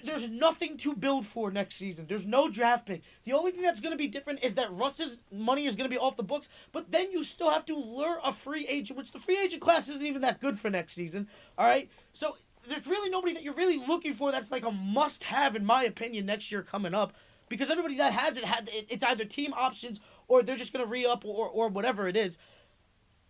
There's nothing to build for next season. There's no draft pick. The only thing that's going to be different is that Russ's money is going to be off the books, but then you still have to lure a free agent, which the free agent class isn't even that good for next season, all right? So there's really nobody that you're really looking for that's like a must-have, in my opinion, next year coming up, because everybody that has it's either team options or they're just going to re-up or whatever it is.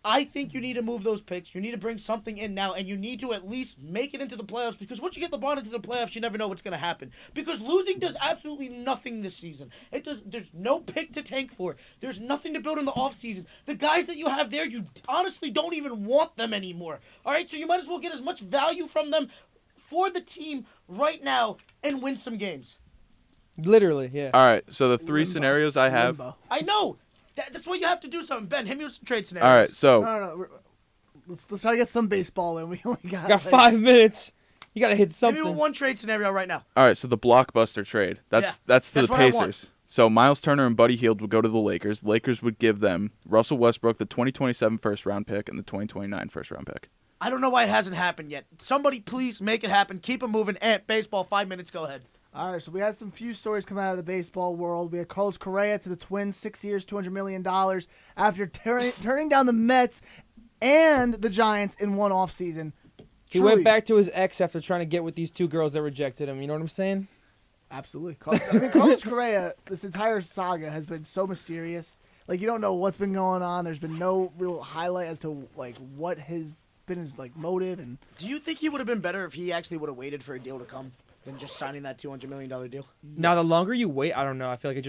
I think you need to move those picks. You need to bring something in now, and you need to at least make it into the playoffs, because once you get LeBron into the playoffs, you never know what's going to happen. Because losing does absolutely nothing this season. There's no pick to tank for. There's nothing to build in the offseason. The guys that you have there, you honestly don't even want them anymore. All right, so you might as well get as much value from them for the team right now and win some games. Literally, yeah. All right, so the 3 Limbo. scenarios I have. Limbo. I know. That's why you have to do something. Ben, hit me with some trade scenarios. All right, so No. Let's try to get some baseball in. We only got. Got 5 minutes. You gotta hit Hit me something. with one trade scenario right now. all right, so the blockbuster trade. That's Yeah, that's to that's the what I want. Pacers. So Miles Turner and Buddy Hield would go to the Lakers. Lakers would give them Russell Westbrook, the 2027 first round pick, and the 2029 first round pick. I don't know why it hasn't happened yet. Somebody please make it happen. Keep it moving. Baseball, 5 minutes. Go ahead. All right, so we had some few stories come out of the baseball world. We had Carlos Correa to the Twins, 6 years, $200 million, after turning down the Mets and the Giants in one offseason. He went back to his ex after trying to get with these 2 girls that rejected him. You know what I'm saying? Absolutely. Carlos Correa, this entire saga has been so mysterious. Like, you don't know what's been going on. There's been no real highlight as to, like, what has been his, like, motive. And Do you think he would have been better if he actually would have waited for a deal to come than just signing that $200 million deal? Now, the longer you wait, I don't know. I feel like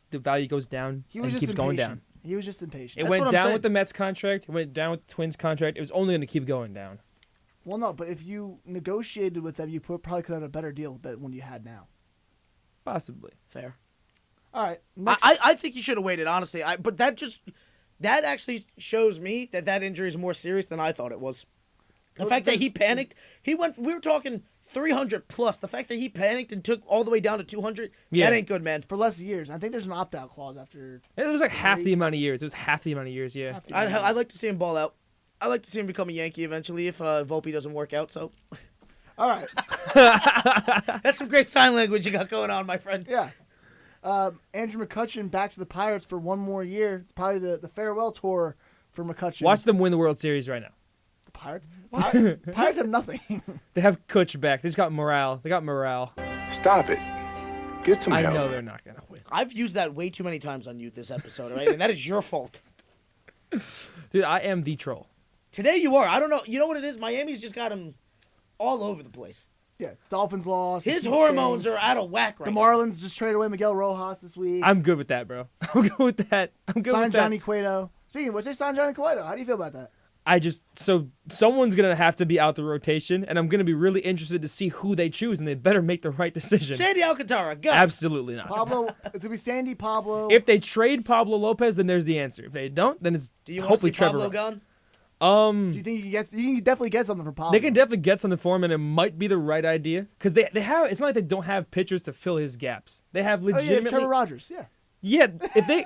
the value goes down he was and just keeps impatient. going down. He was just impatient. It That's went what I'm down saying. with the Mets contract. It went down with the Twins contract. It was only going to keep going down. Well, no, but if you negotiated with them, you probably could have had a better deal than one you had now. Possibly. Fair. All right. Next, I think he should have waited, honestly. But that actually shows me that injury is more serious than I thought it was. The fact that he panicked, we were talking 300 plus. The fact that he panicked and took all the way down to 200, Yeah. that ain't good, man. for less years. I think there's an opt-out clause after. It was like half the amount of years. It was half the amount of years, yeah. after I'd like to see him ball out. I'd like to see him become a Yankee eventually if Volpe doesn't work out. So All right. that's some great sign language you got going on, my friend. Yeah. Andrew McCutchen back to the Pirates for one more year. It's probably the farewell tour for McCutchen. Watch them win the World Series right now. the Pirates. Pirates have nothing. They have Kutch back. They just got morale. They got morale. Stop it. Get some I help. know they're not going to win. I've used that way too many times on you this episode, all right? And that is your fault. Dude, I am the troll. Today you are. I don't know. You know what it is? Miami's just got him all over the place. Yeah. Dolphins lost. His Heat hormones stink. are out of whack right The now. Marlins just traded away Miguel Rojas this week. I'm good with that, bro. I'm good with that. I'm good Signed with that. Johnny Cueto. Speaking of which, they signed Johnny Cueto. How do you feel about that? So someone's going to have to be out the rotation, and I'm going to be really interested to see who they choose, and they better make the right decision. Sandy Alcantara, go. Absolutely not. Pablo, it's going to be Sandy, Pablo. If they trade Pablo Lopez, then there's the answer. If they don't, then it's Do you want to hopefully see Trevor. Pablo gone? Do you think you can definitely get something from Pablo? They can definitely get something for him, and it might be the right idea because they have. It's not like they don't have pitchers to fill his gaps. They have Oh, yeah, legitimately. Trevor Rogers, yeah. Yeah, if they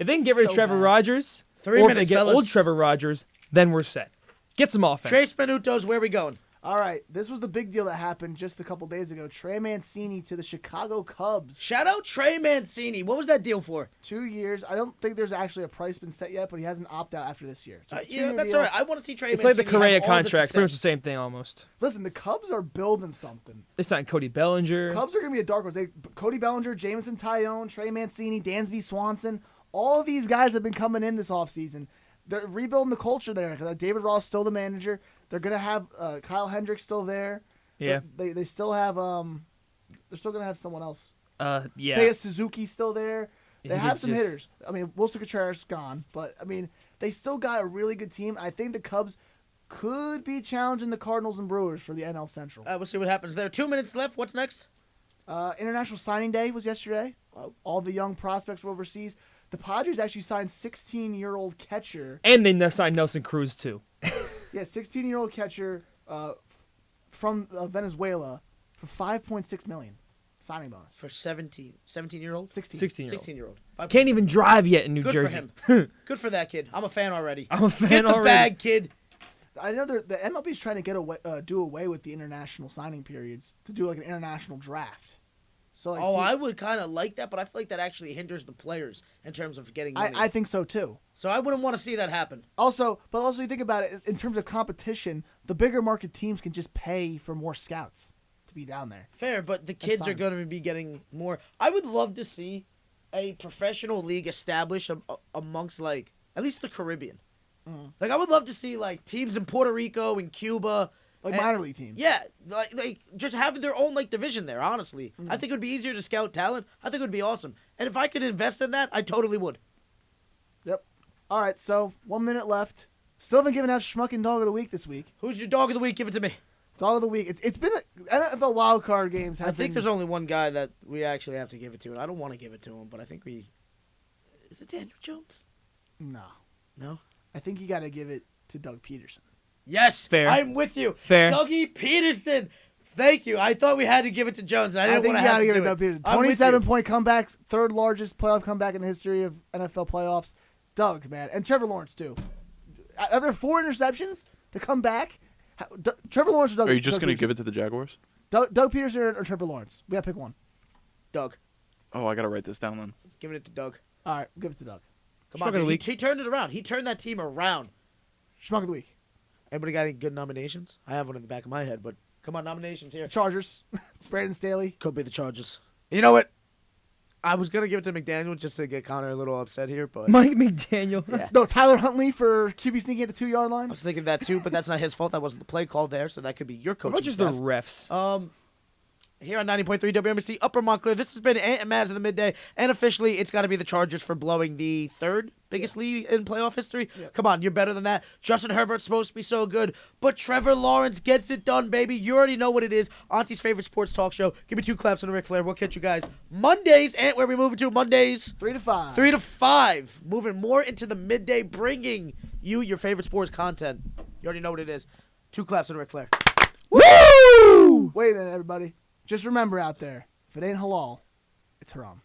can get rid of So Trevor bad. Rogers, 3 or if minutes, they get fellas. old Trevor Rogers, then we're set. Get some offense. Trace Minutos, where we going? All right, this was the big deal that happened just a couple days ago. Trey Mancini to the Chicago Cubs. Shout out Trey Mancini. What was that deal for? 2 years. I don't think there's actually a price been set yet, but he has an opt-out after this year. So it's a Yeah, 2-year that's deal. all right. I want to see Trey It's like Mancini. the Correa have all the contract, pretty much the success. same thing almost. Listen, the Cubs are building something. They signed Cody Bellinger. Cubs are going to be a dark horse. Cody Bellinger, Jameson Tyone, Trey Mancini, Dansby Swanson, all of these guys have been coming in this offseason. They're rebuilding the culture there. David Ross still the manager. They're going to have Kyle Hendricks still there. Yeah. They still have they're still going to have someone else. Yeah. Seiya Suzuki still there. They He have could some just- hitters. I mean, Wilson Contreras gone, but I mean, they still got a really good team. I think the Cubs could be challenging the Cardinals and Brewers for the NL Central. We'll see what happens there. 2 minutes left. What's next? International Signing Day was yesterday. Oh. All the young prospects were overseas. The Padres actually signed 16-year-old catcher. And they signed Nelson Cruz too. Yeah, 16-year-old catcher from Venezuela for $5.6 million signing bonus. For 17-year-old? 16. 16-year-old. 16-year-old. Can't even drive yet in New Good Jersey. for him. Good for that kid. I'm a fan already. I'm a fan Get the already. bag, kid. I know the MLB's trying to do away with the international signing periods to do like an international draft. So like, I would kind of like that, but I feel like that actually hinders the players in terms of getting money. I think so too. So I wouldn't want to see that happen. Also you think about it in terms of competition, the bigger market teams can just pay for more scouts to be down there. Fair, but the kids are fine. going to be getting more. I would love to see a professional league established amongst, like, at least the Caribbean. Like, I would love to see, like, teams in Puerto Rico and Cuba. Like and- minor league teams. Yeah, like just having their own, like, division there, honestly. I think it would be easier to scout talent. I think it would be awesome. And if I could invest in that, I totally would. Yep. All right, so 1 minute left. Still haven't given out Schmucking Dog of the Week this week. Who's your dog of the week? Give it to me. Dog of the Week. It's been NFL wild card games. I think there's only one guy that we actually have to give it to, and I don't want to give it to him, but I think we... Is it Daniel Jones? No. No? I think you got to give it to Doug Peterson. Yes, Fair. I'm with you. Fair. Dougie Peterson. Thank you. I thought we had to give it to Jones, and I didn't think want you to have gotta to give do it to Doug it. Peterson. I'm with 27-point comebacks, third largest playoff comeback in the history of NFL playoffs. Doug, man, and Trevor Lawrence too. Are there 4 interceptions to come back? Trevor Lawrence or Doug? Are you just going to give it to the Jaguars? Doug Peterson or Trevor Lawrence? We gotta pick one. Doug. Oh, I got to write this down then. Giving it to Doug. All right, we'll give it to Doug. Come Schmuck on, of the dude. week. He turned it around. He turned that team around. Schmuck of the Week. Anybody got any good nominations? I have one in the back of my head, but come on, nominations here. Chargers. Brandon Staley. Could be the Chargers. You know what? I was going to give it to McDaniel just to get Connor a little upset here, but Mike McDaniel. Yeah. No, Tyler Huntley for QB sneaking at the 2-yard line. I was thinking that too, but that's not his fault. That wasn't the play call there, so that could be your What coaching about just the staff. refs? Here on 90.3 WMC, Upper Montclair. This has been Ant and Mazz in the Midday, and officially, it's got to be the Chargers for blowing the third biggest lead in playoff history. Yeah. Come on, you're better than that. Justin Herbert's supposed to be so good, but Trevor Lawrence gets it done, baby. You already know what it is. Auntie's favorite sports talk show. Give me 2 claps on the Ric Flair. We'll catch you guys Mondays. Ant, where we moving to? Mondays. 3 to 5. 3 to 5. Moving more into the midday, bringing you your favorite sports content. You already know what it is. 2 claps on the Ric Flair. Woo! Wait a minute, everybody. Just remember out there, if it ain't halal, it's haram.